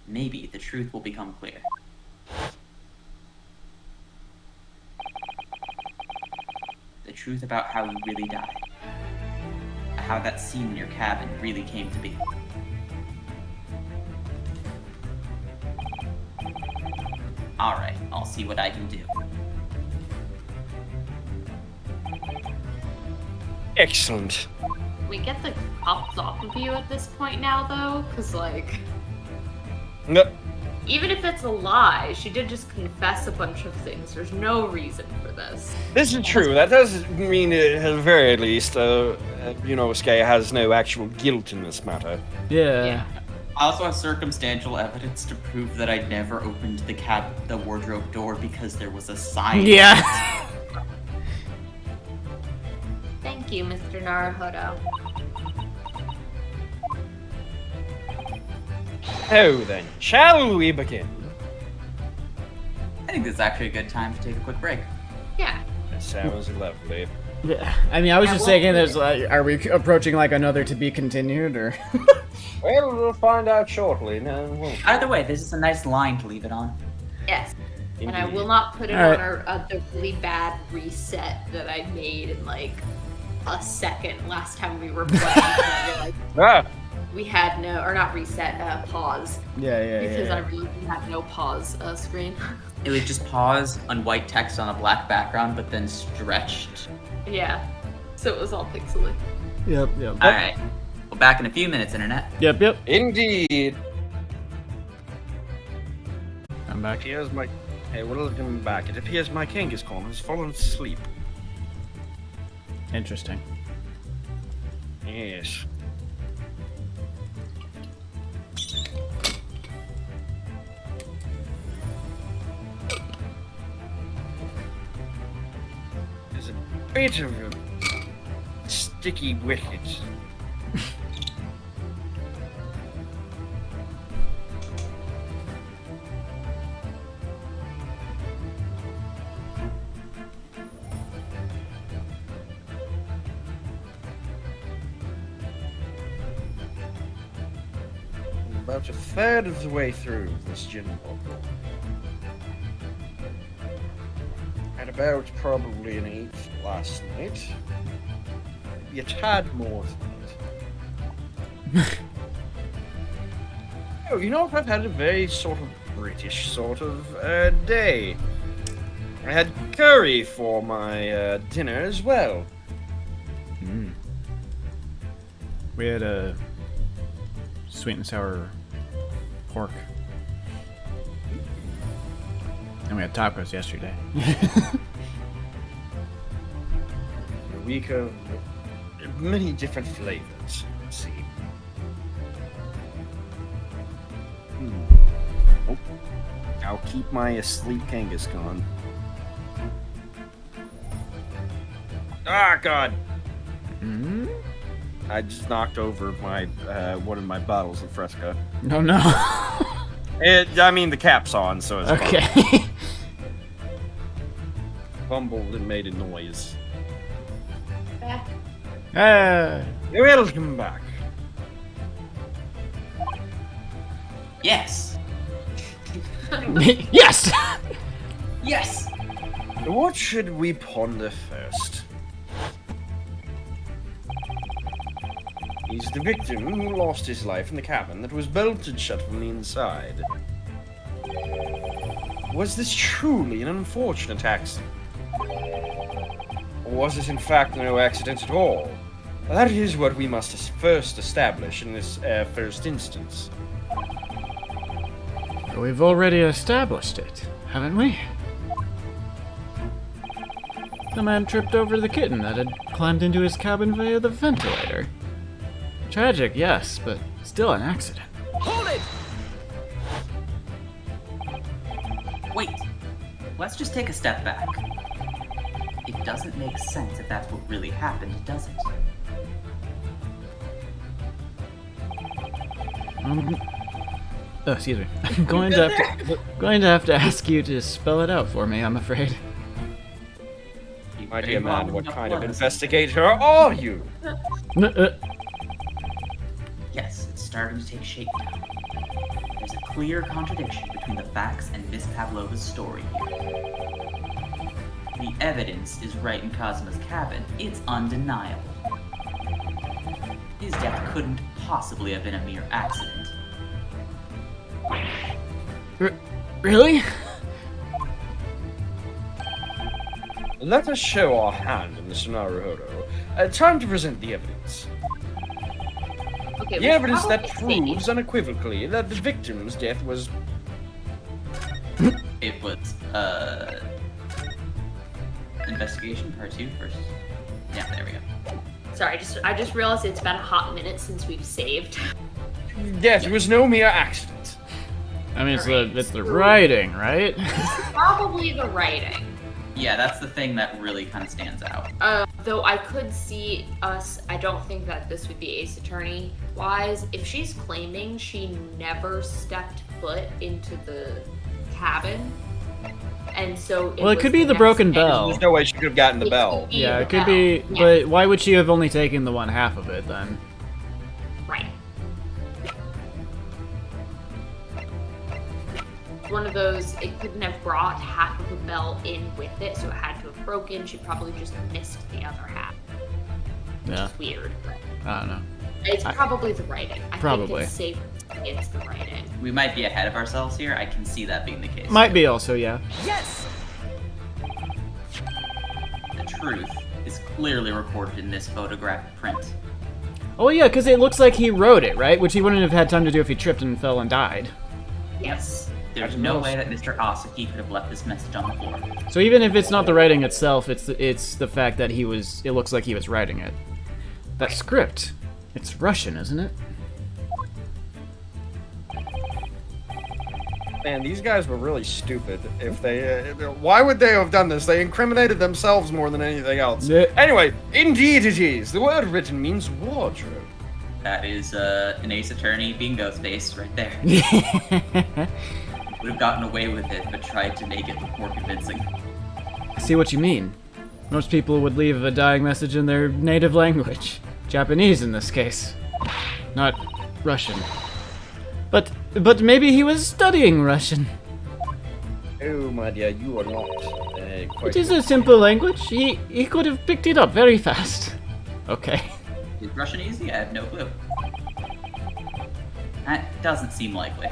maybe the truth will become clear. The truth about how you really died. How that scene in your cabin really came to be. Alright, I'll see what I can do. Excellent. We get the cops off of you at this point now, though, because, like, No, even if it's a lie, she did just confess a bunch of things. There's no reason for this. this is true. That does mean, at the very least, Skye has no actual guilt in this matter. Yeah. I also have circumstantial evidence to prove that I never opened the wardrobe door because there was a sign. Yeah. Thank you, Mr. Naruhodo. Oh, then, shall we begin? I think this is actually a good time to take a quick break. Yeah. That sounds lovely. Yeah. I mean, I was Yeah, just well- thinking, there's like, are we approaching like another to be continued, or? Well, we'll find out shortly. No, won't we? Either way, this is a nice line to leave it on. Yes. And I Indeed. will not put it All on the really bad reset that I made in like a second last time we were playing. Like, Ah, we had no, or not reset, pause. Yeah. Because I really had no pause screen. It would just pause on white text on a black background, but then stretched. Yeah. So it was all pixely. Yep. Alright. Well, back in a few minutes, Internet. Yep. indeed. I'm back. Here's my. Hey, welcome back. It appears my Kangaskhan has fallen asleep. Interesting. Yes. There's a bit of a sticky wicket. About a third of the way through this gin bottle. And At about probably an 8th last night. Maybe a tad more tonight. Oh, you know, I've had a very sort of British sort of day. I had curry for my dinner as well. Mm. We had a sweet and sour pork. And we had tacos yesterday. A week of many different flavors. Let's see. Oh, I'll keep my asleep Kangaskhan. Ah, God! Mm? I just knocked over my one of my bottles of Fresca. No, no. I mean, the cap's on, so it's Okay. fumbled and made a noise. Ah. Welcome back. Yes. Yes! Yes. What should we ponder first? He's the victim who lost his life in the cabin that was bolted shut from the inside. Was this truly an unfortunate accident? Or was it in fact no accident at all? That is what we must first establish in this first instance. We've already established it, haven't we? The man tripped over the kitten that had climbed into his cabin via the ventilator. Tragic, yes, but still an accident. Wait. Let's just take a step back. It doesn't make sense if that's what really happened, does it? Excuse me. I'm going to have to ask you to spell it out for me, I'm afraid. My dear man, what kind of investigator are you? Yes, it's starting to take shape now. There's a clear contradiction between the facts and Miss Pavlova's story here. The evidence is right in Cosmo's cabin. It's undeniable. His death couldn't possibly have been a mere accident. Really? Let us show our hand in this Naruhodo. Time to present the evidence. Okay, The we evidence that probably proves unequivocally that the victim's death was... It was, investigation part 2 first. Yeah, there we go. Sorry, I just realized it's been a hot minute since we've saved. Death was no mere accident. I mean, Alright, it's the so- writing, right? Probably the writing. Yeah, that's the thing that really kind of stands out. Though I could see us, I don't think that this would be Ace Attorney wise. If she's claiming she never stepped foot into the cabin, and so Well, it was could be the next broken day- bell. There's no way she could have gotten the It bell. could be Yeah, the it could bell. be, Yeah, but why would she have only taken the one half of it then? right. One of those, it couldn't have brought half of a bell in with it, so it had to have broken. She probably just missed the other half. Yeah, It's weird, but I don't know. it's probably the writing. I Probably. think it's safe to say it's the writing. We might be ahead of ourselves here. I can see that being the case. Might be also, yeah. The truth is clearly recorded in this photographic print. Oh yeah, because it looks like he wrote it, right? Which he wouldn't have had time to do if he tripped and fell and died. Yes. There's no way that Mr. Asaki could have left this message on the floor. So even if it's not the writing itself, it's the fact that it looks like he was writing it. That script, it's Russian, isn't it? Man, these guys were really stupid. If they, why would they have done this? They incriminated themselves more than anything else. Yeah. Anyway, indeed it is. The word written means wardrobe. That is an Ace Attorney being Ghostface right there. Would have gotten away with it, but tried to make it look more convincing. I see what you mean. Most people would leave a dying message in their native language. Japanese in this case. Not Russian. But maybe he was studying Russian. Oh, my dear, you are not quite... It is a simple language. He could have picked it up very fast. Okay. Is Russian easy? I have no clue. That doesn't seem likely.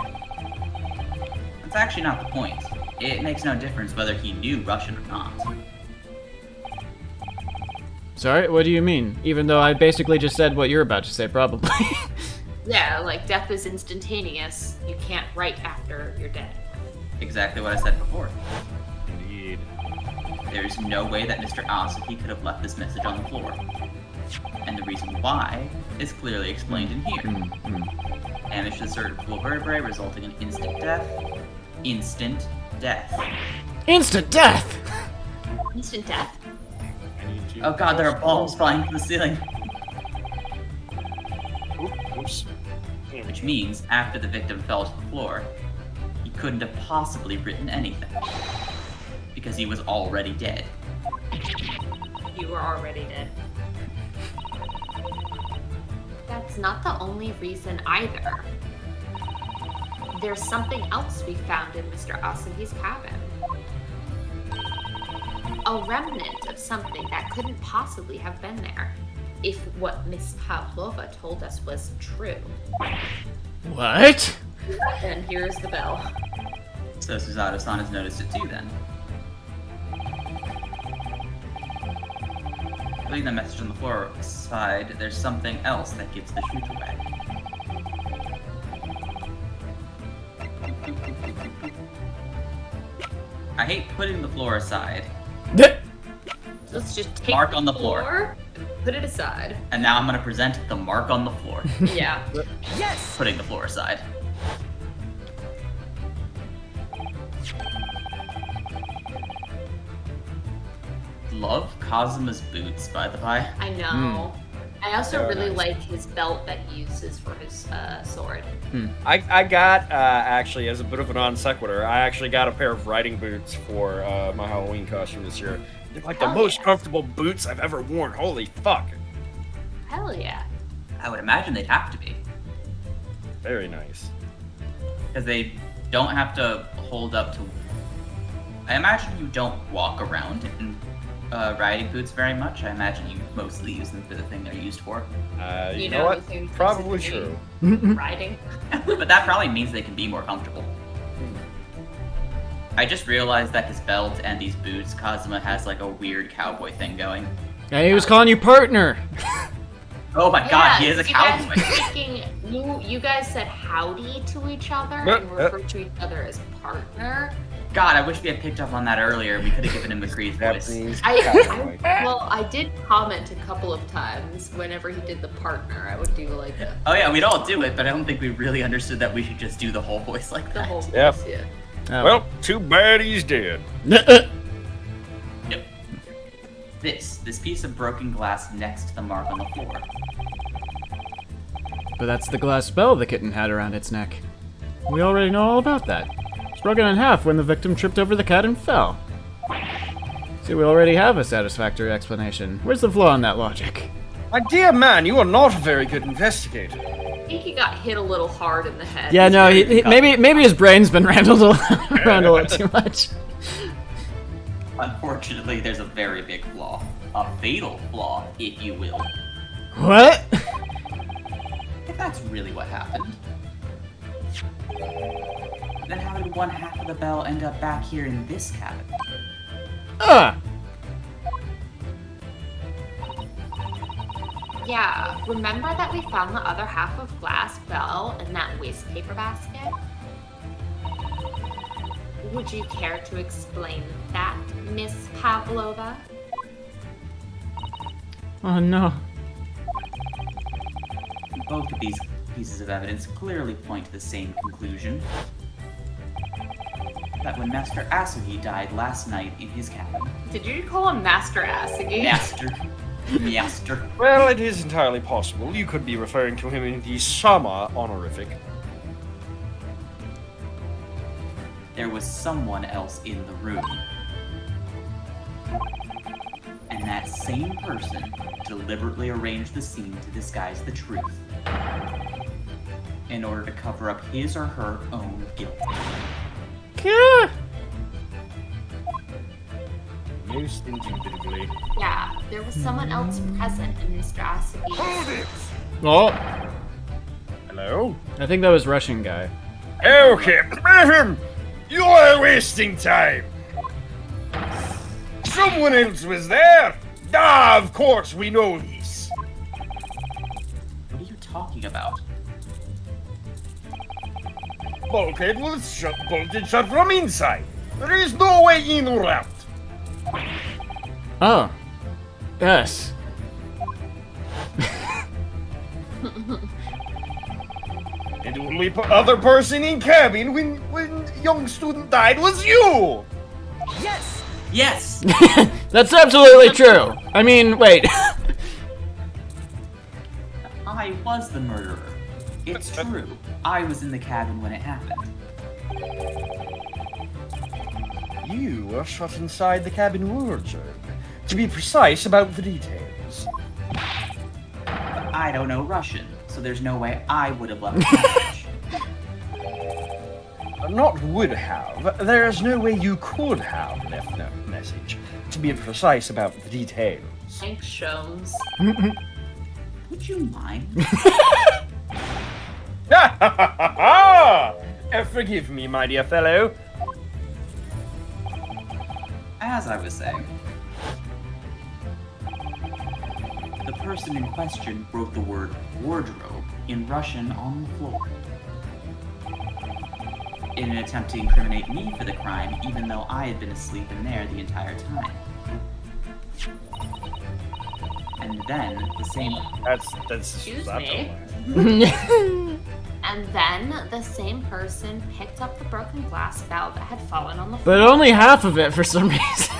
That's actually not the point. It makes no difference whether he knew Russian or not. Sorry, what do you mean? Even though I basically just said what you're about to say, probably. Yeah, like death is instantaneous. You can't write after you're dead. Exactly what I said before. Indeed. There's no way that Mr. Aosuke could have left this message on the floor. And the reason why is clearly explained in here. Damage to the cervical vertebrae resulting in instant death. Instant death. Instant death! Instant death? I need to... Oh god, there are bombs flying from the ceiling. Oops. Which means, after the victim fell to the floor, he couldn't have possibly written anything. Because he was already dead. You were already dead. That's not the only reason either. There's something else we found in Mr. Asugi's cabin. A remnant of something that couldn't possibly have been there, if what Miss Pavlova told us was true. What? And here's the bell. So Suzato-san has noticed it too then. Putting the message on the floor aside, there's something else that gives the truth away. I hate putting the floor aside, Let's just take Mark on the floor. and put it aside. and now I'm gonna present the mark on the floor. Yeah. Putting the floor aside. Love Kazuma's boots, by the by. I know. I also Very really nice. like his belt that he uses for his sword. I got, actually, as a bit of a non sequitur, I actually got a pair of riding boots for my Halloween costume this year. They're like the Hell most yeah. comfortable boots I've ever worn. Holy fuck. Hell yeah. I would imagine they'd have to be. Very nice. Because they don't have to hold up to... I imagine you don't walk around in riding boots very much. I imagine you mostly use them for the thing they're used for. You know what? anything Probably specifically true. Riding. But that probably means they can be more comfortable. I just realized that his belt and these boots, Kazuma has like a weird cowboy thing going. Yeah, he was calling you partner. Oh my god, he is a you guys cowboy! were thinking, you guys said howdy to each other and referred to each other as partner. God, I wish we had picked up on that earlier. We could have given him the Creed voice. Japanese I cowboy. I did comment a couple of times whenever he did the partner. I would do like Oh yeah, we'd all do it, but I don't think we really understood that we should just do the whole voice like the that. whole voice. Yep. Yeah. Oh. Well, too bad he's dead. Nope. This piece of broken glass next to the mark on the floor. But that's the glass bell the kitten had around its neck. We already know all about that. It's broken in half when the victim tripped over the cat and fell. See, we already have a satisfactory explanation. Where's the flaw in that logic? My dear man, you are not a very good investigator. I think he got hit a little hard in the head. Yeah, no, very he, maybe his brain's been rattled around a little too much. Unfortunately, there's a very big flaw. A fatal flaw, if you will. What? If that's really what happened. Then how did one half of the bell end up back here in this cabin? Ah! Yeah, remember that we found the other half of glass bell in that waste paper basket? Would you care to explain that, Miss Pavlova? Oh no. Both of these pieces of evidence clearly point to the same conclusion. That when Master Asugi died last night in his cabin, Did you call him Master Ass again? Master. Well, it is entirely possible. You could be referring to him in the Sama honorific. There was someone else in the room. And that same person deliberately arranged the scene to disguise the truth in order to cover up his or her own guilt. Gah! most indubitably. Yeah, there was someone else present in Mr. Asabi's. Oh, Hello? I think that was Russian guy. Okay, you are wasting time. Someone else was there. Ah, of course, we know this. What are you talking about? Bulkhead was bolted shut from inside. There is no way in or out. Oh, yes. And the only other person in cabin when young student died was you. Yes! That's absolutely true. I mean, wait. I was the murderer. It's true. I was in the cabin when it happened. You were shut inside the cabin wardrobe. To be precise about the details. I don't know Russian, so there's no way I would have left a message. Not would have. There is no way you could have left no message. To be precise about the details. Thanks, Shomes. Would you mind? Forgive me, my dear fellow. As I was saying, the person in question wrote the word wardrobe in Russian on the floor. In an attempt to incriminate me for the crime, even though I had been asleep in there the entire time. And then the same. That's Excuse me. And then the same person picked up the broken glass valve that had fallen on the But floor only half of it for some reason.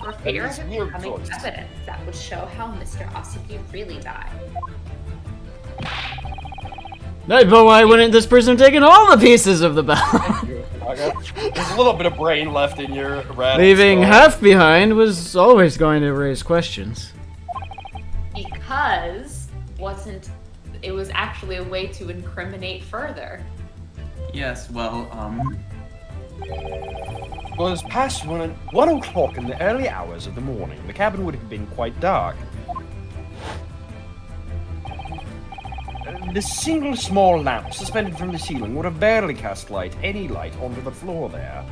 For fear is of weird becoming choice. evidence that would show how Mr. Asabi really died. But why wouldn't this person have taken all the pieces of the bell? There's a little bit of brain left in your rat. Leaving skull. half behind was always going to raise questions. Because it was actually a way to incriminate further. Yes, well, It was past 1 o'clock in the early hours of the morning. The cabin would have been quite dark. The single small lamp suspended from the ceiling would have barely cast any light onto the floor there.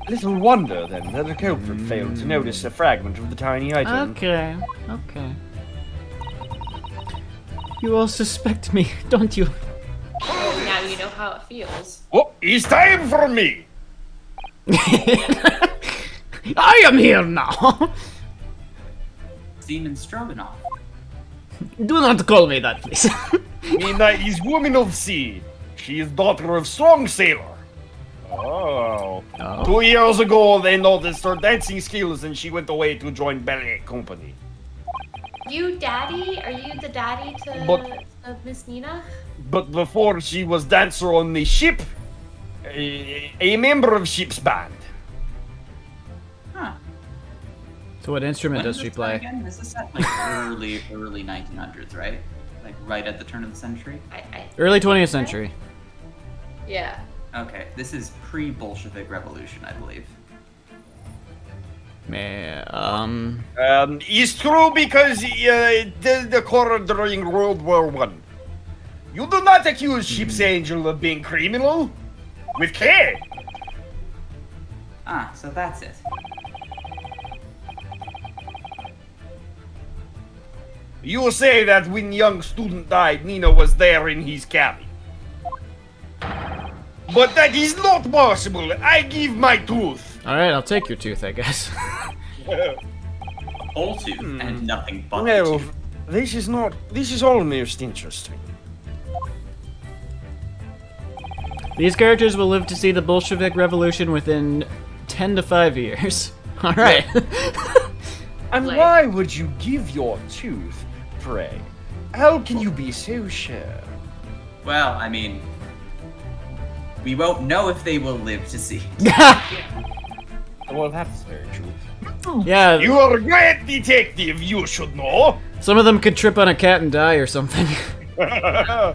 Little wonder, then, that the culprit failed to notice a fragment of the tiny item. Okay. You all suspect me, don't you? Oh, now you know how it feels. Oh, it's time for me! I am here now. Seaman Stroganoff. Do not call me that, please. Mina is woman of sea. She is daughter of strong sailor. Oh. 2 years ago, they noticed her dancing skills and she went away to join ballet company. You daddy? Are you the daddy to But- Miss Nina? But before she was dancer on the ship, a member of ship's band. Huh. So what instrument When does is she this set play? again? This is set like early 1900s, right? Like right at the turn of the century? Early 20th century. Yeah. Okay, this is pre-Bolshevik Revolution, I believe. It's true because the occurred during World War One. You do not accuse Ship's Angel of being criminal. With K. Ah, so that's it. You say that when young student died, Nina was there in his cabin. But that is not possible. I give my tooth. Alright, I'll take your tooth, I guess. Whole tooth and nothing but the No, tooth. this is not. This is almost interesting. These characters will live to see the Bolshevik Revolution within 10 to 5 years. Alright. And Like- why would you give your tooth, pray? How can you be so sure? Well, I mean, we won't know if they will live to see. Well, that's very true. Yeah, You are a great detective, you should know. some of them could trip on a cat and die or something. I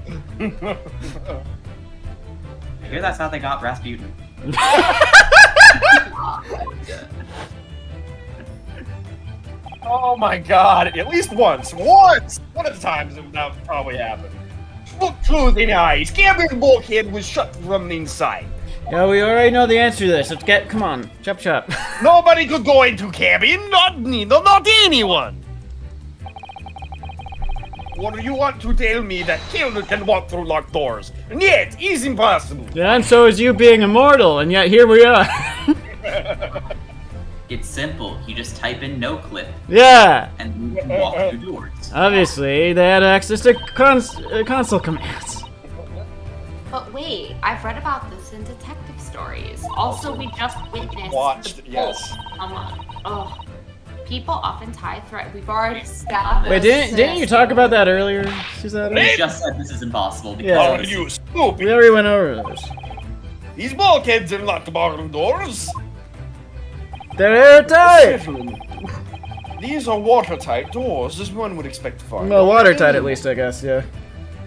hear that's how they got Rasputin. Oh my god, at least once. One of the times that probably happened. Look through the eyes. Gabriel's bulkhead was shut from the inside. Yeah, we already know the answer to this. Let's get. Come on, chop chop. Nobody could go into cabin, not me, not anyone. What do you want to tell me that killer can walk through locked doors? And yet, it's impossible. Yeah, and so is you being immortal, and yet here we are. It's simple. You just type in no clip Yeah. and you can walk through doors. Obviously, they had access to console commands. But wait, I've read about this in detective stories. Also, we just witnessed. Watched, yes. Come on. Oh. People often tie threat. We've already established. Wait, didn't you talk about that earlier, Susanna? We just said this is impossible because Yeah. Are you We stupid? already went over this. These bulkheads are not the bottom doors. They're airtight! Gentlemen, these are watertight doors, as one would expect to find. Well, watertight at least, I guess, yeah.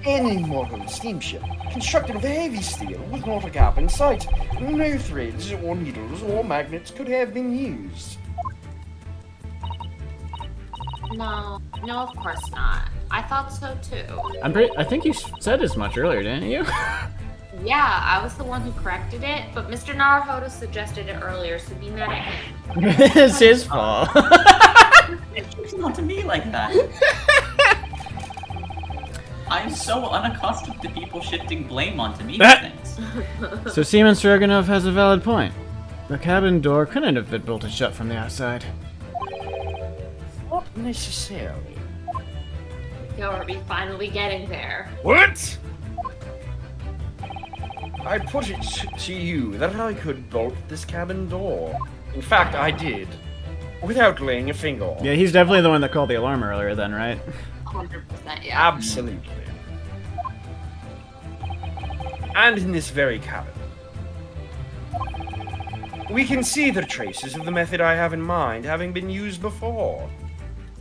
Any modern steamship, constructed of heavy steel with not a gap in sight, no threads or needles or magnets could have been used. No, of course not. I thought so too. I think you said as much earlier, didn't you? Yeah, I was the one who corrected it, but Mr. Naruhodo suggested it earlier, so be mad at him. It's his fault. it's not to me like that. I'm so unaccustomed to people shifting blame onto me for things. So Seaman Stroganov has a valid point. The cabin door couldn't have been bolted shut from the outside. Not necessarily. Yo, are we finally getting there? What? I put it to you that I could bolt this cabin door. In fact, I did. Without laying a finger on it. Yeah, he's definitely the one that called the alarm earlier then, right? 100%, yeah. Absolutely. And in this very cabin, we can see the traces of the method I have in mind having been used before.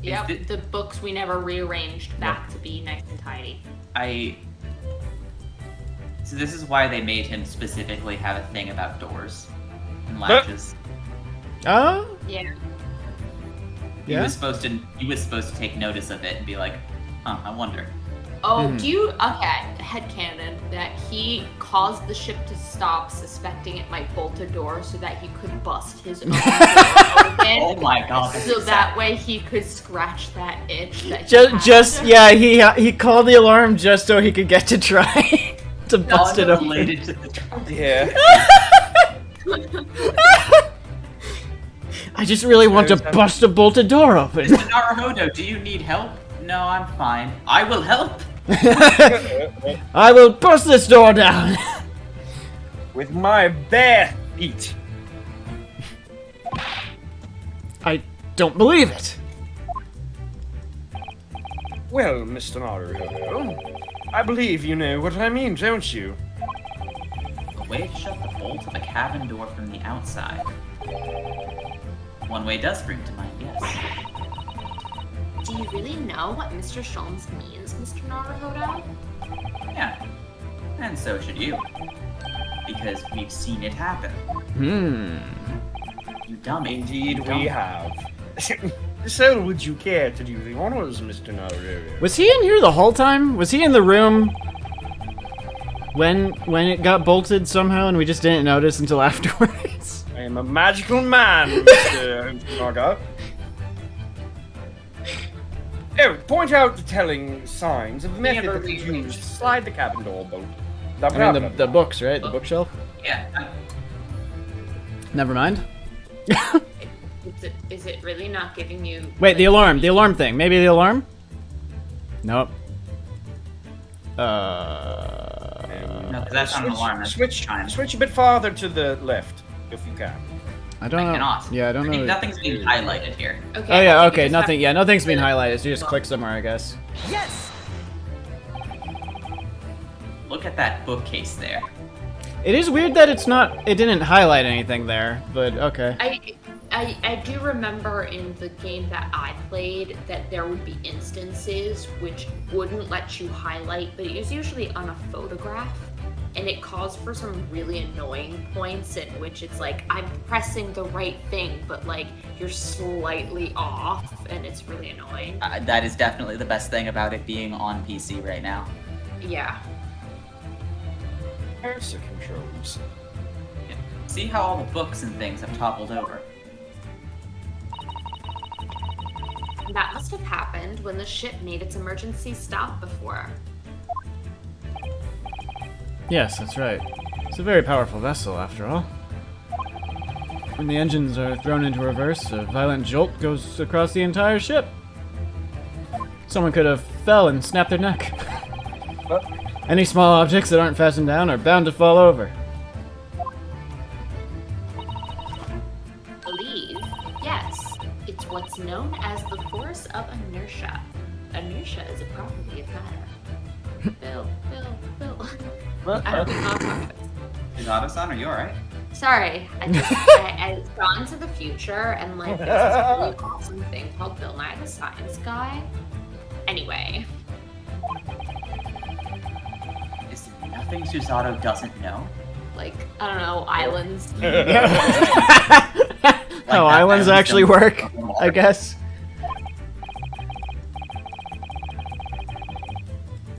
Yep, Is the books we never rearranged back to be nice and tidy. So this is why they made him specifically have a thing about doors and latches. Oh? Yeah. He Yeah? was supposed to take notice of it and be like, huh, I wonder. Oh, do you... Okay, headcanon, that he caused the ship to stop, suspecting it might bolt a door so that he could bust his own door open. Oh my god. that's So that exact- way he could scratch that itch that he Just had. yeah, he called the alarm just so he could get to try to bust it open. Unrelated to the Yeah. I just really want to bust a bolted door open. Mr. Naruhodo, do you need help? No, I'm fine. I will help. I will bust this door down. With my bare feet. I don't believe it. Well, Mr. Naruhodo, I believe you know what I mean, don't you? A way to shut the bolt of a cabin door from the outside. One way does spring to mind, yes. Do you really know what Mr. Sholmes means, Mr. Naruhodo? Yeah. And so should you. Because we've seen it happen. You dummy. Indeed, You we dummy. have. So, would you care to do the honors, Mr. Naruhodo? Was he in here the whole time? Was he in the room when it got bolted somehow and we just didn't notice until afterwards? I am a magical man, Mr. Naga. Oh, point out the telling signs of the method never that was rearranged. used to slide the cabin door bolt. I mean, the books, right? The bookshelf? Yeah. Never mind. Is it really not giving you... Wait, the alarm thing. Maybe the alarm? Nope. No, 'cause that's not an alarm. That's chime. Switch a bit farther to the left, if you can. I don't I know. cannot. Yeah, I don't know. Nothing's being highlighted here. Okay, Oh I yeah, think okay, you just nothing. have- Yeah, nothing's being highlighted. So you just click somewhere, I guess. Look at that bookcase there. It is weird that it didn't highlight anything there, but okay. I do remember in the game that I played that there would be instances which wouldn't let you highlight, but it was usually on a photograph. and it calls for some really annoying points in which it's like I'm pressing the right thing, but like you're slightly off, and it's really annoying. That is definitely the best thing about it being on PC right now. Yeah. Cursor controls. See how all the books and things have toppled over? That must have happened when the ship made its emergency stop before. Yes, that's right. It's a very powerful vessel, after all. When the engines are thrown into reverse, a violent jolt goes across the entire ship. Someone could have fell and snapped their neck. Any small objects that aren't fastened down are bound to fall over. Believe? Yes. It's what's known as the force of inertia. Inertia is a property of matter. Bill. I don't know. Izada-san, are you alright? Sorry, I've gone to the future and like there's this really awesome thing called Bill Nye the Science Guy. Anyway. Is there nothing Susato doesn't know? Like, I don't know, islands. How that islands actually don't work, work. I guess.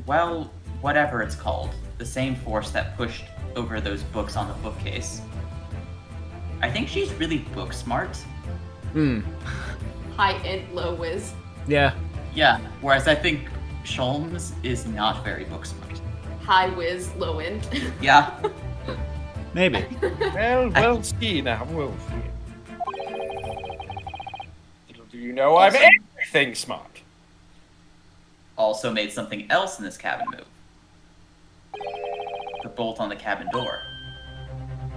Well, whatever it's called. The same force that pushed over those books on the bookcase. I think she's really book smart. High int, low whiz. Yeah. Yeah, whereas I think Sholmes is not very book smart. High whiz, low int. Yeah. Maybe. Well, we'll see now. We'll see. Little do you know, I'm everything smart. Also made something else in this cabin move. The bolt on the cabin door.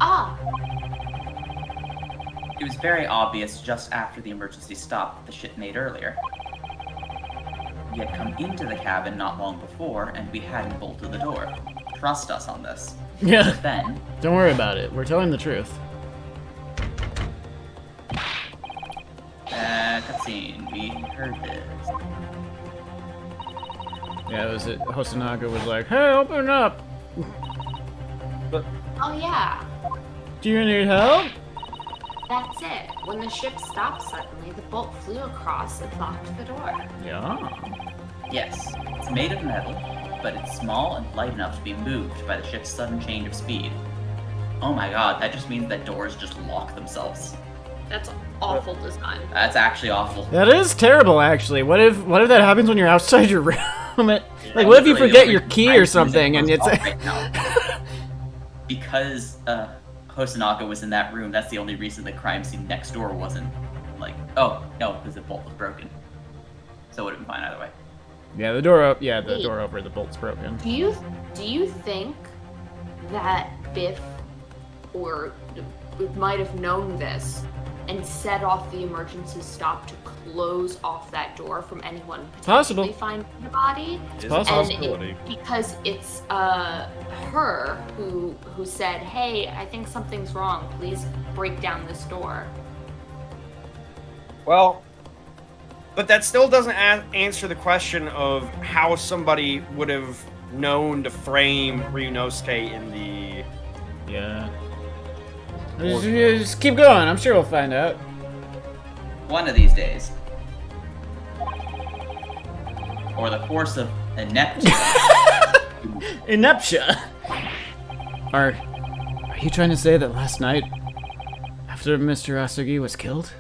Ah, It was very obvious just after the emergency stop that the ship made earlier. We had come into the cabin not long before, and we hadn't bolted the door. Trust us on this. Yeah. But then, Don't worry about it. We're telling the truth. cutscene, we heard this. Yeah, it was it. Hosonaga was like, "Hey, open up! oh yeah. Do you need help?" That's it. When the ship stopped suddenly, the bolt flew across and blocked the door. Yeah. Yes, it's made of metal, but it's small and light enough to be moved by the ship's sudden change of speed. Oh my god, that just means that doors just lock themselves. That's awful design. That's actually awful. That is terrible, actually. What if that happens when you're outside your room? Like, what if you Literally, forget the your only key reason or I something, and use it's it right now. Because Hosonaga was in that room, that's the only reason the crime scene next door wasn't like, oh no, because the bolt was broken. So it would have been fine either way. yeah, the door up. Yeah, the Wait. door over the bolt's broken. Do you think that Biff or might have known this and set off the emergency stop to close off that door from anyone Possible. potentially finding the body? It's a possible. possibility. Because it's her who said, "Hey, I think something's wrong. Please break down this door." Well, but that still doesn't answer the question of how somebody would have known to frame Ryunosuke in the... Yeah. Just keep going. I'm sure we'll find out. One of these days. Or the force of ineptitude. Ineptia. Are you trying to say that last night, after Mr. Asugi was killed?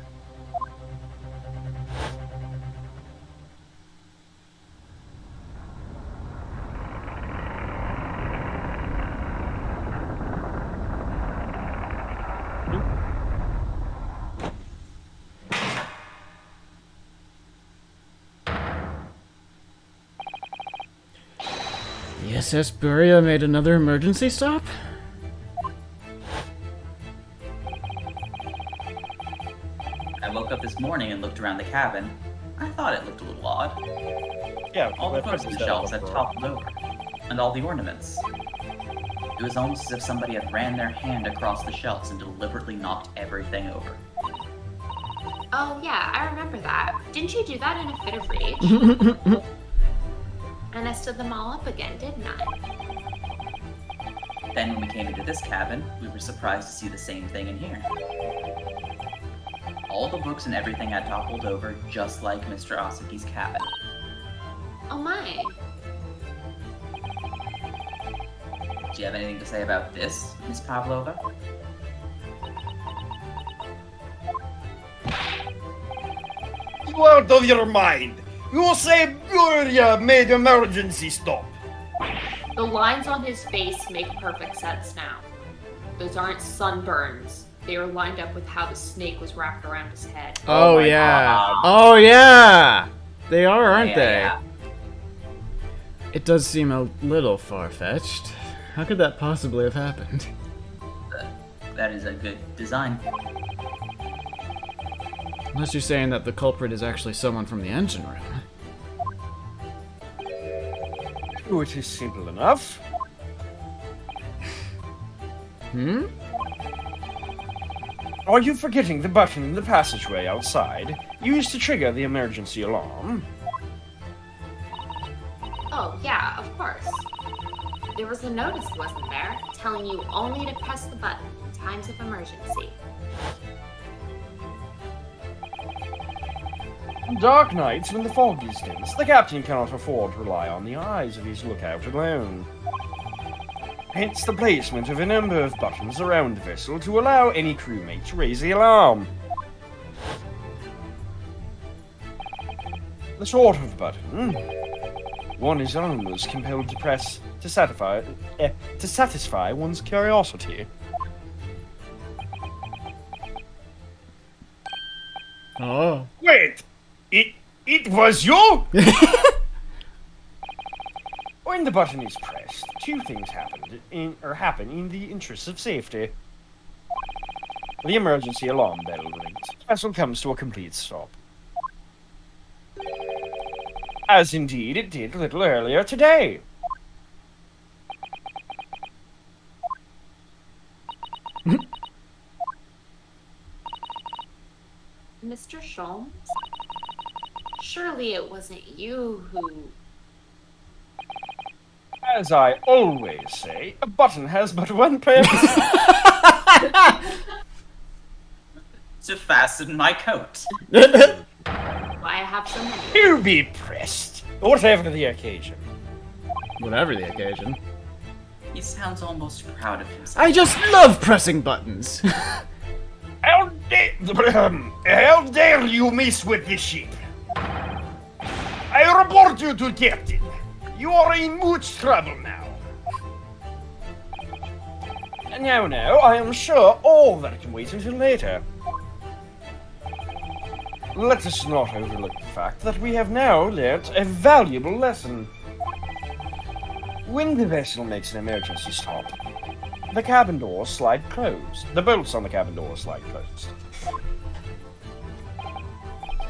The SS Buria made another emergency stop? I woke up this morning and looked around the cabin. I thought it looked a little odd. Yeah, All the that books person and said shelves that had before. toppled over, and all the ornaments. It was almost as if somebody had ran their hand across the shelves and deliberately knocked everything over. Oh yeah, I remember that. Didn't you do that in a fit of rage? And I stood them all up again, didn't I? Then when we came into this cabin, we were surprised to see the same thing in here. All the books and everything had toppled over, just like Mr. Asaki's cabin. Oh my. Do you have anything to say about this, Miss Pavlova? You out of your mind! You say Gloria made emergency stop. The lines on his face make perfect sense now. Those aren't sunburns. They are lined up with how the snake was wrapped around his head. Oh, my yeah. God. Oh, yeah. They are, aren't Yeah, they? yeah. It does seem a little far-fetched. How could that possibly have happened? That is a good design. Unless you're saying that the culprit is actually someone from the engine room. Oh, it is simple enough. Hmm? Are you forgetting the button in the passageway outside, used to trigger the emergency alarm? Oh, yeah, of course. There was a notice, wasn't there, telling you only to press the button in times of emergency. On dark nights, when the fog is dense, the captain cannot afford to rely on the eyes of his lookout alone. Hence the placement of a number of buttons around the vessel to allow any crewmate to raise the alarm. The sort of button one is almost compelled to press to satisfy one's curiosity. Oh. Wait! It was you? When the button is pressed, two things happen in the interest of safety. The emergency alarm bell rings. The vessel comes to a complete stop. As indeed it did a little earlier today. Mr. Sholmes? Surely it wasn't you who... As I always say, a button has but one purpose. To fasten my coat. Why I have so many. To be pressed, whatever the occasion. Whatever the occasion. He sounds almost proud of himself. I just love pressing buttons. How dare you mess with the ship? I report you to Captain. You are in much trouble now. Now, I am sure all that can wait until later. Let us not overlook the fact that we have now learnt a valuable lesson. When the vessel makes an emergency stop, the cabin doors slide closed. The bolts on the cabin doors slide closed.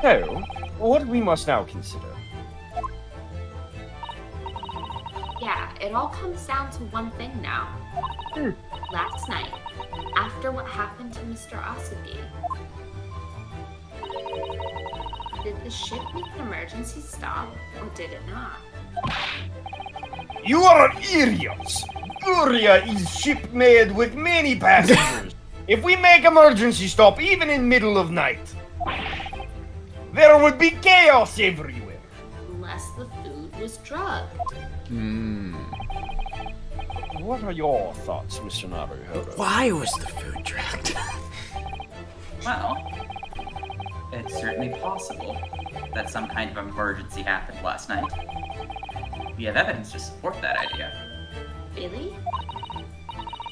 So, what we must now consider. Yeah, it all comes down to one thing now. Last night, after what happened to Mr. Asabi, did the ship make an emergency stop, or did it not? You are idiots! Guria is ship made with many passengers. If we make emergency stop even in middle of night, there would be chaos everywhere. Unless the food was drugged. What are your thoughts, Mr. Naruhodo? Why was the food drugged? Well, it's certainly possible that some kind of emergency happened last night. We have evidence to support that idea. Really?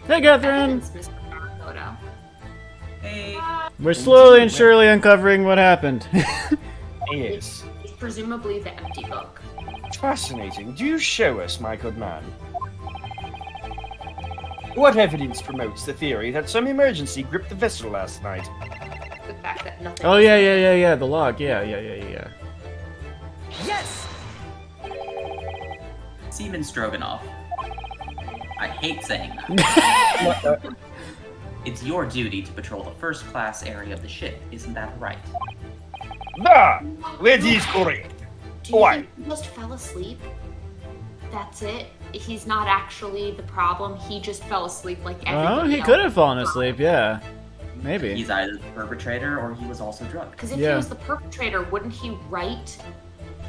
Hey, Catherine! Evidence, Mr. Naruhodo. Hey, We're slowly and surely uncovering what happened. Yes. It's presumably the empty book. Fascinating. Do show us, my good man. What evidence promotes the theory that some emergency gripped the vessel last night? The fact that nothing. Oh, yeah, the log. Yeah. Seaman Stroganoff. I hate saying that. It's your duty to patrol the first-class area of the ship, isn't that right? That is correct. Do you Why? think he just fell asleep? That's it? he's not actually the problem. He just fell asleep like everybody Oh, he else. could have fallen asleep, yeah. Maybe. He's either the perpetrator or he was also drugged. Because if Yeah. he was the perpetrator, wouldn't he write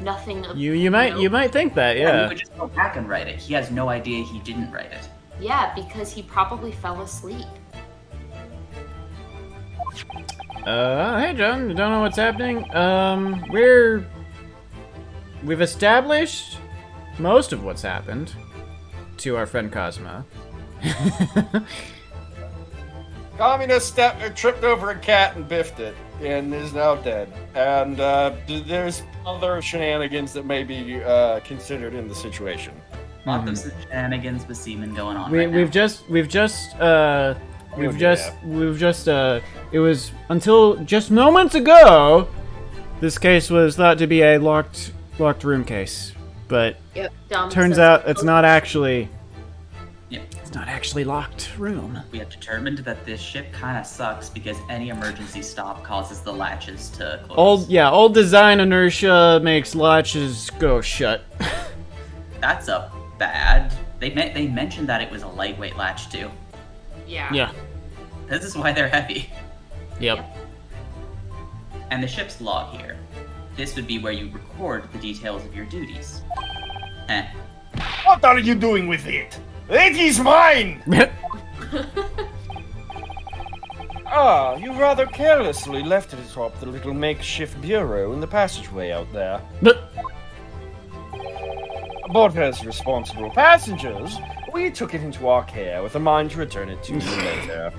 nothing? You might think that, He yeah. would just go back and write it. He has no idea he didn't write it. Yeah, because he probably fell asleep. Hey John, you don't know what's happening? We've established most of what's happened to our friend Cosmo. Communist tripped over a cat and biffed it, and is now dead. And there's other shenanigans that may be considered in the situation. Lots of shenanigans with semen going on It was until just moments ago, this case was thought to be a locked room case, but Yep. Dumb turns says- out it's not actually. Yep. It's not actually locked room. We have determined that this ship kind of sucks because any emergency stop causes the latches to close. Old design inertia makes latches go shut. That's a bad. They mentioned that it was a lightweight latch too. Yeah. Yeah. This is why they're heavy. Yep. And the ship's log here. This would be where you record the details of your duties. What are you doing with it? It is mine! Ah, you rather carelessly left it atop the little makeshift bureau in the passageway out there. But But as responsible passengers, we took it into our care with a mind to return it to you later.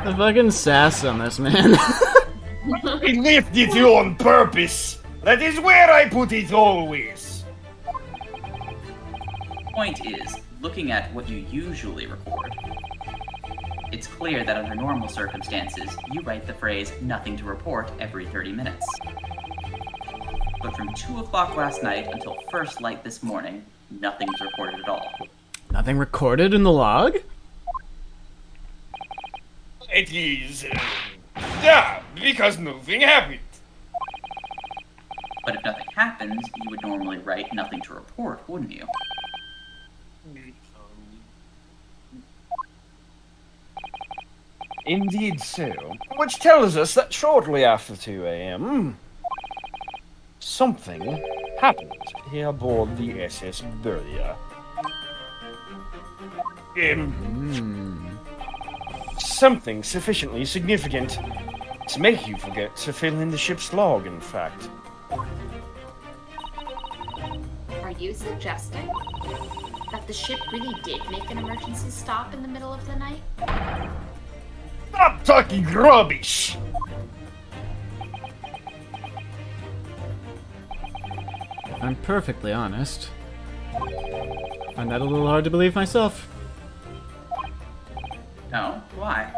the fucking sass on this man. I left it you on purpose! That is where I put it always! Point is, looking at what you usually record, it's clear that under normal circumstances, you write the phrase "nothing to report" every 30 minutes. But from 2 o'clock last night until first light this morning, nothing's recorded at all. Nothing recorded in the log? It is... yeah, because nothing happened. But if nothing happens, you would normally write "nothing to report," wouldn't you? Indeed so. Which tells us that shortly after 2 a.m., something happened here aboard the SS Burya. Something sufficiently significant to make you forget to fill in the ship's log, in fact. Are you suggesting that the ship really did make an emergency stop in the middle of the night? Stop talking rubbish! If I'm perfectly honest, I find that a little hard to believe myself. No? Why?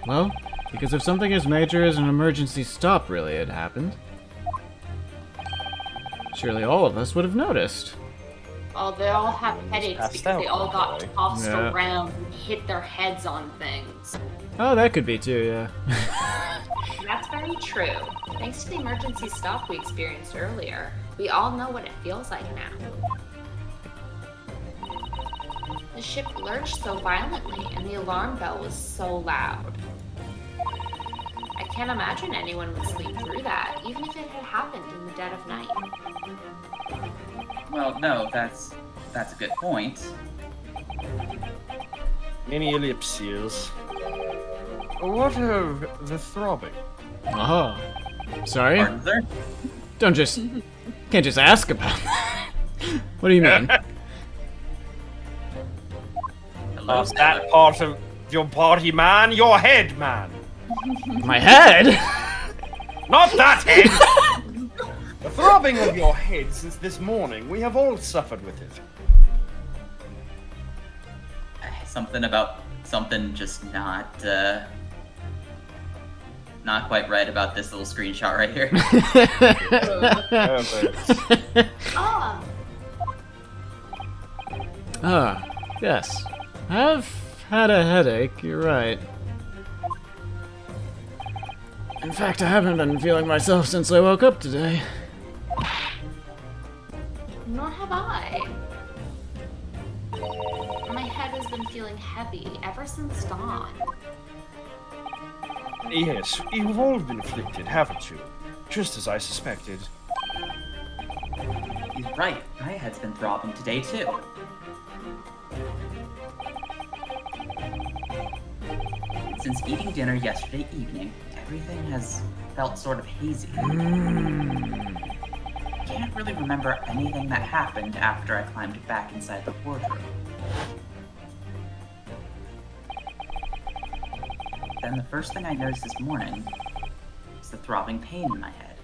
Well, because if something as major as an emergency stop really had happened, surely all of us would have noticed. Oh, they all have headaches passed because they out, all got probably. tossed Yeah. around and hit their heads on things. Oh, that could be too, yeah. That's very true. Thanks to the emergency stop we experienced earlier, we all know what it feels like now. The ship lurched so violently, and the alarm bell was so loud. I can't imagine anyone would sleep through that, even if it had happened in the dead of night. Well, no, that's a good point. Many ellipses. What of the throbbing? Oh. Sorry? Pardon, sir? Can't just ask about that. What do you mean? Hello, Of that sailor. part of your body, man? Your head, man! My head? Not that head! The throbbing of your head since this morning, we have all suffered with it. Something about something just not quite right about this little screenshot right here. Oh, Ah, yes. I've had a headache, you're right. In fact, I haven't been feeling myself since I woke up today. nor have I. been feeling heavy ever since dawn. Yes, you've all been afflicted, haven't you? Just as I suspected. He's right. My head's been throbbing today, too. Since eating dinner yesterday evening, everything has felt sort of hazy. Can't really remember anything that happened after I climbed back inside the wardrobe. Then the first thing I noticed this morning was the throbbing pain in my head.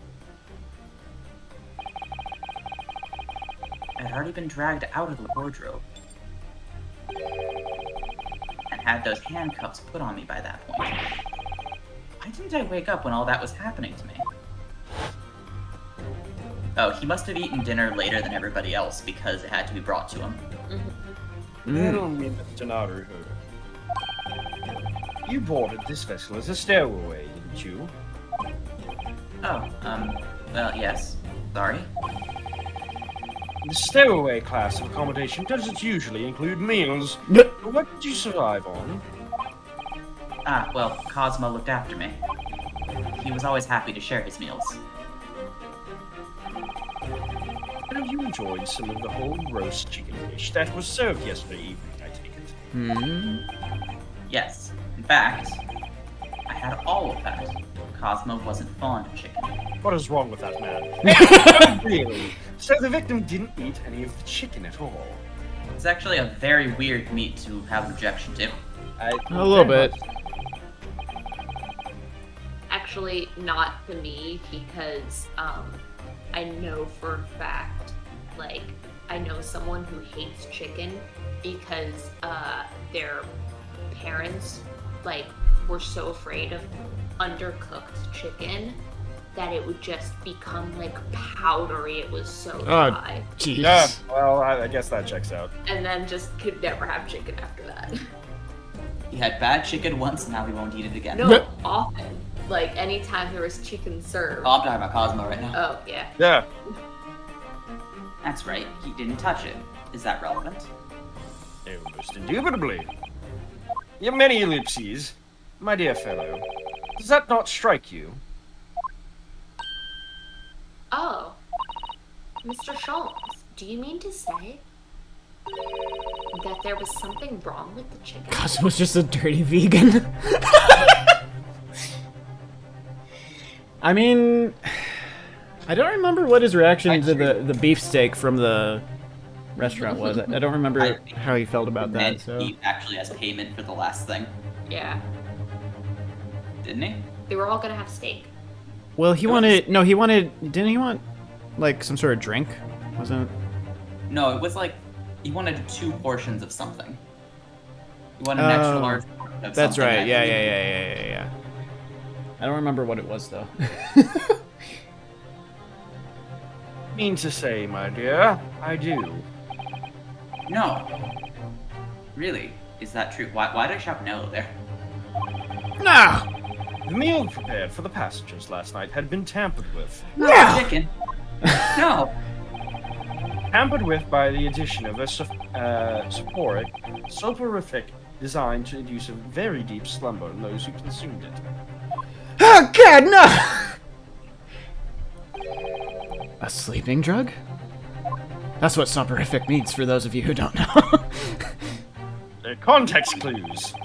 I'd already been dragged out of the wardrobe and had those handcuffs put on me by that point. Why didn't I wake up when all that was happening to me? Oh, he must have eaten dinner later than everybody else because it had to be brought to him. Tell me, Mr. Naruto. You boarded this vessel as a stowaway, didn't you? Oh, well, yes. Sorry. The stowaway class of accommodation doesn't usually include meals. What did you survive on? Ah, well, Cosmo looked after me. He was always happy to share his meals. Have you enjoyed some of the whole roast chicken dish that was served yesterday evening, I take it? Yes. In fact, I had all of that. Cosmo wasn't fond of chicken. What is wrong with that man? Really? So the victim didn't eat any of the chicken at all? It's actually a very weird meat to have an objection to. A little bit. Actually, not to me, because I know for a fact, like, I know someone who hates chicken because their parents, like, were so afraid of undercooked chicken that it would just become, like, powdery. It was so dry. Jeez. Yeah, well, I guess that checks out. And then just could never have chicken after that. He had bad chicken once, and now he won't eat it again. No, often. Like, anytime there was chicken served. Oh, I'm talking about Cosmo right now. Oh, yeah. Yeah. That's right, he didn't touch it. Is that relevant? Oh, most indubitably. Your many ellipses, my dear fellow. Does that not strike you? Oh. Mr. Sholmes, do you mean to say that there was something wrong with the chicken? Cosmo's just a dirty vegan. I mean, I don't remember what his reaction to the beefsteak from the restaurant was. I don't remember how he felt about that. And So he actually has payment for the last thing, Yeah. didn't he? They were all gonna have steak. well, he wanted didn't he want like some sort of drink? Wasn't it? No, it was like he wanted 2 portions of something. He wanted an extra large portion of That's something. right. I Yeah, believe. yeah. I don't remember what it was though. Mean to say, my dear, I do. No. Really? Is that true? Why did I shout no there? No. The meal prepared for the passengers last night had been tampered with. No. Chicken? No. Tampered with by the addition of a soporific designed to induce a very deep slumber in those who consumed it. Oh God, no! A sleeping drug? That's what soporific means for those of you who don't know. Context clues.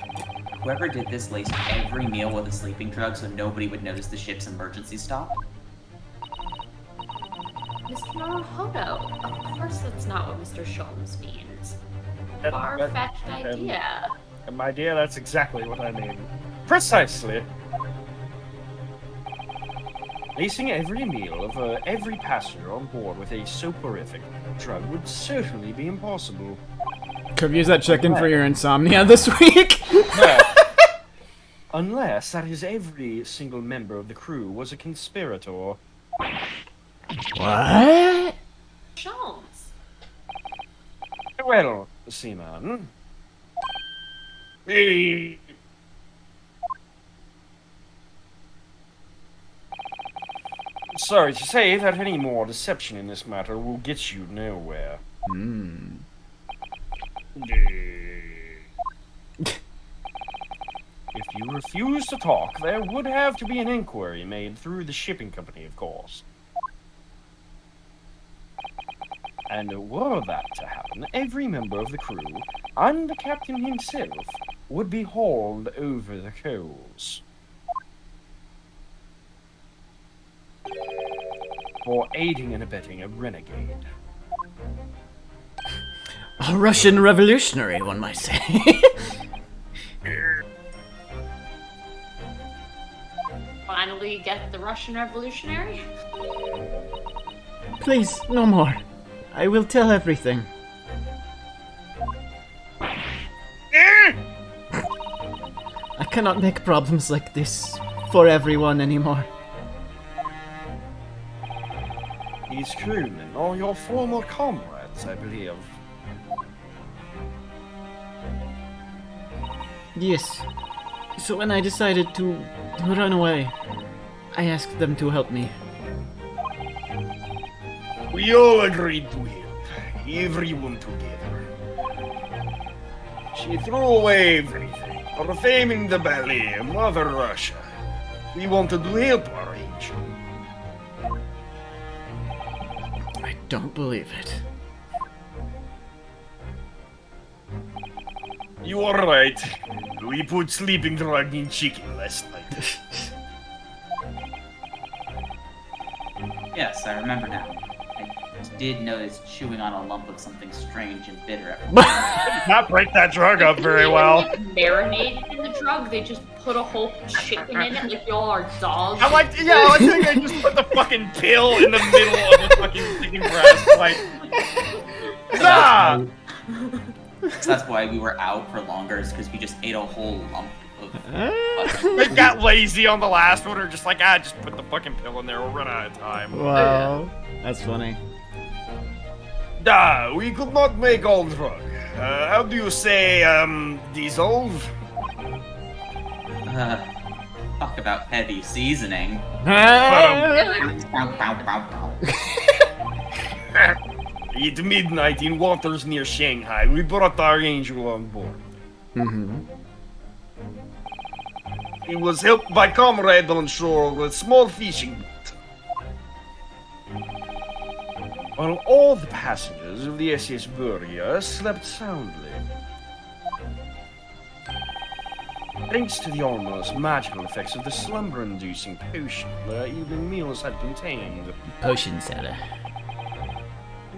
Whoever did this laced every meal with a sleeping drug so nobody would notice the ship's emergency stop. Mr. Naruhodo, of course that's not what Mr. Sholmes means. That- Far-fetched that- idea. My dear, that's exactly what I mean. Precisely. Lacing every meal of every passenger on board with a soporific drug would certainly be impossible. Could have used that chicken for your insomnia this week. Unless that is every single member of the crew was a conspirator. What? Sholmes. Well, Seaman. Sorry to say that any more deception in this matter will get you nowhere. you refuse to talk, there would have to be an inquiry made through the shipping company, of course. And were that to happen, every member of the crew, and the captain himself, would be hauled over the coals. For aiding and abetting a renegade. A Russian revolutionary, one might say. Finally get the Russian revolutionary? Please, no more. I will tell everything. I cannot make problems like this for everyone anymore. These crewmen are your former comrades, I believe. Yes. So when I decided to run away, I asked them to help me. We all agreed to help, everyone together. She threw away everything, for fame in the ballet, Mother Russia. We wanted to help our angel. I don't believe it. You are right. We put sleeping drug in chicken last night. Yes, I remember now. I did notice chewing on a lump of something strange and bitter. Not break that drug up very well. Marinated in the drug, they just put a whole chicken in it like y'all are dogs. I like think they just put the fucking pill in the middle of the fucking chicken breast, like. Nah! So that's why we were out for longer, is because we just ate a whole lump of They got lazy on the last one, or just like, just put the fucking pill in there, we'll run out of time. Wow. That's funny. We could not make all drug. How do you say, dissolve? Talk about heavy seasoning. At midnight in waters near Shanghai, we brought our angel on board. Mm-hmm. He was helped by comrade on shore with a small fishing boat. While all the passengers of the SS Burya slept soundly. Thanks to the almost magical effects of the slumber-inducing potion their evening meals had contained. Potion seller.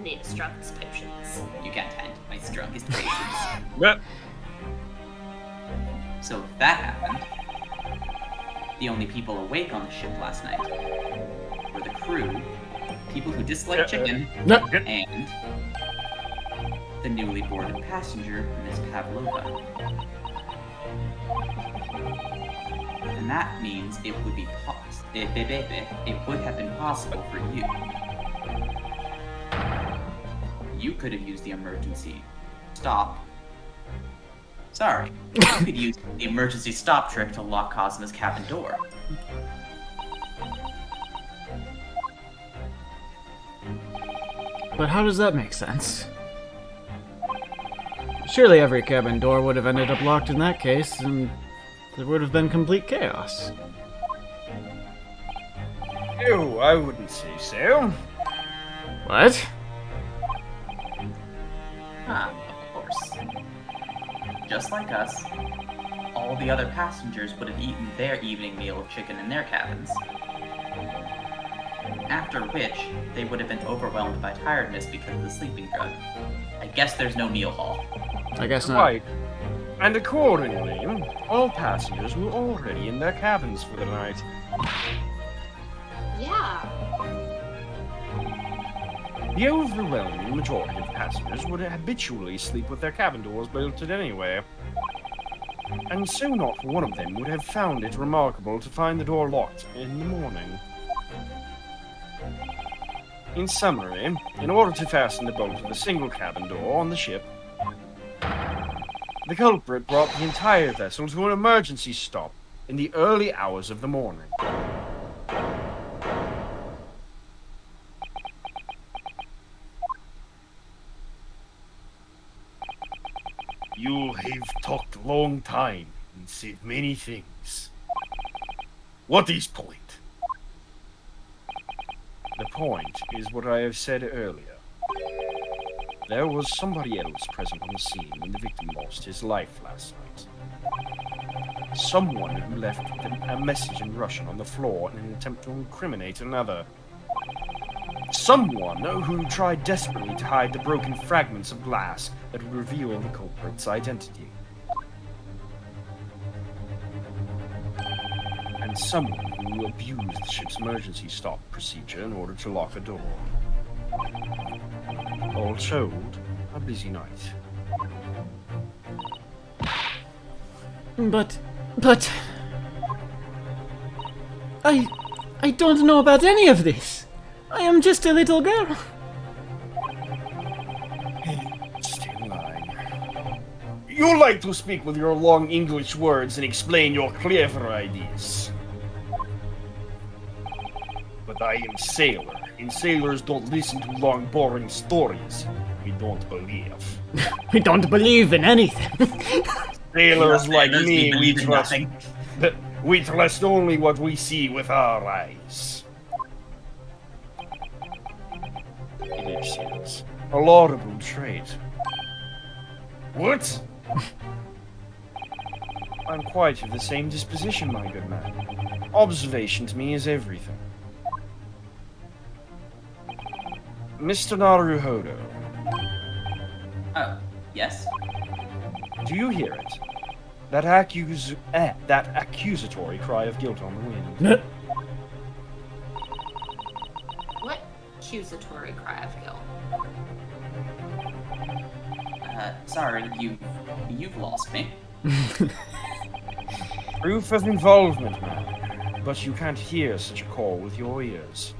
The strongest potions. You can't handle my strongest potions. But So if that happened, the only people awake on the ship last night were the crew, people who dislike chicken, and the newly boarded passenger, Miss Pavlova. And that means it would be it would have been possible for you. You could have used the emergency stop. Sorry, you could use the emergency stop trick to lock Cosmo's cabin door. But how does that make sense? Surely every cabin door would have ended up locked in that case, and there would have been complete chaos. oh, I wouldn't say so. What? Ah, of course. Just like us, all the other passengers would have eaten their evening meal of chicken in their cabins. After which, they would have been overwhelmed by tiredness because of the sleeping drug. I guess there's no meal hall. I guess not. Right. And accordingly, all passengers were already in their cabins for the night. Yeah. The overwhelming majority of passengers would habitually sleep with their cabin doors bolted anyway. And so not one of them would have found it remarkable to find the door locked in the morning. In summary, in order to fasten the bolt of a single cabin door on the ship, the culprit brought the entire vessel to an emergency stop in the early hours of the morning. You have talked long time, save many things. What is point? The point is what I have said earlier. There was somebody else present on the scene when the victim lost his life last night. Someone who left a message in Russian on the floor in an attempt to incriminate another. Someone who tried desperately to hide the broken fragments of glass that would reveal the culprit's identity. And someone who abused the ship's emergency stop procedure in order to lock a door. All told, a busy night. But... I don't know about any of this. I am just a little girl. Still lying. You like to speak with your long English words and explain your clever ideas. But I am sailor, and sailors don't listen to long, boring stories. We don't believe. We don't believe in anything. Sailors like Sailors, me, we believe in trust. nothing. We trust only what we see with our eyes. It is a laudable trait. What? I'm quite of the same disposition, my good man. Observation to me is everything. Mr. Naruhodo, Oh, yes? do you hear it? That accusatory cry of guilt on the wind. What accusatory cry of guilt? Sorry, you've lost me. Proof of involvement, man. But you can't hear such a call with your ears.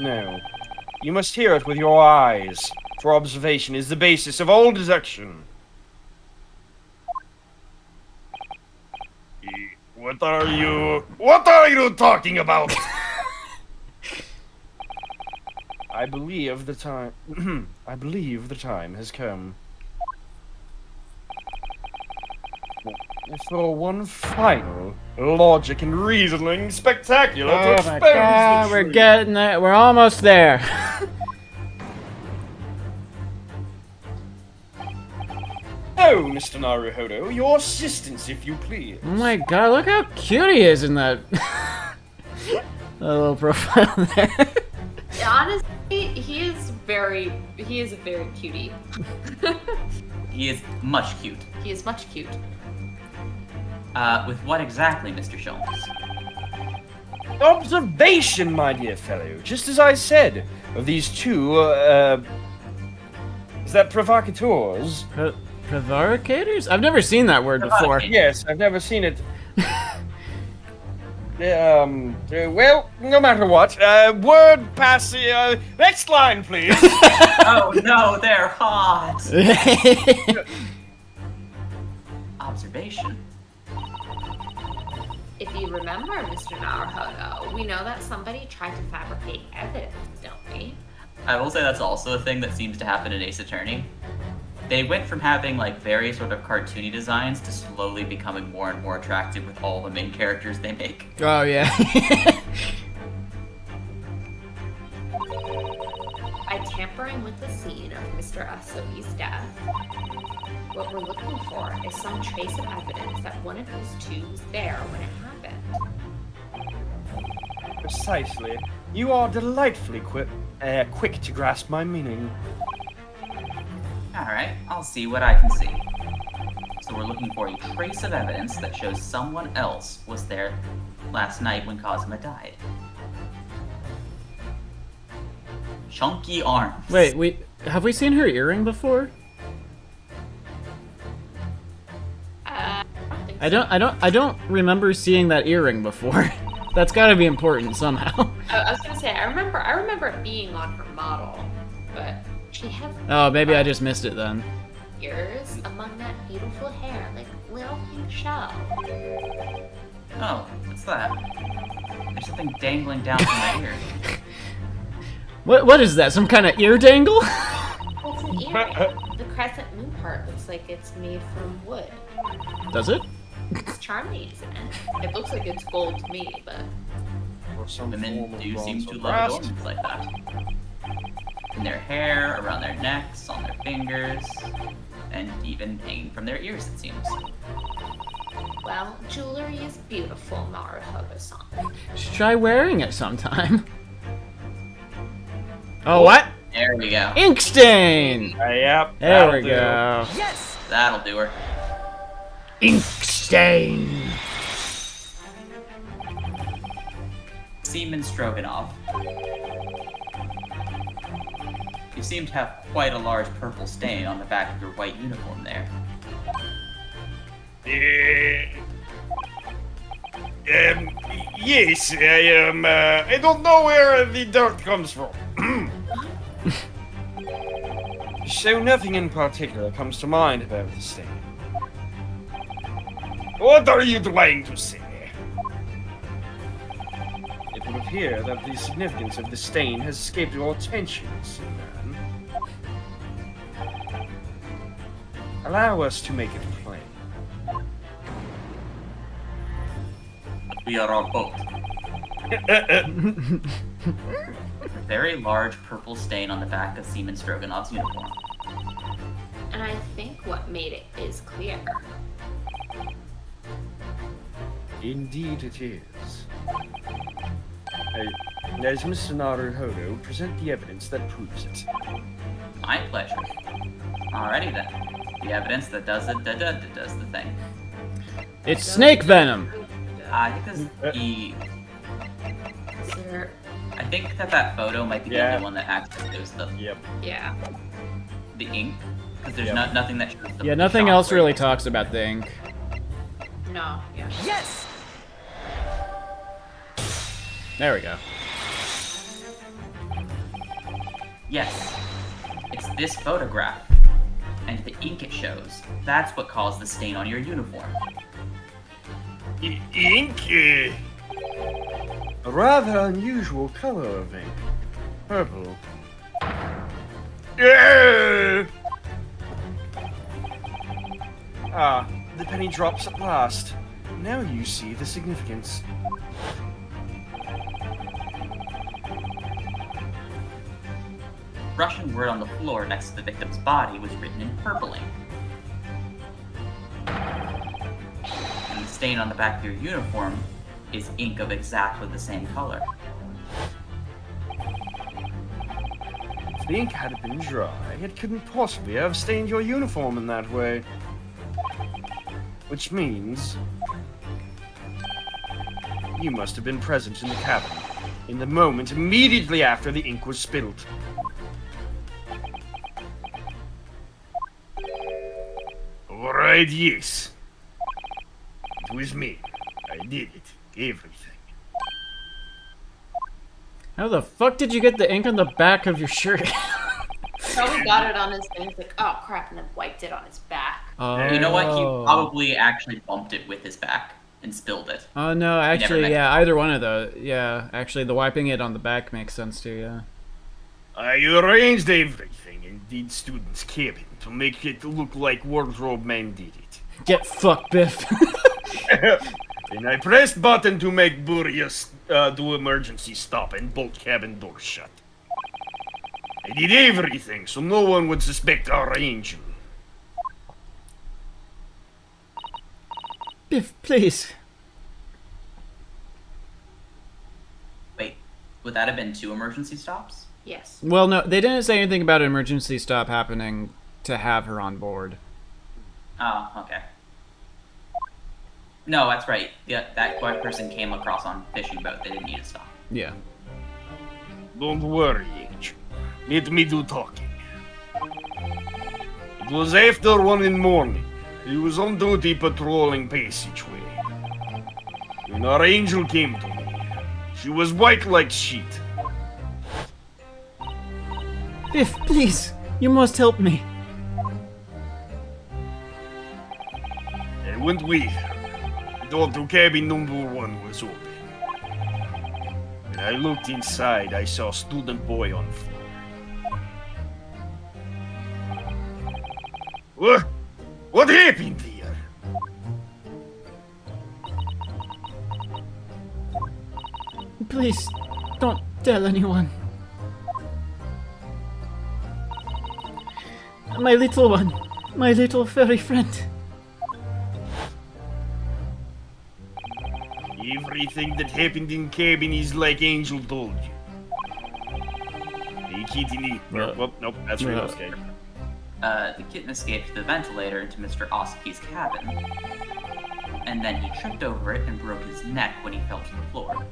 No. You must hear it with your eyes, for observation is the basis of all deduction. What are you talking about? I believe the time has come. For one final logic and reasoning spectacular to Oh expose my god, the we're truth. getting there. We're almost there. Oh, Mr. Naruhodo, your assistance, if you please. Oh my god, look how cute he is in that, that little profile there. Honestly, he is a very cutie. He is much cute. He is much cute. With what exactly, Mr. Sholmes? Observation, my dear fellow. Just as I said, of these two, is that provocateurs? Provaricators? I've never seen that word before. Yes, I've never seen it. Well, no matter what, word pass, next line, please. Oh no, they're hot! Observation. If you remember, Mr. Naruhodo, we know that somebody tried to fabricate evidence, don't we? I will say that's also a thing that seems to happen in Ace Attorney. They went from having like very sort of cartoony designs to slowly becoming more and more attractive with all the main characters they make. Oh yeah. By tampering with the scene of Mr. Asoi's death, what we're looking for is some trace of evidence that one of these two was there when it happened. Precisely. You are delightfully quick to grasp my meaning. Alright, I'll see what I can see. So we're looking for a trace of evidence that shows someone else was there last night when Cosima died. Chunky arms. Wait, have we seen her earring before? I don't think so. I don't remember seeing that earring before. That's gotta be important somehow. I was gonna say I remember it being on her model, but she has Oh, maybe I just missed it then. ears among that beautiful hair, like little pink shell. Oh, what's that? There's something dangling down from my ear. What is that? Some kind of ear dangle? Well, it's an earring. The crescent moon part looks like it's made from wood. Does it? Charmaine's in it. It looks like it's gold to me, but Or some Women form of do bronze seem to or love brass. adornments like that. In their hair, around their necks, on their fingers, and even hanging from their ears, it seems. well, jewelry is beautiful, Naruhodo-san. Should try wearing it sometime. Oh, what? There we go. Ink stain! Yep. There that'll we do. go. That'll do her. Ink stain! Seaman Stroganoff. You seem to have quite a large purple stain on the back of your white uniform there. Yes, I don't know where the dirt comes from. So nothing in particular comes to mind about the stain. What are you trying to say? It would appear that the significance of the stain has escaped your attention, Seaman. Allow us to make it plain. We are on boat. A very large purple stain on the back of Seaman Stroganoff's uniform. And I think what made it is clear. Indeed it is. As Mr. Naruhodo, present the evidence that proves it. My pleasure. Alrighty then. The evidence that does it, does the thing. It's snake venom! I think this the. Is there... I think that photo might be the Yeah. only one that actually shows Yep. Yeah. the ink, because there's Yep. nothing that shows the. Yeah, nothing shot else where really it's- talks about the ink. No, yeah. There we go. Yes, it's this photograph, and the ink it shows. That's what caused the stain on your uniform. Ink? A rather unusual color of ink. Purple. Ah, the penny drops at last. Now you see the significance. Russian word on the floor next to the victim's body was written in purple ink. And the stain on the back of your uniform is ink of exactly the same color. If the ink had been dry, it couldn't possibly have stained your uniform in that way. Which means... you must have been present in the cabin, in the moment immediately after the ink was spilled. Alright, yes. It was me. I did it. Everything. How the fuck did you get the ink on the back of your shirt? Probably got it on his thing. He's like, oh crap, and then wiped it on his back. Oh. You know what? He probably actually bumped it with his back and spilled it. Oh no, actually, mentioned yeah, either one of those. Yeah, actually, the wiping it on the back makes sense too, yeah. I arranged everything in the student's cabin to make it look like Wardrobe Man did it. Get fucked, Biff. And I pressed button to make Burius do emergency stop and bolt cabin door shut. I did everything so no one would suspect our angel. Biff, please. Wait, would that have been 2 emergency stops? Yes. Well, no, they didn't say anything about an emergency stop happening to have her on board. Oh, okay. No, that's right. Yeah, that white person came across on fishing boat. They didn't need to stop. Yeah. Don't worry, angel. Let me do talking. It was after 1 in the morning. He was on duty patrolling passageway. When our angel came to me, she was white like sheet. Biff, please, you must help me. I went with her. The door to cabin number 1 was open. When I looked inside, I saw student boy on floor. What? What happened here? Please, don't tell anyone. My little one. My little furry friend. Everything that happened in cabin is like Angel told you. Hey, kitty. Well, Nope, that's real escape. The kitten escaped to the ventilator into Mr. Oski's cabin. And then he tripped over it and broke his neck when he fell to the floor.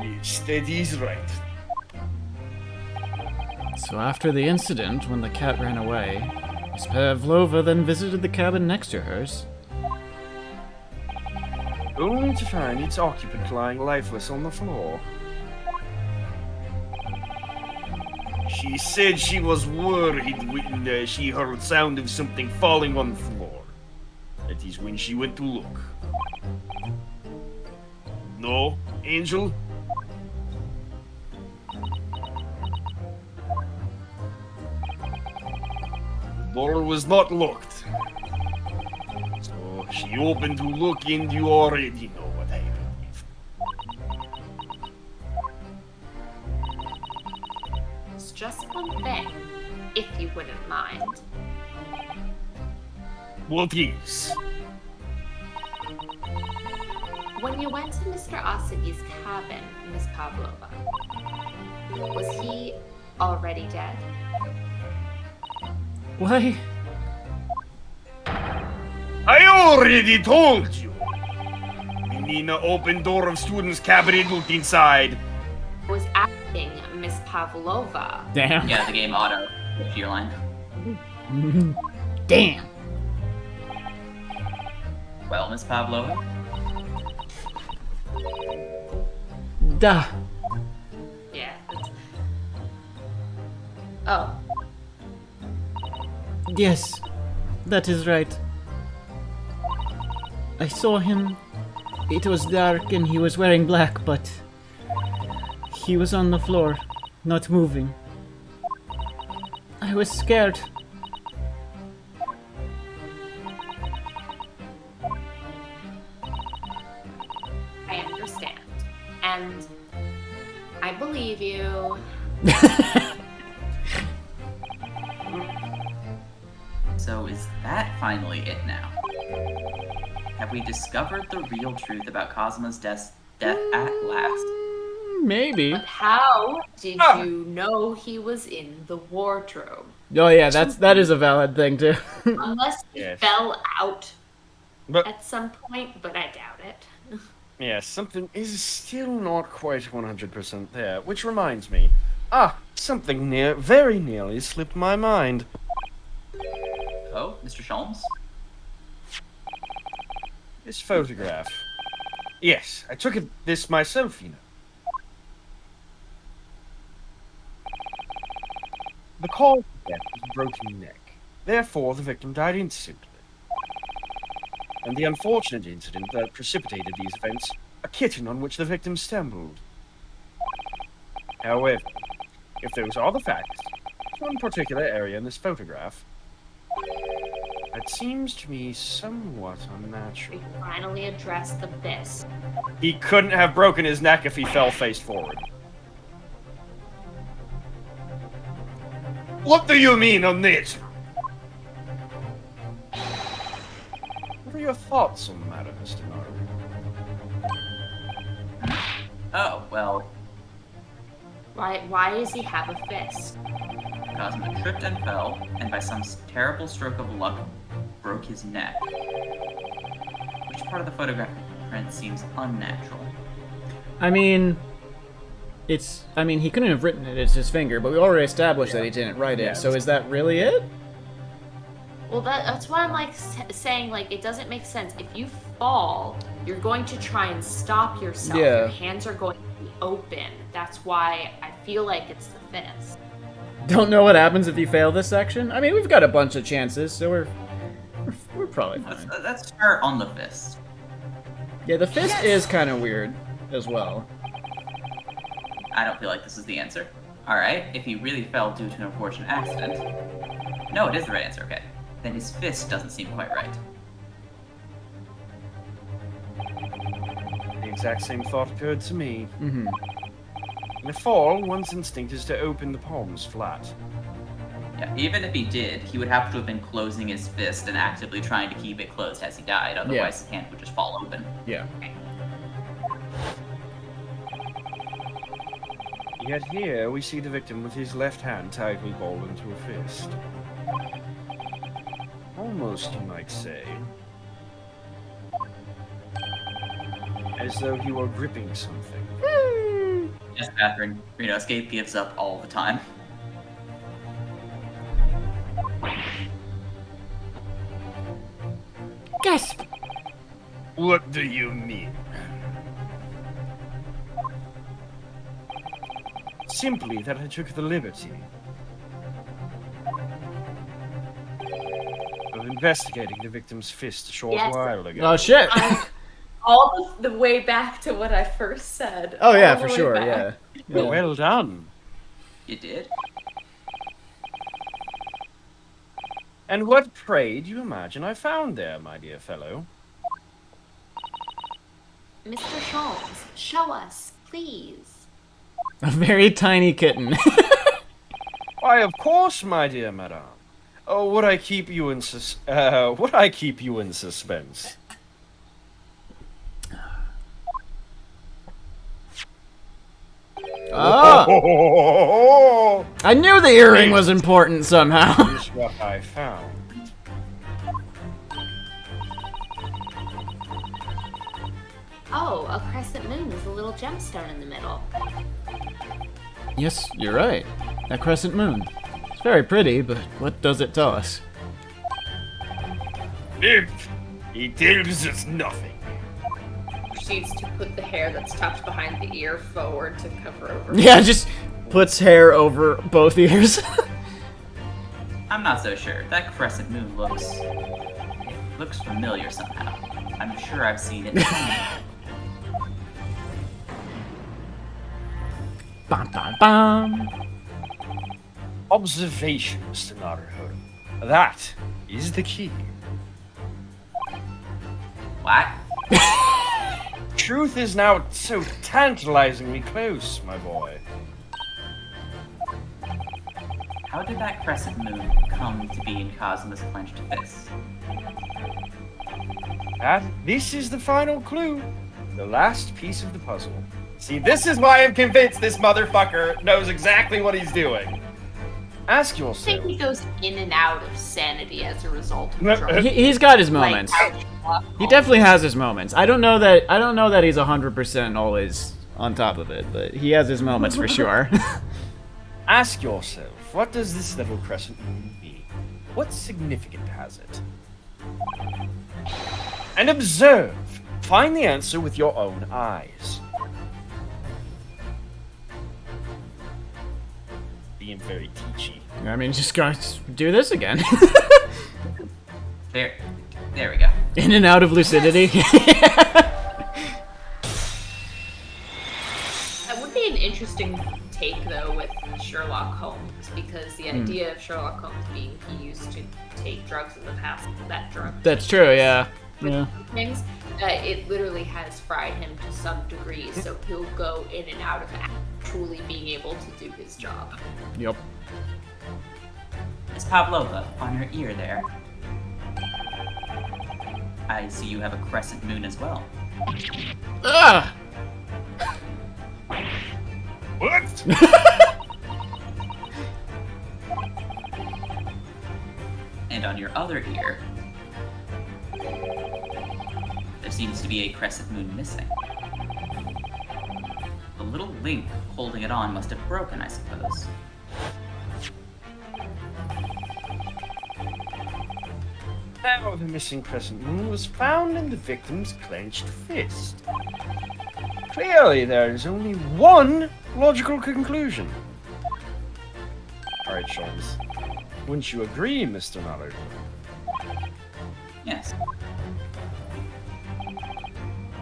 Yes, that is right. So after the incident, when the cat ran away, Miss Pavlova then visited the cabin next to hers. Only to find its occupant lying lifeless on the floor. She said she was worried when she heard sound of something falling on the floor. That is when she went to look. No, Angel? The door was not locked. So she opened to look and you already know what happened. It's just one thing, if you wouldn't mind. What is? When you went to Mr. Osagi's cabin, Miss Pavlova, was he already dead? Why? I already told you! Nina opened door of student's cabinet, looked inside. I was asking Miss Pavlova. Damn. Yeah, the game auto. What's your line? Damn. Well, Miss Pavlova? Duh. Yeah. Oh, Yes, that is right. I saw him. It was dark and he was wearing black, but he was on the floor, not moving. I was scared. I understand. And I believe you. So is that finally it now? Have we discovered the real truth about Cosmo's death at last? Maybe. But how did you know he was in the wardrobe? Oh yeah, that is a valid thing too. Unless he Yes. fell out But at some point, but I doubt it. yeah, something is still not quite 100% there, which reminds me. Something very nearly slipped my mind. Oh, Mr. Sholmes? This photograph. Yes, I took this myself, you know. The cause of death was a broken neck. Therefore, the victim died instantly. And the unfortunate incident that precipitated these events, a kitten on which the victim stumbled. However, if those are the facts, one particular area in this photograph, it seems to me somewhat unnatural. We finally addressed the fist. He couldn't have broken his neck if he fell face forward. What do you mean on this? What are your thoughts on the matter, Mr. Naru? Oh, well, Why does he have a fist? Cosmo tripped and fell, and by some terrible stroke of luck, broke his neck. Which part of the photographic print seems unnatural? I mean, he couldn't have written it, it's his finger, but we already established that he didn't write it, Yeah. so is that really it? Well, that's why I'm like saying like it doesn't make sense. If you fall, you're going to try and stop yourself. Yeah. Your hands are going to be open. That's why I feel like it's the fist. Don't know what happens if you fail this section? I mean, we've got a bunch of chances, so we're probably Let's, fine. let's start on the fist. Yeah, the fist is kind of weird as well. I don't feel like this is the answer. Alright, if he really fell due to an unfortunate accident. No, it is the right answer, okay. Then his fist doesn't seem quite right. It exact same thought occurred to me. Mm-hmm. In a fall, one's instinct is to open the palms flat. Yeah, even if he did, he would have to have been closing his fist and actively trying to keep it closed as he died. Otherwise, his hand would just fall open. Yeah. Yet here we see the victim with his left hand tightly balled into a fist. Almost, you might say, as though he were gripping something. Yes, Catherine. Escape gives up all the time. Gasp! What do you mean? Simply that I took the liberty of investigating the victim's fist a short Yes. while ago. Oh shit! All the way back to what I first said. Oh yeah, All the for way sure. back. Yeah. Well done. You did? And what, pray, do you imagine I found there, my dear fellow? Mr. Sholmes, show us, please. A very tiny kitten. Why, of course, my dear madame. Oh, would I keep you in suspense? Oh! I knew the earring was important somehow. Here's what I found. Oh, a crescent moon with a little gemstone in the middle. Yes, you're right. That crescent moon. It's very pretty, but what does it tell us? It tells us nothing. Proceeds to put the hair that's tucked behind the ear forward to cover over. Yeah, just puts hair over both ears. I'm not so sure. That crescent moon looks familiar somehow. I'm sure I've seen it. Bum, bum, bum. Observation, Mr. Naruto. That is the key. What? Truth is now so tantalizingly close, my boy. How did that crescent moon come to be in Cosmo's clenched fist? This is the final clue. The last piece of the puzzle. See, this is why I'm convinced this motherfucker knows exactly what he's doing. Ask I think yourself. he goes in and out of sanity as a result of No, drugs. He's got his Like moments. how Sherlock He Holmes- definitely has his moments. I don't know that he's 100% always on top of it, but he has his moments for sure. Ask yourself, what does this little crescent moon mean? What significance has it? And observe. Find the answer with your own eyes. Being very teachy. I mean, just go do this again. There we go. In and out of lucidity. That would be an interesting take, though, with Sherlock Holmes, because the idea of Sherlock Holmes being he used to take drugs in the past, that drug That's true, yeah. Yeah. things, it literally has fried him to some degree, so he'll go in and out of actually being able to do his job. Yep. Miss Pavlova, on your ear there. I see you have a crescent moon as well. Ah! What? And on your other ear, there seems to be a crescent moon missing. The little link holding it on must have broken, I suppose. Now the missing crescent moon was found in the victim's clenched fist. Clearly, there is only one logical conclusion. Alright, Sholmes. Wouldn't you agree, Mr. Naruto? Yes.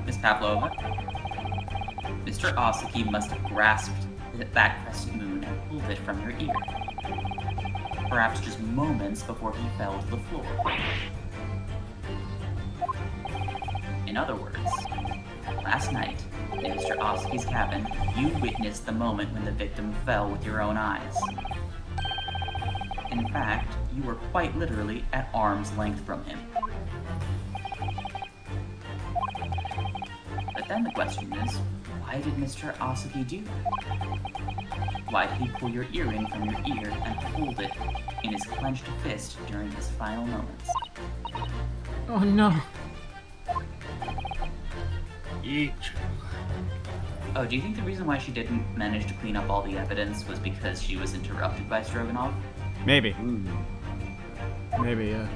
Miss Pavlova, Mr. Osaki must have grasped that crescent moon and pulled it from your ear. Perhaps just moments before he fell to the floor. In other words, Last night, in Mr. Oski's cabin, you witnessed the moment when the victim fell with your own eyes. In fact, you were quite literally at arm's length from him. But then the question is, why did Mr. Oski do that? Why did he pull your earring from your ear and hold it in his clenched fist during his final moments? Oh no. Eat. Oh, do you think the reason why she didn't manage to clean up all the evidence was because she was interrupted by Stroganoff? Maybe. Maybe, yeah.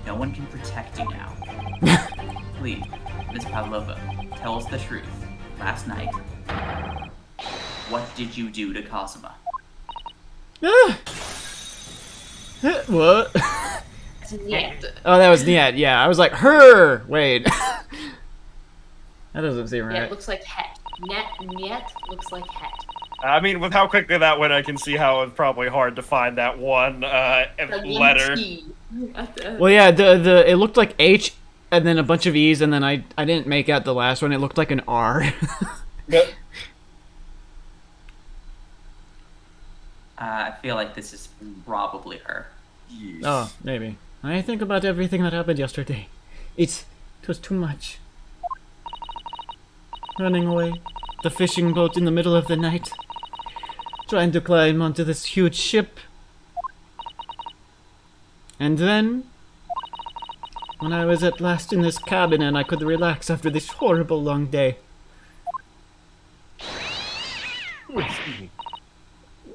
No one can protect you now. Please, Miss Pavlova, tell us the truth. Last night, what did you do to Cosima? What? Niet. Oh, that was Niet. Yeah, I was like, her! Wait. That doesn't seem Yeah, right. it looks like het. Niet looks like het. I mean, with how quickly that went, I can see how it's probably hard to find that one letter. Well, yeah, the it looked like H and then a bunch of E's, and then I didn't make out the last one. It looked like an R. Yep. I feel like this is probably her. Yes. Oh, maybe. I think about everything that happened yesterday. It was too much. Running away, the fishing boat in the middle of the night, trying to climb onto this huge ship. And then, when I was at last in this cabin and I could relax after this horrible long day.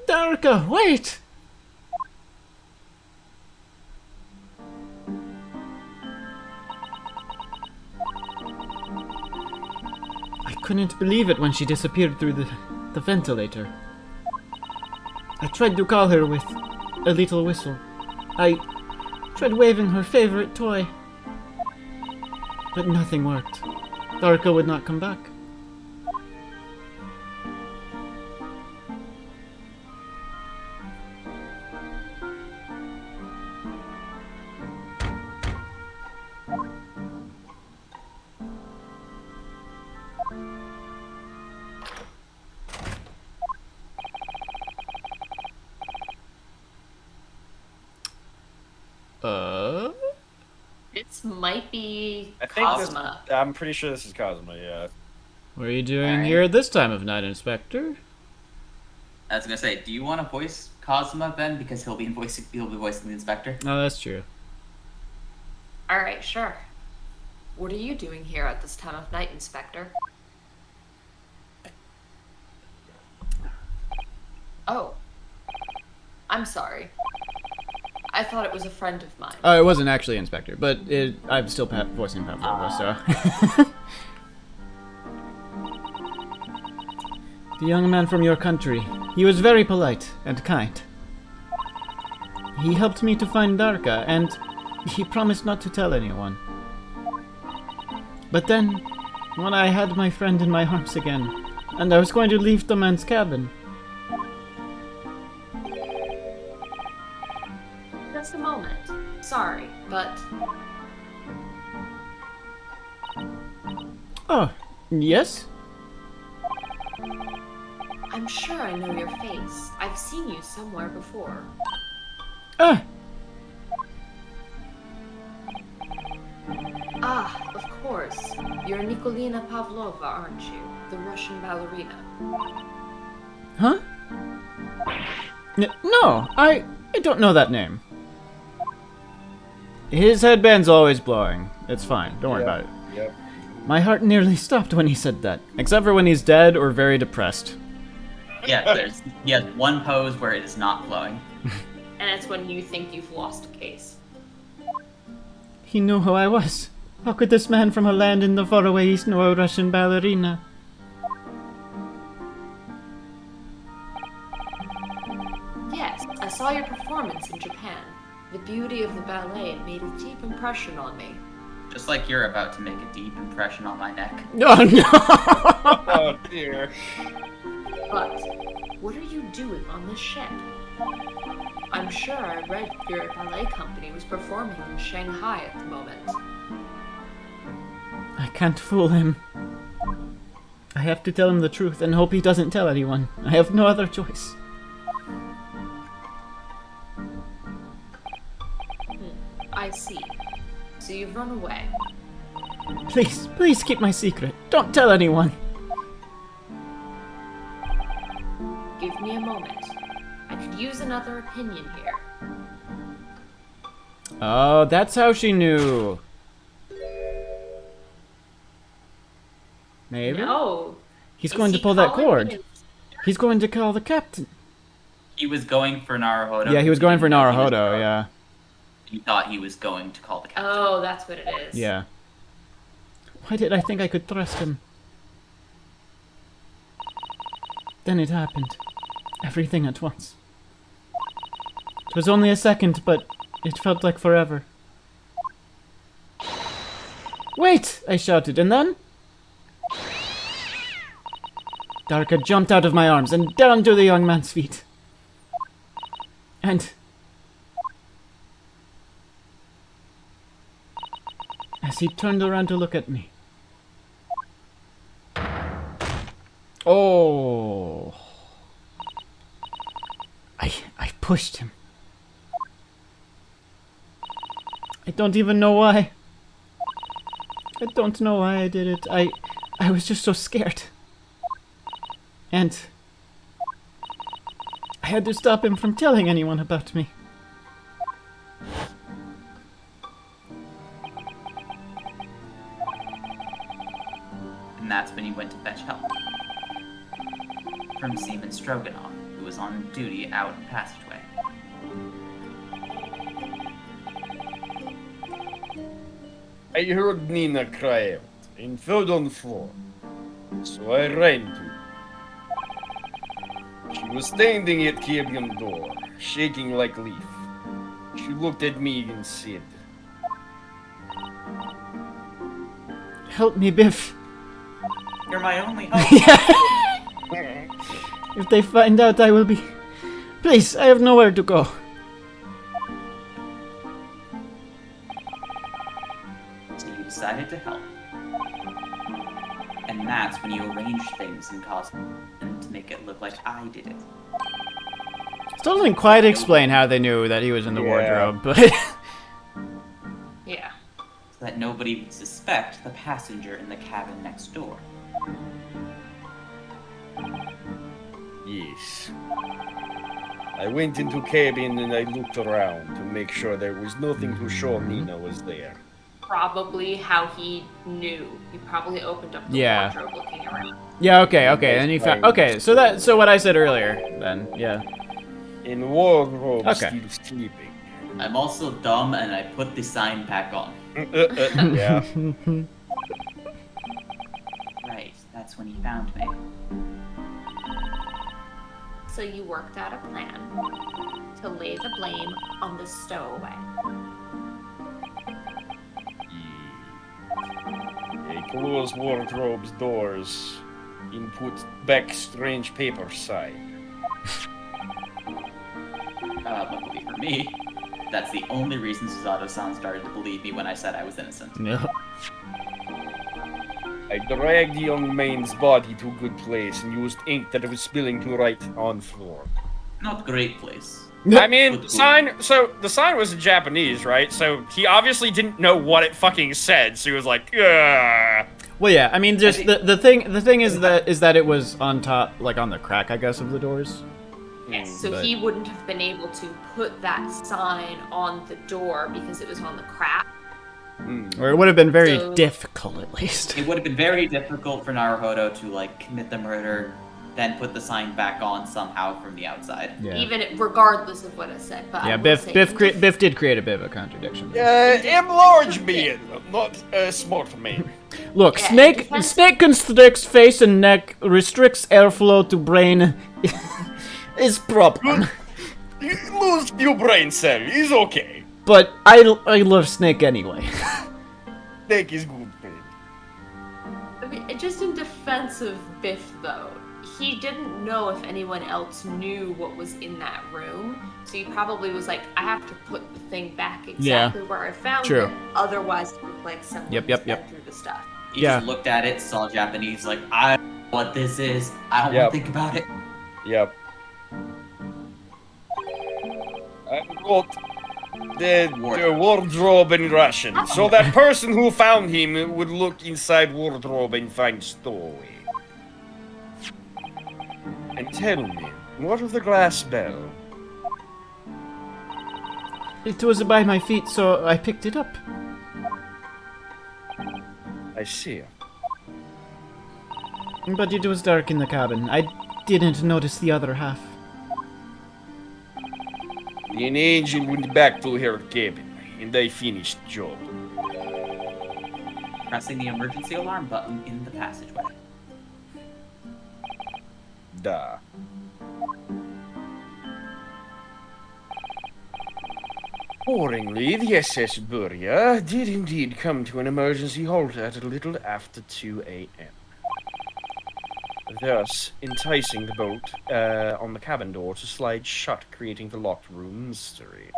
Darka, wait! I couldn't believe it when she disappeared through the ventilator. I tried to call her with a little whistle. I tried waving her favorite toy. But nothing worked. Darka would not come back. This might be I think Cosima. I'm pretty sure this is Cosima, yeah. What are you doing Alright. here at this time of night, Inspector? I was gonna say, do you want to voice Cosima then, because he'll be voicing the inspector? Oh, that's true. Alright, sure. What are you doing here at this time of night, Inspector? Oh. I'm sorry. I thought it was a friend of mine. Oh, it wasn't actually Inspector, but I'm still voicing Pavlova, so. The young man from your country. He was very polite and kind. He helped me to find Darka, and he promised not to tell anyone. But then, when I had my friend in my arms again, and I was going to leave the man's cabin, Just a moment. Sorry, but oh, yes? I'm sure I know your face. I've seen you somewhere before. Ah, Ah, of course. You're Nikolina Pavlova, aren't you? The Russian ballerina. huh? No, I don't know that name. His headband's always blowing. It's fine. Don't worry about it. Yep. My heart nearly stopped when he said that. Except for when he's dead or very depressed. Yeah, he has one pose where it is not flowing. And it's when you think you've lost a case. He knew who I was. How could this man from a land in the faraway east know a Russian ballerina? Yes, I saw your performance in Japan. The beauty of the ballet made a deep impression on me. Just like you're about to make a deep impression on my neck. Oh no! Oh dear. But what are you doing on this ship? I'm sure I read your ballet company was performing in Shanghai at the moment. I can't fool him. I have to tell him the truth and hope he doesn't tell anyone. I have no other choice. I see. So you've run away. Please, please keep my secret. Don't tell anyone. Give me a moment. I could use another opinion here. Oh, that's how she knew. Maybe? No. He's Is going to he pull that calling cord. me He's going to call the captain. He was going for Naruhodo. Yeah, he was going for He didn't know he was Naruhodo, going- yeah. He thought he was going to call the captain. Oh, that's what it is. Yeah. Why did I think I could trust him? Then it happened. Everything at once. It was only a second, but it felt like forever. Wait! I shouted, and then... Darka jumped out of my arms and down to the young man's feet. And... as he turned around to look at me... Oh... I pushed him. I don't even know why. I don't know why I did it. I was just so scared. And I had to stop him from telling anyone about me. And that's when he went to fetch help. From Seaman Stroganoff, who was on duty out in the passageway. I heard Nina cry out and fell on the floor. So I ran to her. She was standing at cabin door, shaking like a leaf. She looked at me and said, Help me, Biff. You're my only hope. If they find out, I will be... Please, I have nowhere to go. So you decided to help. And that's when you arranged things and caused them to make it look like I did it. Still doesn't quite explain how they knew that he was in the Yeah. wardrobe, but... Yeah. So that nobody would suspect the passenger in the cabin next door. yes. I went into cabin and I looked around to make sure there was nothing to show Nina was there. Probably how he knew. He probably opened up the Yeah. wardrobe looking around. Yeah, okay, and he found... Okay, so what I said earlier, then, yeah. In wardrobe, Okay. still sleeping. I'm also dumb and I put the sign back on. Yeah. Right, that's when he found me. So you worked out a plan to lay the blame on the stowaway. I close wardrobe's doors and put back strange paper side. Luckily for me, that's the only reason Suzato-san started to believe me when I said I was innocent. Yeah. I dragged the young man's body to a good place and used ink that was spilling to write on floor. Not great place. I mean, the sign was in Japanese, right? So he obviously didn't know what it fucking said. So he was like, ugh. Well, yeah, I mean, just I think- the thing is that it was on top, like on the crack, I guess, of the doors. Yes, so but- he wouldn't have been able to put that sign on the door because it was on the crack. Or it would have been very So- difficult, at least. It would have been very difficult for Naruhodo to, like, commit the murder, then put the sign back on somehow from the outside. Yeah. Even regardless of what I said. But I Yeah, will Biff say Biff did create a bit of a contradiction. I'm large man, not a smart man. Look, Yeah, snake defense- snake constricts face and neck, restricts airflow to brain. Is problem. You lose your brain cell, it's okay. But I love Snake anyway. Snake is good friend. I mean, just in defense of Biff, though, he didn't know if anyone else knew what was in that room, so he probably was like, I have to put the thing back exactly where I found True. it, otherwise it looked like someone Yep, has yep, yep. been through the stuff. He Yeah. just looked at it, saw Japanese, like, I don't know what this is. I don't Yep. want to think about it. Yep. I wrote the wardrobe in Russian, so that person who found him would look inside wardrobe and find stowaway. And tell me, what of the glass bell? It was by my feet, so I picked it up. I see. But it was dark in the cabin. I didn't notice the other half. An angel went back to her cabin, and I finished job. Pressing the emergency alarm button in the passageway. Da. Boringly, the SS Burya did indeed come to an emergency halt at a little after 2 a.m. Thus, enticing the bolt on the cabin door to slide shut, creating the locked room mystery.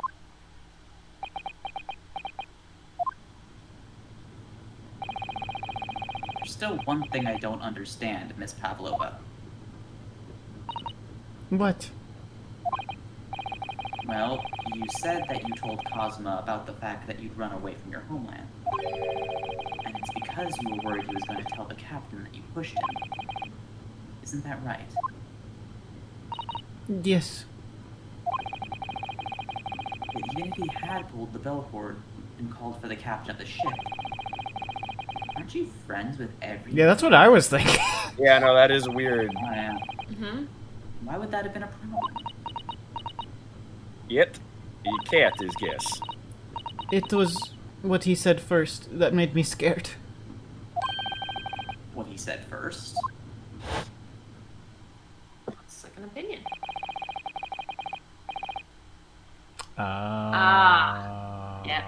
There's still one thing I don't understand, Miss Pavlova. What? Well, you said that you told Cosma about the fact that you'd run away from your homeland. And it's because you were worried he was going to tell the captain that you pushed him. Isn't that right? Yes. But even if he had pulled the bell cord and called for the captain of the ship, aren't you friends with everyone? Yeah, that's what I was thinking. Yeah, no, that is weird. Oh, yeah. Mm-hmm. Why would that have been a problem? Yet, he can't his guess. It was what he said first that made me scared. What he said first? Second opinion. Yep.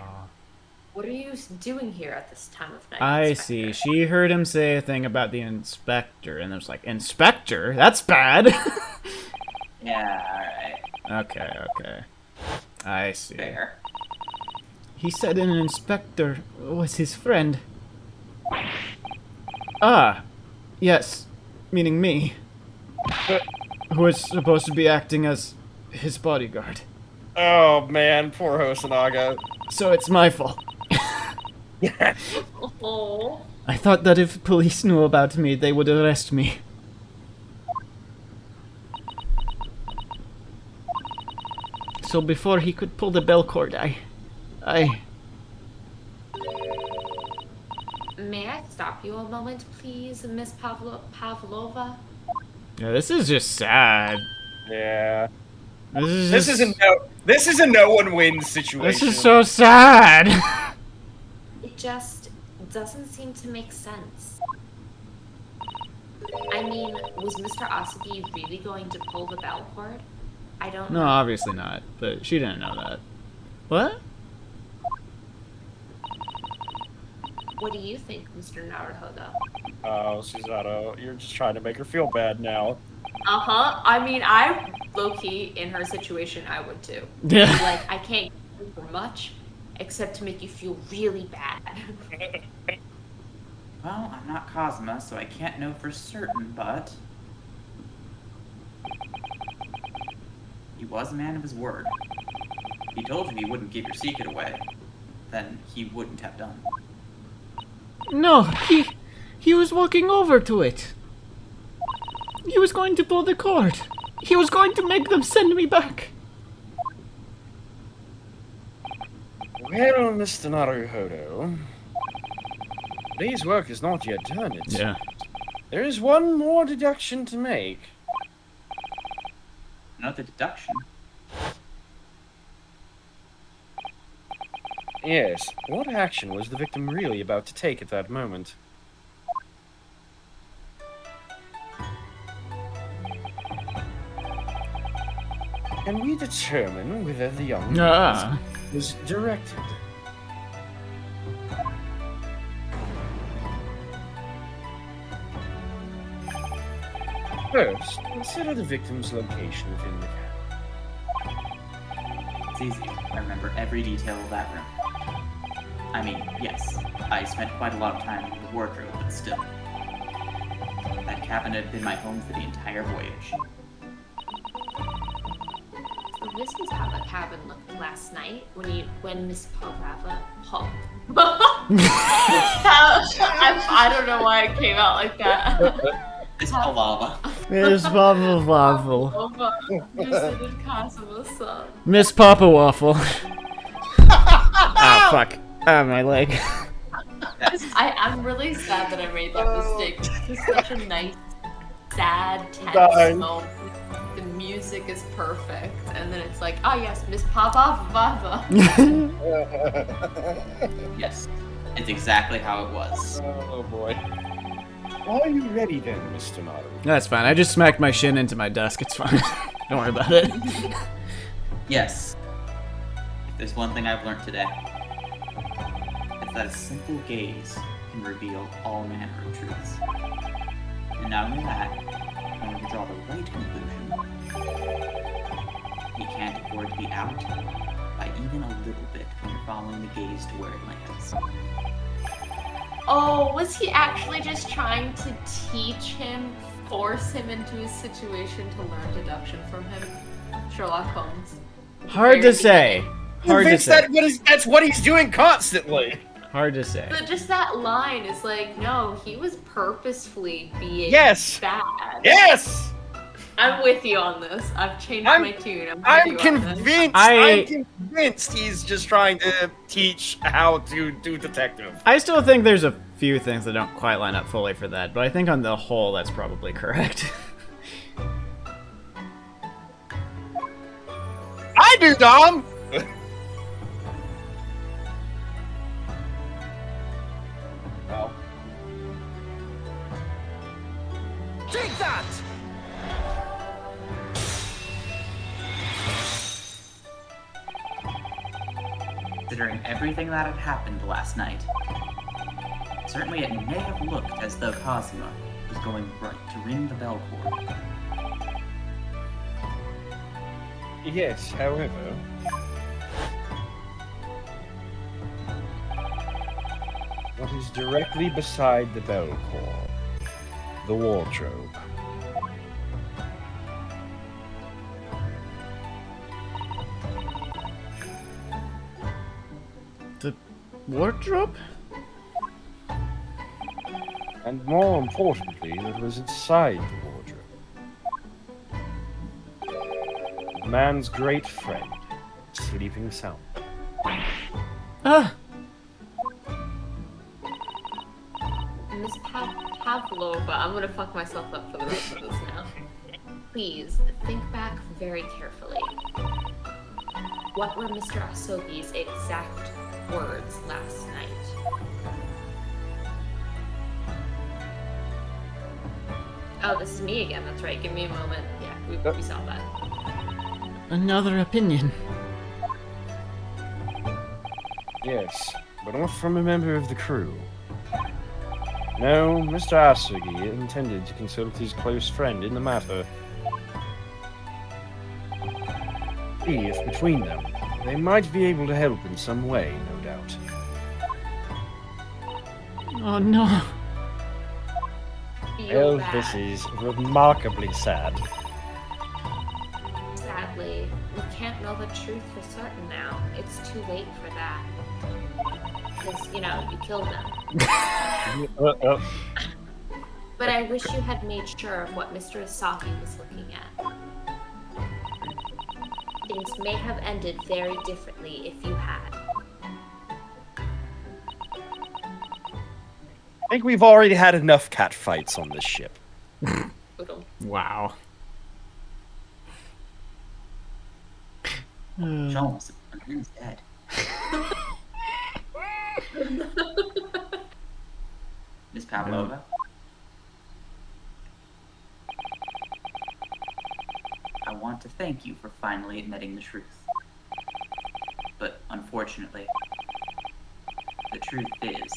What are you doing here at this time of night? I Inspector? see. She heard him say a thing about the inspector, and it was like, Inspector? That's bad. Yeah, alright. Okay. I see. Fair. He said an inspector was his friend. Ah, yes, meaning me. Who is supposed to be acting as his bodyguard. Oh man, poor Hosonaga. So it's my fault. Oh. I thought that if police knew about me, they would arrest me. So before he could pull the bell cord, I... May I stop you a moment, please, Miss Pavlova? Yeah, this is just sad. Yeah. This This is a no one wins situation. This is so sad. It just doesn't seem to make sense. I mean, was Mr. Asabi really going to pull the bell cord? I don't No, know. obviously not. But she didn't know that. What? What do you think, Mr. Naruhodo? Oh, Susato, you're just trying to make her feel bad now. Uh-huh. I mean, I low-key, in her situation, I would too. Yeah. Like, I can't do for much, except to make you feel really bad. Well, I'm not Cosma, so I can't know for certain, but... he was a man of his word. He told you he wouldn't give your secret away. Then he wouldn't have done. No, he was walking over to it. He was going to pull the cord. He was going to make them send me back. Well, Mr. Naruhodo, today's work is not yet done. There is one more deduction to make. Another deduction. Yes, what action was the victim really about to take at that moment? Can we determine whether the young man was directed? First, consider the victim's location within the cabin. It's easy. I remember every detail of that room. I mean, yes, I spent quite a lot of time in the wardrobe, but still. That cabin had been my home for the entire voyage. So this is how the cabin looked last night when Miss Pavlova. I don't know why it came out like that. It's lava. Miss Papa Waffle. Miss Papa Waffle. Ah, fuck. Ah, my leg. I'm really sad that I made that mistake. It's such a nice, sad, tense Darn. moment. The music is perfect, and then it's like, oh yes, Miss Papa Vava. Yes, it's exactly how it was. Oh boy. Are you ready then, Mr. Maru? That's fine. I just smacked my shin into my desk. It's fine. Don't worry about it. Yes. If there's one thing I've learned today, it's that a simple gaze can reveal all manner of truths. And not only that, in order to draw the right conclusion, you can't afford to be out by even a little bit when you're following the gaze to where it lands. Oh, was he actually just trying to teach him, force him into a situation to learn deduction from him? Sherlock Holmes. Hard to say. Hard to Convinced say. that's what he's doing constantly. Hard to say. But just that line is like, no, he was purposefully being Yes. bad. Yes! I'm with you on this. I've changed I'm- my tune. I'm I'm with you on this. convinced. I'm convinced he's just trying to teach how to do detective. I still think there's a few things that don't quite line up fully for that, but I think on the whole that's probably correct. I do, Dom. Well. Take that! Considering everything that had happened last night, certainly it may have looked as though Cosima was going right to ring the bell cord. Yes, however, what is directly beside the bell cord? The wardrobe. The wardrobe? And more importantly, that was inside the wardrobe. The man's great friend, sleeping sound. Ah! Miss Pavlova, I'm gonna fuck myself up for the rest of this now. Please think back very carefully. What were Mr. Asogi's exact words last night? Oh, this is me again. That's right. Give me a moment. Yeah, we saw that. Another opinion. Yes, but not from a member of the crew. No, Mr. Asogi intended to consult his close friend in the matter. See if between them, they might be able to help in some way, no doubt. Oh no. Feel Well, bad. this is remarkably sad. Sadly, we can't know the truth for certain now. It's too late for that. Because, you killed them. But I wish you had made sure of what Mr. Asaki was looking at. Things may have ended very differently if you had. I think we've already had enough cat fights on this ship. Boodle. Wow. Jones, he's dead. Miss Pavlova? I want to thank you for finally admitting the truth. But unfortunately, the truth is,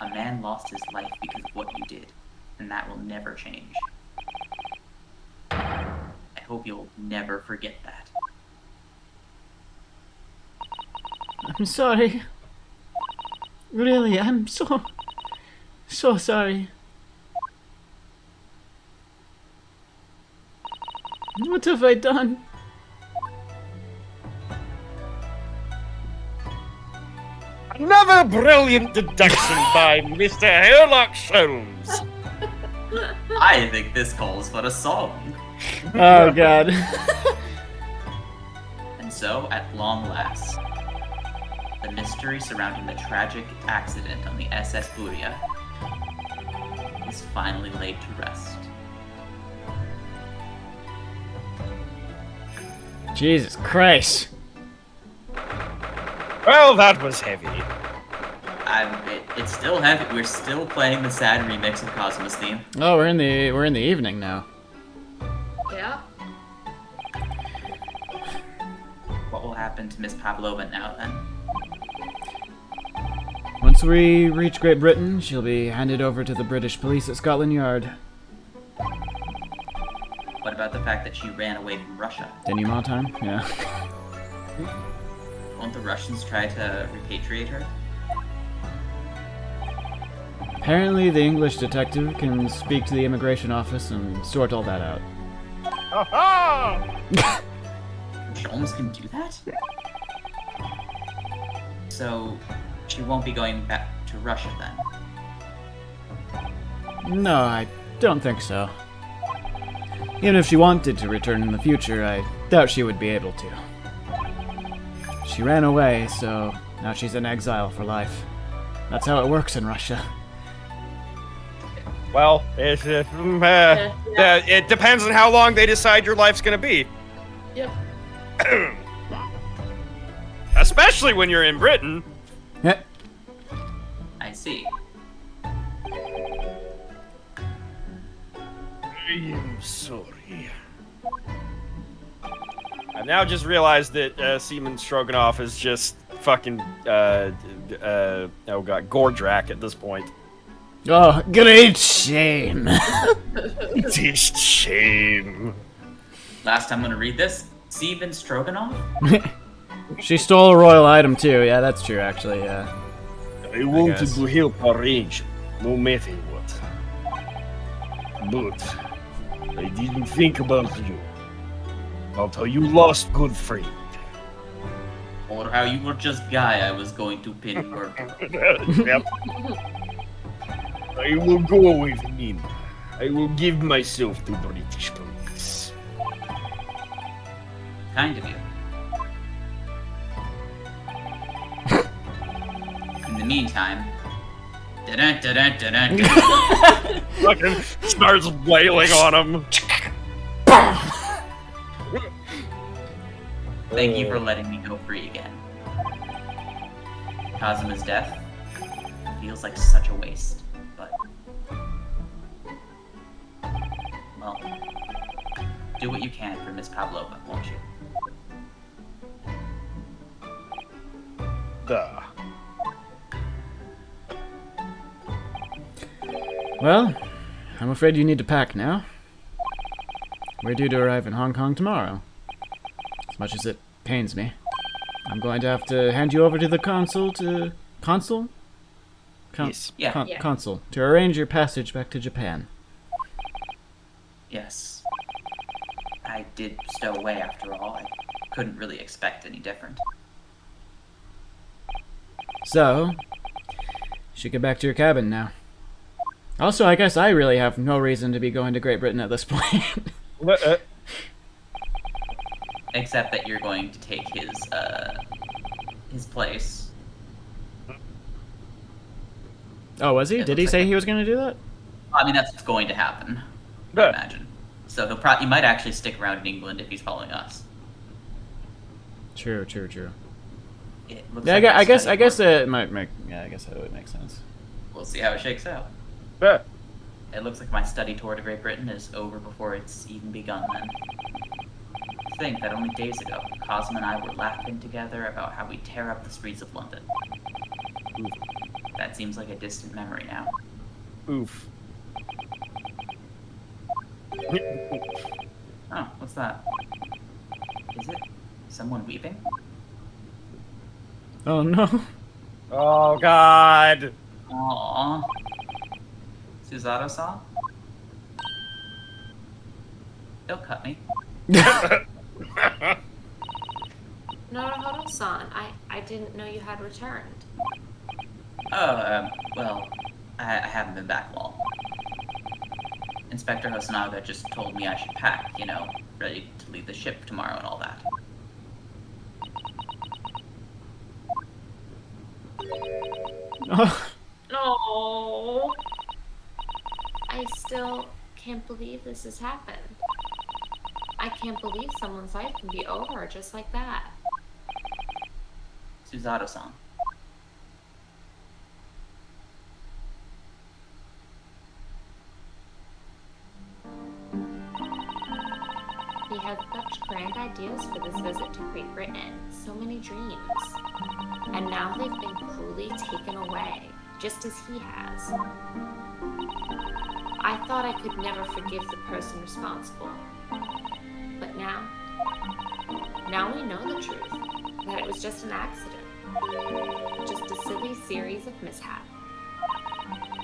a man lost his life because of what you did, and that will never change. hope you'll never forget that. I'm sorry. Really, I'm so sorry. What have I done? Another brilliant deduction by Mr. Sherlock Holmes. I think this calls for a song. Oh god. And so, at long last, the mystery surrounding the tragic accident on the SS Buria is finally laid to rest. Jesus Christ. Well, that was heavy. It's still heavy. We're still playing the sad remix of Cosmos theme. Oh, we're in the evening now. Yeah. What will happen to Miss Pavlova now, then? Once we reach Great Britain, she'll be handed over to the British police at Scotland Yard. What about the fact that she ran away from Russia? Denouement time? Yeah. Won't the Russians try to repatriate her? Apparently, the English detective can speak to the immigration office and sort all that out. Aha! Holmes can do that? So, she won't be going back to Russia then? No, I don't think so. Even if she wanted to return in the future, I doubt she would be able to. She ran away, so now she's in exile for life. That's how it works in Russia. Well, it depends on how long they decide your life's gonna be. Yep. Especially when you're in Britain. Yeah. I see. I'm sorry. I now just realized that Seaman Stroganoff is just fucking oh god, Gordrak at this point. Oh, great shame. It is shame. Last I'm gonna read this. Steven Stroganoff? She stole a royal item too. Yeah, that's true, actually. Yeah. I wanted guess. to help arrange, no matter what. But I didn't think about you. About how you lost good friend. Or how you were just guy I was going to pin murder. Yep. I will go with him. I will give myself to British police. Kind of you. In the meantime, Fucking starts wailing on him. thank you for letting me go free again. Kazuma's death feels like such a waste, but well, do what you can for Miss Pavlova, won't you? Duh. Well, I'm afraid you need to pack now. We're due to arrive in Hong Kong tomorrow. As much as it pains me, I'm going to have to hand you over to the consul to... Consul? Yes. Yeah. Yeah. Consul, to arrange your passage back to Japan. Yes. I did stow away after all. I couldn't really expect any different. So, you should get back to your cabin now. Also, I guess I really have no reason to be going to Great Britain at this point. Except that you're going to take his place. Oh, was he? It Did he looks say like he was going to do that? I mean, that's what's going to happen. I Yeah. imagine. So he might actually stick around in England if he's following us. True. It looks Yeah, like I guess study it might make. Yeah, I guess that would make sense. We'll see how it shakes out. Yeah. It looks like my study tour to Great Britain is over before it's even begun then. Think that only days ago, Cosmo and I were laughing together about how we tear up the streets of London. That seems like a distant memory now. Oof. Oh, what's that? Is it someone weeping? Oh no. Oh God. Aww. Suzato-san? Don't cut me. Naruhodo-san, I didn't know you had returned. Oh, well, I haven't been back long. Inspector Hosonaga just told me I should pack, you know, ready to leave the ship tomorrow and all that. Oh, No. I still can't believe this has happened. I can't believe someone's life can be over just like that. Suzato-san. He had such grand ideas for this visit to Great Britain, so many dreams. And now they've been cruelly taken away, just as he has. I thought I could never forgive the person responsible. But now we know the truth, that it was just an accident. Just a silly series of mishaps.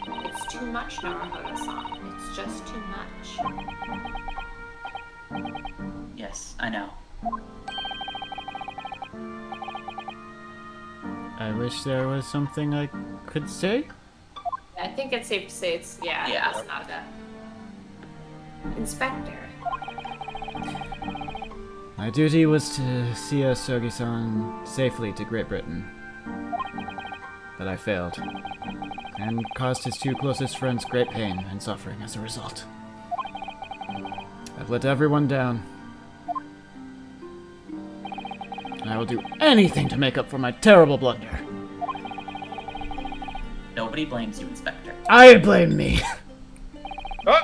It's too much, Naruhodo-san. It's just too much. Yes, I know. I wish there was something I could say. I think it's safe to say it's, Yeah. Hosonaga. Inspector. My duty was to see Sogi-san safely to Great Britain. But I failed. And caused his two closest friends great pain and suffering as a result. I've let everyone down. And I will do anything to make up for my terrible blunder. Nobody blames you, Inspector. I blame me! Oh.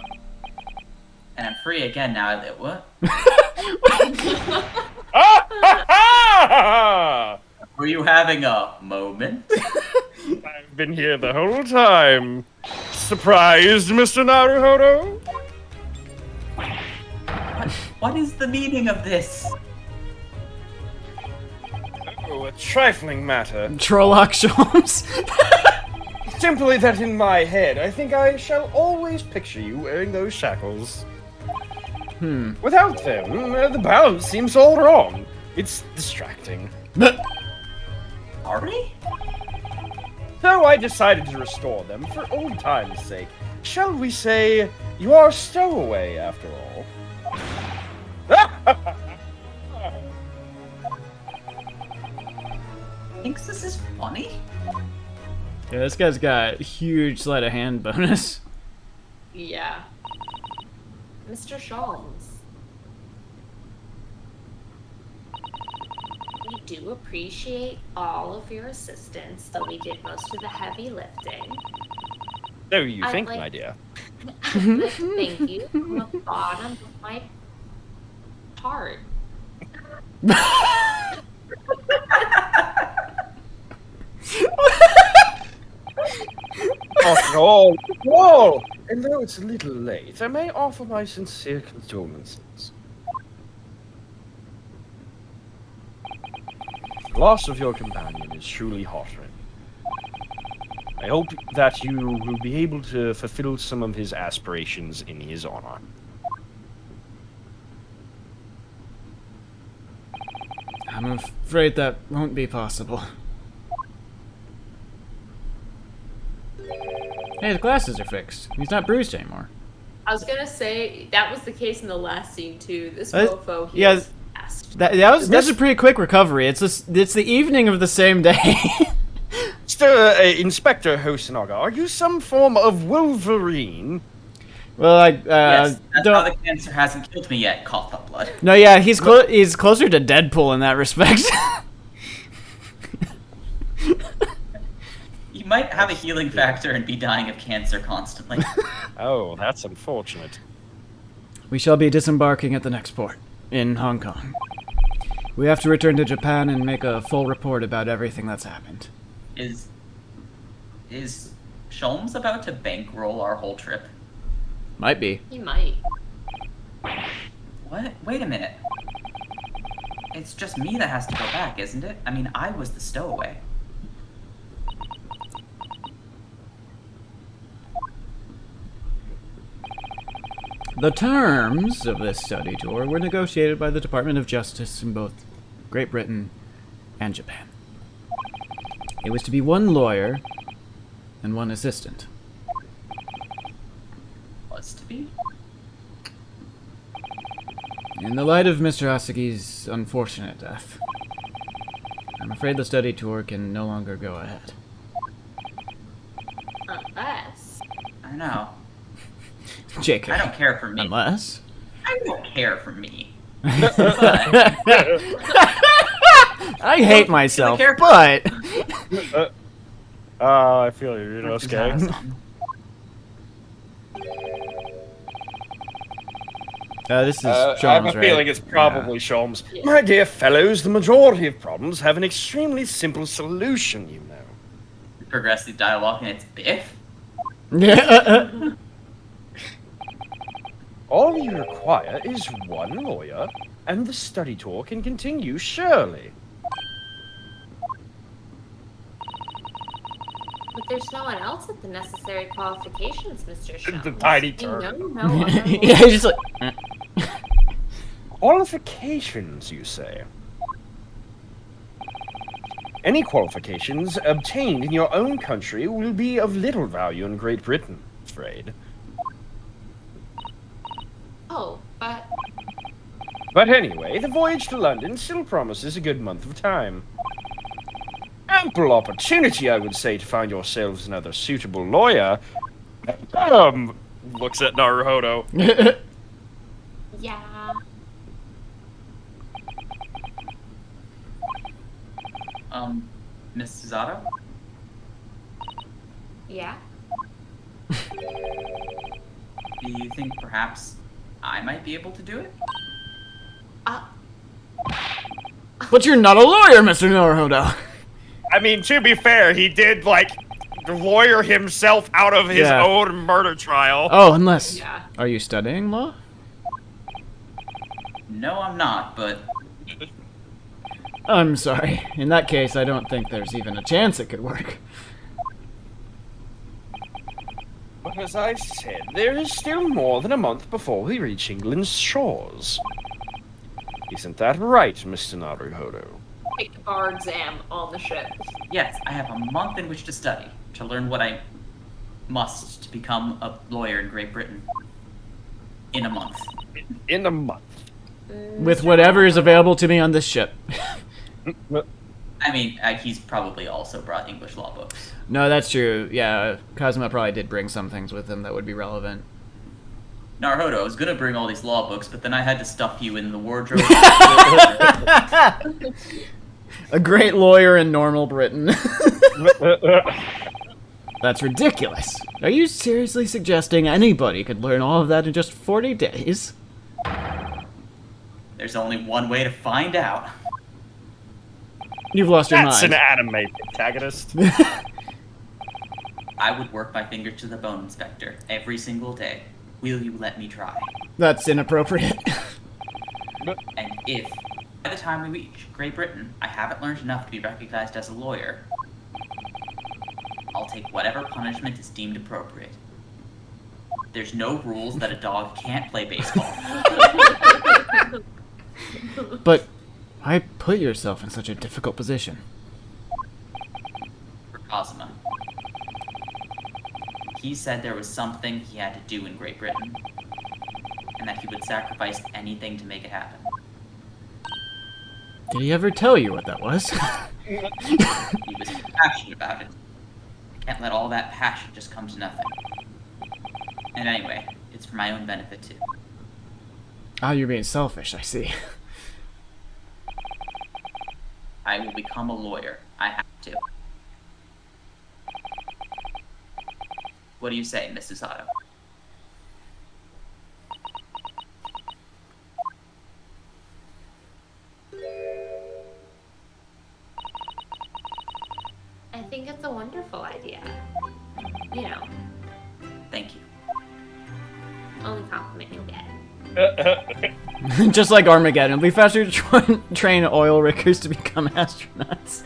And I'm free again now that what? Ah! Were you having a moment? I've been here the whole time. Surprised, Mr. Naruhodo? What is the meaning of this? Oh, a trifling matter. Trolloc Sholmes! Simply that in my head, I think I shall always picture you wearing those shackles. Without them, the balance seems all wrong. It's distracting. Already? So I decided to restore them for old time's sake. Shall we say you are a stowaway after all? Thinks this is funny? Yeah, this guy's got a huge sleight of hand bonus. Yeah. Mr. Sholmes. We do appreciate all of your assistance, though we did most of the heavy lifting. So you I'd think, like- my dear. I'd like to thank you from the bottom of my heart. After all, and though it's a little late, I may offer my sincere condolences. The loss of your companion is truly heart-rending. I hope that you will be able to fulfill some of his aspirations in his honor. I'm afraid that won't be possible. Hey, his glasses are fixed. He's not bruised anymore. I was gonna say that was the case in the last scene too. This Uh, mofo, he yeah, was fast. That's a pretty quick recovery. It's the evening of the same day. Mr. Inspector Hosonaga, are you some form of Wolverine? Well, I Yes, that's how don't. the cancer hasn't killed me yet. Cough up blood. No, yeah, he's he's closer to Deadpool in that respect. You might have a healing factor and be dying of cancer constantly. Oh, that's unfortunate. We shall be disembarking at the next port in Hong Kong. We have to return to Japan and make a full report about everything that's happened. Is Sholmes about to bankroll our whole trip? Might be. He might. What What? Wait a minute. It's just me that has to go back, isn't it? I mean, I was the stowaway. The terms of this study tour were negotiated by the Department of Justice in both Great Britain and Japan. It was to be one lawyer and one assistant. Was to be? In the light of Mr. Asagi's unfortunate death, I'm afraid the study tour can no longer go ahead. Unless. I know. JK. I don't care for me. Unless? I don't care for me. I hate myself, care- but... I feel you, Inosuke. This is I have Sean's, a right? feeling it's probably Sholmes. My dear fellows, the majority of problems have an extremely simple solution, you know. Progress the dialogue and it's Biff? Yeah. All you require is one lawyer, and the study tour can continue, surely. But there's no one else with the necessary qualifications, Mr. Shones. The tiny I turd. know no other Yeah, he's just like... Qualifications, you say? Any qualifications obtained in your own country will be of little value in Great Britain, I'm afraid. Oh, but But anyway, the voyage to London still promises a good month of time. Ample opportunity, I would say, to find yourselves another suitable lawyer. Looks at Naruhodo. yeah. Miss Susato? Yeah. Do you think perhaps I might be able to do it? But you're not a lawyer, Mr. Naruhodo. I mean, to be fair, he did, like, lawyer himself out of his Yeah. own murder trial. Oh, unless... Yeah. Are you studying law? No, I'm not, but I'm sorry. In that case, I don't think there's even a chance it could work. But as I said, there is still more than a month before we reach England's shores. Isn't that right, Mr. Naruhodo? Take the bar exam on the ship. yes, I have a month in which to study, to learn what I must to become a lawyer in Great Britain. In a month. In a month. With whatever is available to me on this ship. I mean, he's probably also brought English law books. No, that's true. Yeah, Kazuma probably did bring some things with him that would be relevant. Naruhodo, I was gonna bring all these law books, but then I had to stuff you in the wardrobe. A great lawyer in normal Britain. That's ridiculous. Are you seriously suggesting anybody could learn all of that in just 40 days? There's only one way to find out. You've lost your That's mind. an anime protagonist. I would work my finger to the bone, Inspector, every single day. Will you let me try? That's inappropriate. And if, by the time we reach Great Britain, I haven't learned enough to be recognized as a lawyer, I'll take whatever punishment is deemed appropriate. There's no rules that a dog can't play baseball. But why put yourself in such a difficult position? For Kazuma. He said there was something he had to do in Great Britain, and that he would sacrifice anything to make it happen. Did he ever tell you what that was? He was passionate about it. I can't let all that passion just come to nothing. And anyway, it's for my own benefit too. Ah, you're being selfish, I see. I will become a lawyer. I have to. What do you say, Miss Susato? I think it's a wonderful idea. You know, Thank you. only compliment you'll get. Just like Armageddon, it'll be faster to train oil riggers to become astronauts.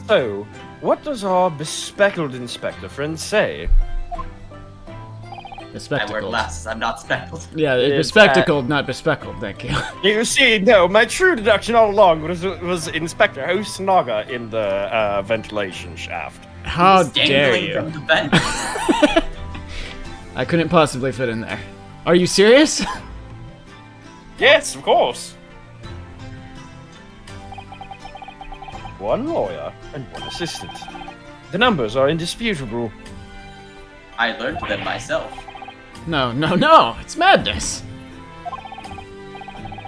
So, what does our bespectacled inspector friend say? I wear Bespectacled. glasses. I'm not spectacled. Yeah, It's, bespectacled, not bespeckled, thank you. You see, no, my true deduction all along was Inspector House-Naga in the ventilation shaft. How He's dare dangling you? from the vent. I couldn't possibly fit in there. Are you serious? Yes, of course. One lawyer and one assistant. The numbers are indisputable. I learned them myself. No, it's madness.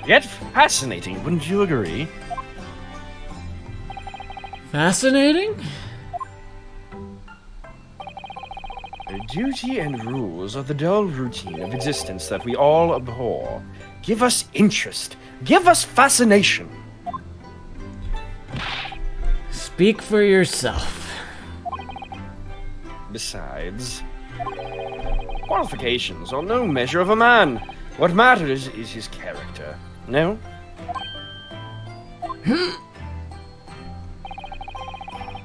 Yet fascinating, wouldn't you agree? Fascinating? The duty and rules of the dull routine of existence that we all abhor. Give us interest. Give us fascination. Speak for yourself. Besides, qualifications are no measure of a man. What matters is his character. No?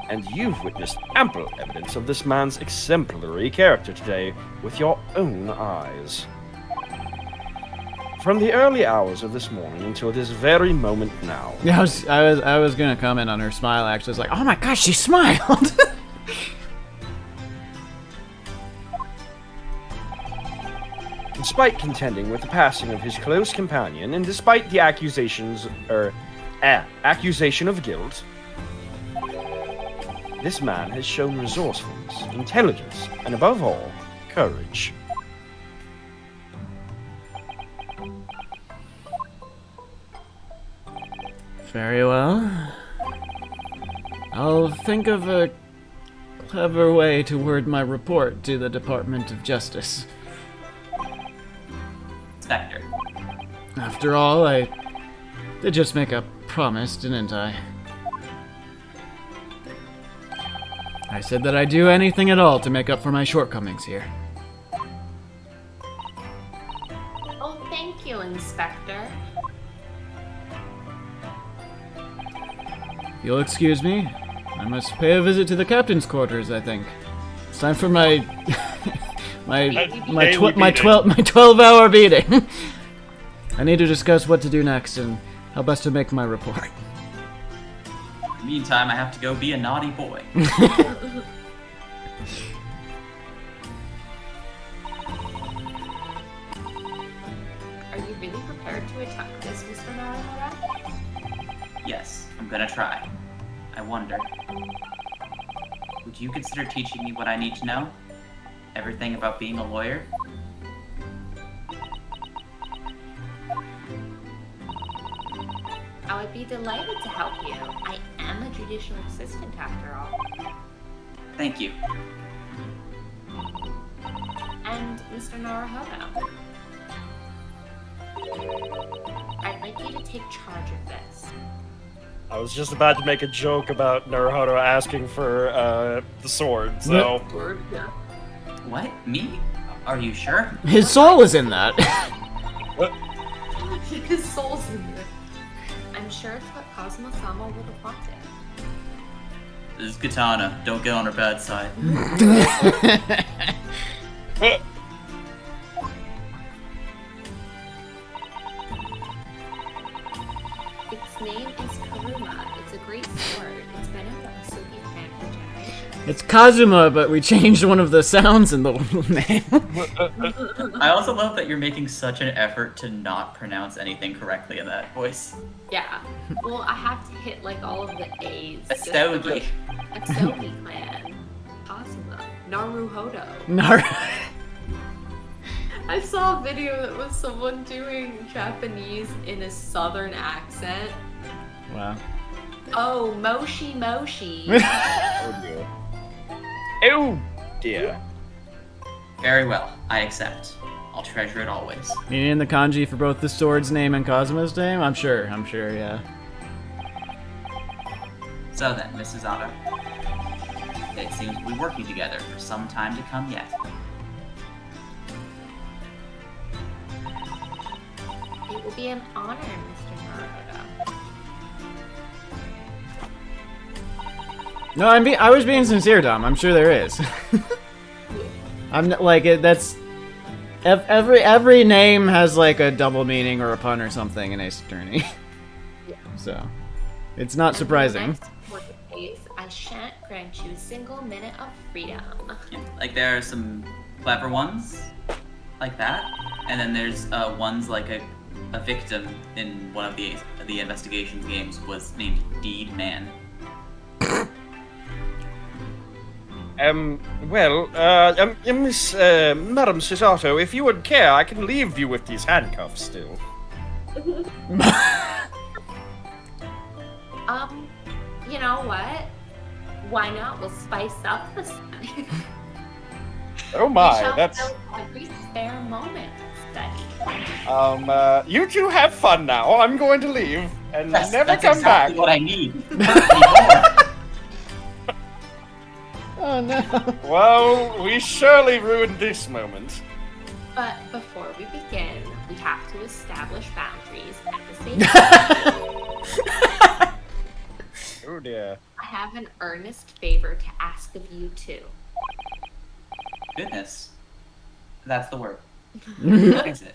And you've witnessed ample evidence of this man's exemplary character today with your own eyes. From the early hours of this morning until this very moment now. Yeah, I was gonna comment on her smile. Actually, I was like, oh my gosh, she smiled. Despite contending with the passing of his close companion, and despite the accusation of guilt, this man has shown resourcefulness, intelligence, and above all, courage. Very well. I'll think of a clever way to word my report to the Department of Justice. Inspector. After all, I did just make a promise, didn't I? I said that I'd do anything at all to make up for my shortcomings here. Oh, thank you, Inspector. If you'll excuse me, I must pay a visit to the captain's quarters, I think. It's time for my my 12-hour beating. I need to discuss what to do next and how best to make my report. Meantime, I have to go be a naughty boy. Are you really prepared to attack this, Mr. Naruhodo? Yes, I'm gonna try. I wonder, would you consider teaching me what I need to know? Everything about being a lawyer? I would be delighted to help you. I am a judicial assistant after all. Thank you. And Mr. Naruhodo, I'd like you to take charge of this. I was just about to make a joke about Naruhodo asking for the sword, so... What? Me? Are you sure? His soul is in that. His soul's in there. I'm sure it's what Cosmo-sama would have wanted. This is Katana. Don't get on her bad side. Its name is Karuma. It's a great sword. It's been in the Usugi clan for generations. It's Kazuma, but we changed one of the sounds in the name. I also love that you're making such an effort to not pronounce anything correctly in that voice. Yeah. Well, I have to hit like all of the A's. Astogi. Astogi clan. Kazuma. Naruhodo. I saw a video that was someone doing Japanese in a southern accent. Wow. Oh, Moshi Moshi. Oh dear. Oh dear. Very well. I accept. I'll treasure it always. You need the kanji for both the sword's name and Kazuma's name? I'm sure, yeah. So then, Mrs. Otto. It seems we'll be working together for some time to come yet. will be an honor, Mr. Naruto. No, I was being sincere, Dom. I'm sure there is. I'm not, like that's every name has like a double meaning or a pun or something in Ace Attorney. Yeah. So it's not surprising. Next 40 days, I shan't grant you a single minute of freedom. Like there are some clever ones like that, and then there's ones like a victim in one of the investigation games was named Deed Man. Miss, Madam Cisato, if you would care, I can leave you with these handcuffs still. You know what? Why not? We'll spice up the study. Oh We my, shall that's... fill every spare moment of study. You two have fun now. I'm going to leave and Yes, never that's come exactly back. what I need. Not Oh no. Well, we surely ruined this moment. But before we begin, we have to establish boundaries at the same time. Oh dear. I have an earnest favor to ask of you too. Goodness. That's the word. What is it?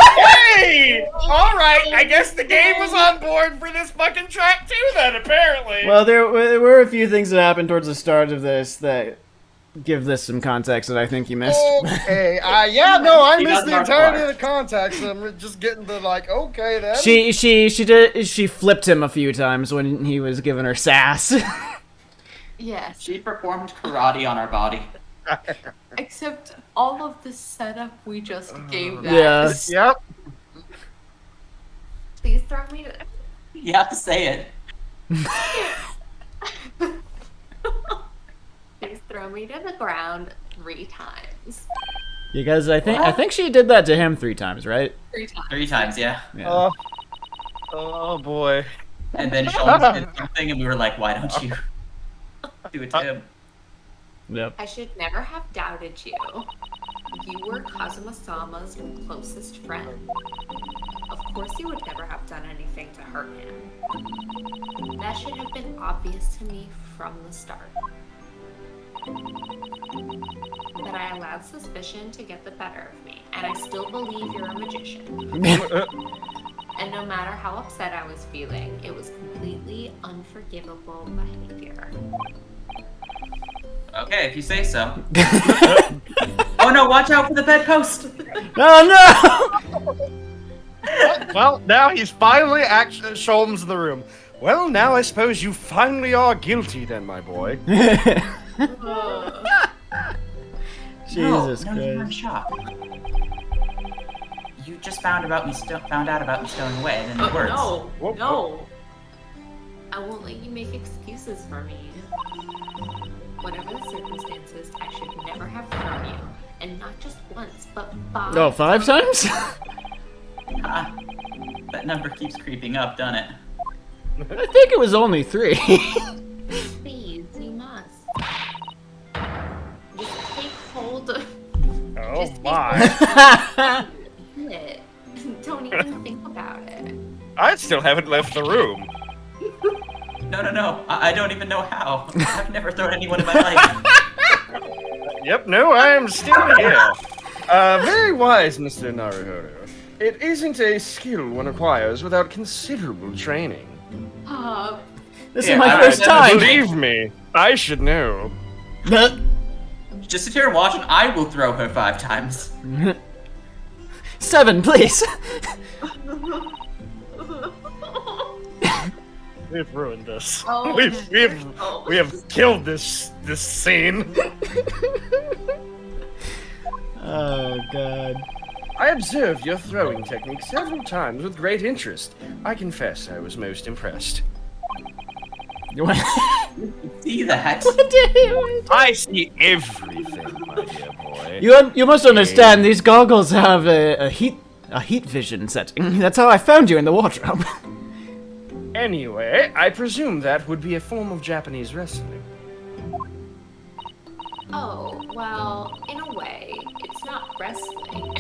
Okay! Alright, I guess the game was on board for this fucking track too then, apparently. Well, there were a few things that happened towards the start of this that give this some context that I think you missed. Okay, yeah, no, I He missed does the mark entirety part. of the context. I'm just getting the like, okay then. She flipped him a few times when he was giving her sass. Yes, She performed karate on our body. Except all of the setup we just gave that. Yeah. is- Yep. please throw me to... You have to say it. Please throw me to the ground 3 times. You guys, I think she did that to him 3 times, right? 3 times. 3 times, yeah. Yeah. Oh boy. And then Sean did something, and we were like, why don't you do it to him? Yep. I should never have doubted you. You were Kazuma-sama's closest friend. Of course you would never have done anything to hurt him. That should have been obvious to me from the start. But I allowed suspicion to get the better of me, and I still believe you're a magician. And no matter how upset I was feeling, it was completely unforgivable behavior. Okay, if you say so. Oh no, watch out for the bedpost! Oh no! Well, now he's finally Sholmes in the room. Well, now I suppose you finally are guilty then, my boy. Jesus no, you're in Christ. shock. You just found out about me stowing away, and then the words. No, Whoa, no. I won't let you make excuses for me. Whatever the circumstances, I should never have thrown you. And not just once, but 5 Oh, 5 times? Ah, that number keeps creeping up, doesn't it? I think it was only 3. Please, you must. Just take hold of Oh Just my. it. Don't even think about it. I still haven't left the room. No. I don't even know how. I've never thrown anyone in my life. Yep, no, I am still here. Very wise, Mr. Naruhodo. It isn't a skill one acquires without considerable training. This Yeah, is my I- first I- time. Believe me, I should know. Just sit here and watch, and I will throw her 5 times. 7, please. We've ruined this. Oh, We have killed this scene. Oh god. I observed your throwing technique several times with great interest. I confess I was most impressed. What? See that? I see everything, my dear boy. You must understand these goggles have a heat vision setting. That's how I found you in the wardrobe. Anyway, I presume that would be a form of Japanese wrestling. Oh, well, in a way, it's not wrestling,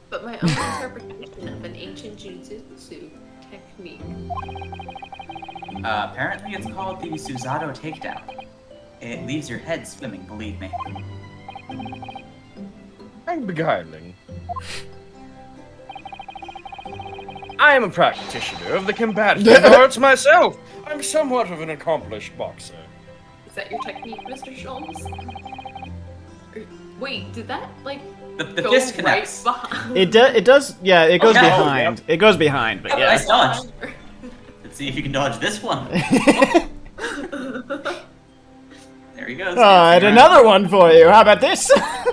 but my own interpretation of an ancient jujutsu technique. Apparently it's called the Suzato takedown. It leaves your head swimming, believe me. I'm beguiling. I am a practitioner of the combative arts myself. I'm somewhat of an accomplished boxer. Is that your technique, Mr. Sholmes? Wait, did that, like, The go fist right connects. behind? It does. Yeah, it goes Okay. behind. It goes behind, but Nice yeah. dodge. Let's see if you can dodge this one. There he goes. Oh, I had another one for you. How about this? I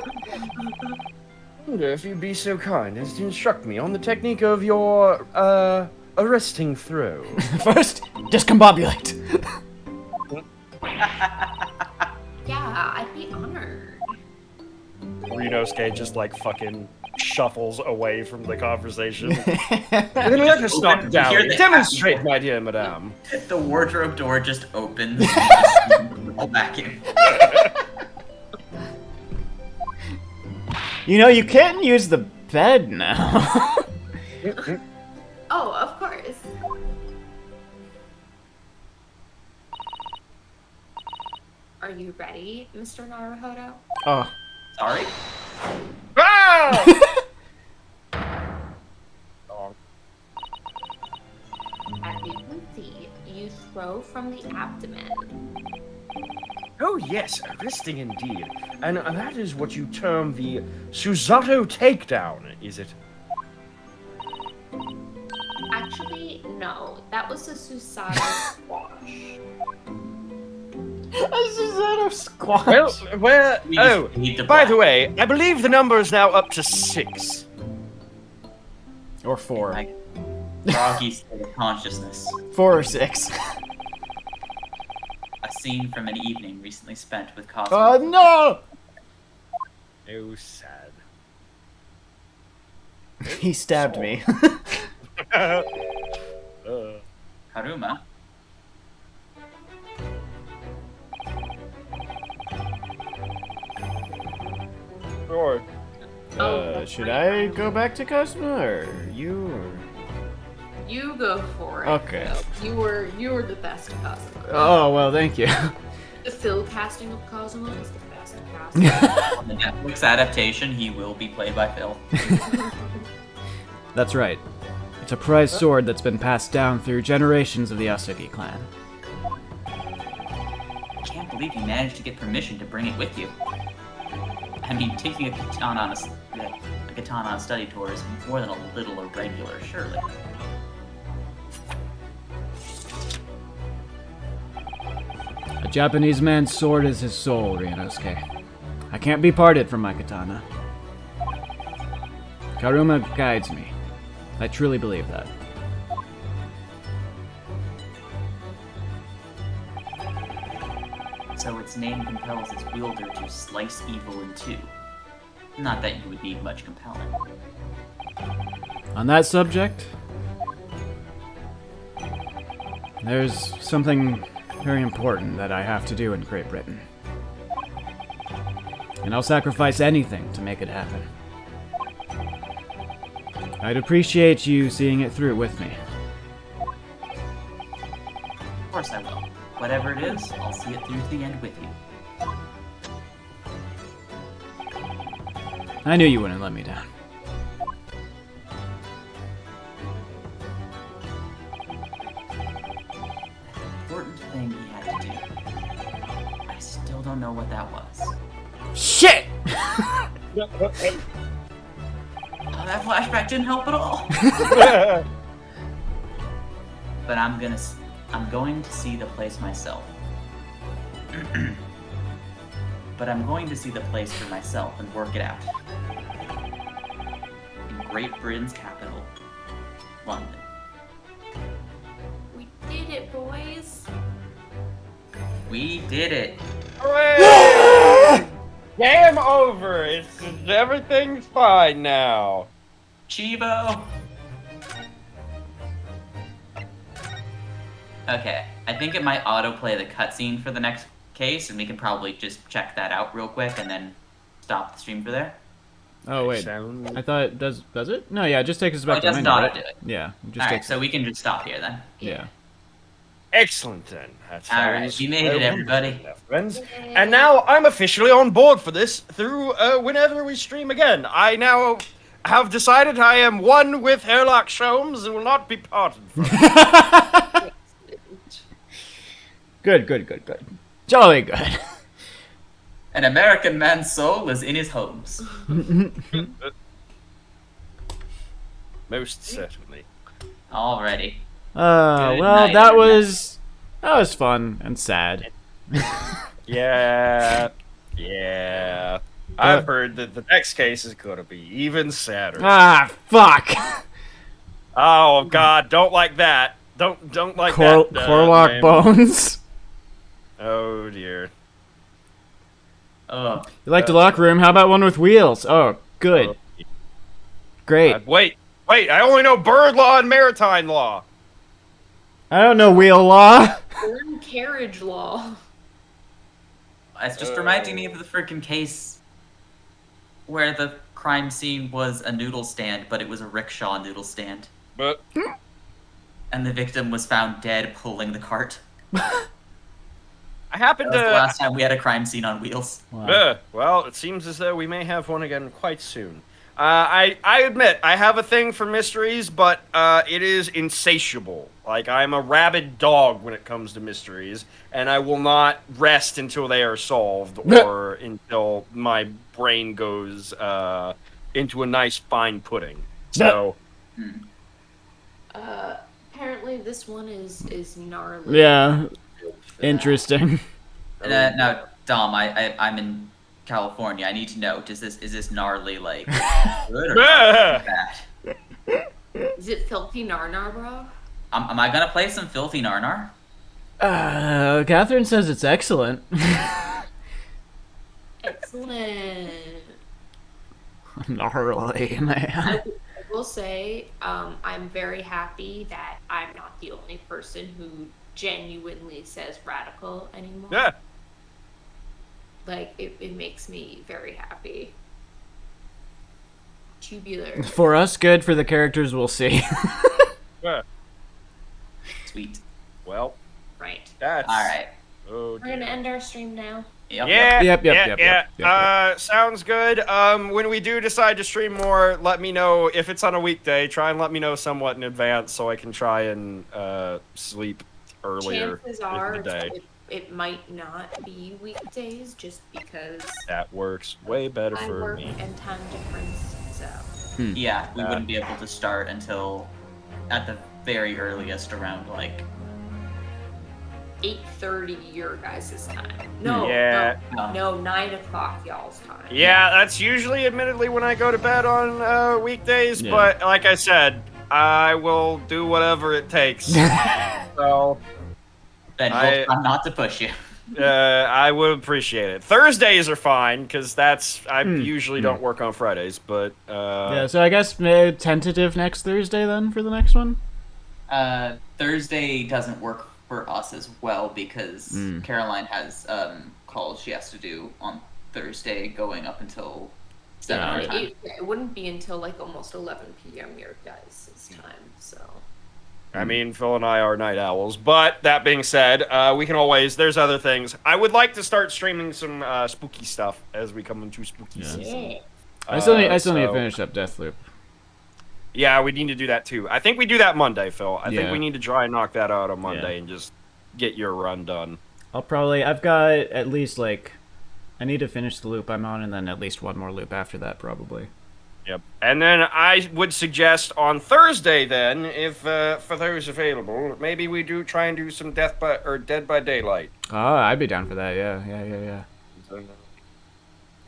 wonder if you'd be so kind as to instruct me on the technique of your, arresting throw. First, discombobulate. Yeah, I'd be honored. Renosuke just like fucking shuffles away from the conversation. Then let us not You hear dally. the- Demonstrate, my dear madame. The wardrobe door just opens. And you just roll back in. You know, you can't use the bed now. Oh, of course. Are you ready, Mr. Naruhodo? Oh. Sorry. Ah! As you can see, you throw from the abdomen. Oh yes, arresting indeed. And that is what you term the Suzato takedown, is it? Actually, no. That was a Susato squash. This is out of squash. Well, where? We just Oh, need to by block. the way, I believe the number is now up to 6. Or 4. Like groggy state of consciousness. 4 or 6. A scene from an evening recently spent with Cosmo. Oh no! Oh, sad. He stabbed me. Haruma. Sure. Should I go back to Cosmo or you? Or... You go for it. Okay. Phil. You were the best Cosmo. Oh well, thank you. The Phil casting of Cosmo is the best casting. On the Netflix adaptation, he will be played by Phil. That's right. It's a prized sword that's been passed down through generations of the Asugi clan. I can't believe you managed to get permission to bring it with you. I mean, taking a katana on a study tour is more than a little irregular, surely. A Japanese man's sword is his soul, Ryunosuke. I can't be parted from my katana. Karuma guides me. I truly believe that. So its name compels its wielder to slice evil in two. Not that you would need much compelling. On that subject, there's something very important that I have to do in Great Britain. And I'll sacrifice anything to make it happen. I'd appreciate you seeing it through with me. Of course I will. Whatever it is, I'll see it through to the end with you. I knew you wouldn't let me down. Important thing he had to do. I still don't know what that was. Shit! Oh, that flashback didn't help at all. But I'm going to see the place myself. But I'm going to see the place for myself and work it out. In Great Britain's capital, London. We did it, boys. We did it. Hooray! Game over. Everything's fine now. Chivo! Okay, I think it might autoplay the cutscene for the next case, and we can probably just check that out real quick and then stop the stream for there. Oh wait, I thought it does it? No, yeah, it just takes us Oh, back it to the doesn't menu, auto right? do it. Yeah, it just All right, takes. so we can just stop here then. Yeah. Excellent then. That All right, sounds you made it, wonderful, everybody. my friends. And now I'm officially on board for this through whenever we stream again. I now have decided I am one with Herlock Sholmes and will not be parted from it. Good. Jolly good. An American man's soul is in his homes. Most certainly. Alrighty. Well, night, that everyone. was fun and sad. Yeah. I've heard that the next case is going to be even sadder. Ah, fuck. Oh God, don't like that. Don't like that. Corlock name. bones. Oh dear. Oh, You liked the locker room? How about one with wheels? Oh, good. Great. Wait. I only know bird law and maritime law. I don't know wheel law. Burn carriage law. it's just reminding me of the freaking case where the crime scene was a noodle stand, but it was a rickshaw noodle stand. But And the victim was found dead pulling the cart. I happen That was the to. last time we had a crime scene on wheels. Wow. Well, it seems as though we may have one again quite soon. I admit I have a thing for mysteries, but it is insatiable. Like I'm a rabid dog when it comes to mysteries, and I will not rest until they are solved or until my brain goes into a nice fine pudding. So Apparently this one is gnarly. Yeah. Interesting. Now, Dom, I'm in California. I need to know: is this gnarly like good or bad? Is it filthy narnar, bro? Am I gonna play some filthy narnar? Catherine says it's excellent. Excellent. Gnarly, man. I will say, I'm very happy that I'm not the only person who genuinely says radical anymore. yeah. Like, it makes me very happy. Tubular. For us, good. For the characters, we'll see. Yeah. Sweet. Well, Right. that's All right. Oh, We're gonna end our stream now. Yep. Yep. Sounds good. When we do decide to stream more, let me know if it's on a weekday. Try and let me know somewhat in advance so I can try and sleep earlier Chances in are the day. it might not be weekdays just because That works way better I for work me. and time difference. So Yeah, we wouldn't be able to start until at the very earliest around like 8:30 your guys' time. No, Yeah. no, 9 o'clock y'all's time. Yeah, that's usually admittedly when I go to bed on weekdays, Yeah. but like I said, I will do whatever it takes. So Ben, I- we'll try not to push you. I would appreciate it. Thursdays are fine because I usually don't work on Fridays, but Yeah, so I guess tentative next Thursday then for the next one? Thursday doesn't work for us as well because Caroline has calls she has to do on Thursday going up until 7 Yeah, our right. time. It wouldn't be until like almost 11 p.m. your guys' time. So I mean, Phil and I are night owls. But that being said, we can always. There's other things. I would like to start streaming some spooky stuff as we come into spooky Yeah. season. yeah. I still need to so- finish up Deathloop. Yeah, we need to do that too. I think we do that Monday, Phil. I think Yeah. we need to try and knock that out on Monday and just get your run done. I've got at least I need to finish the loop I'm on and then at least one more loop after that probably. Yep. And then I would suggest on Thursday then, if for those available, maybe we do try and do some Dead by Daylight. Oh, I'd be down for that, yeah.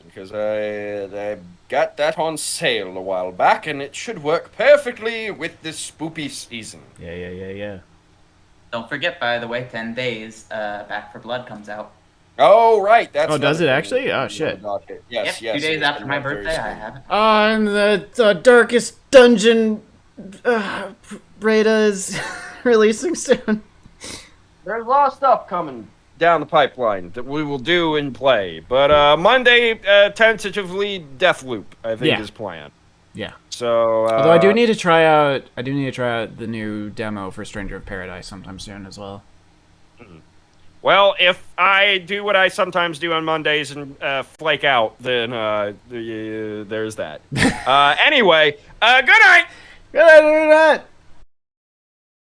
Because I got that on sale a while back, and it should work perfectly with this spooky season. Yeah. Don't forget, by the way, 10 days, Back for Blood comes out. Oh, right. That's Oh, does it another actually? thing. Oh, shit. Yes, Yep, 2 days after my birthday, I have it. And the darkest dungeon Breda is releasing soon. There's a lot of stuff coming down the pipeline that we will do and play. But Monday, tentatively, Deathloop, I think, is planned. Yeah. So, Although I do need to try out the new demo for Stranger of Paradise sometime soon as well. Well, if I do what I sometimes do on Mondays and flake out, then there's that. Anyway, good night. Good night.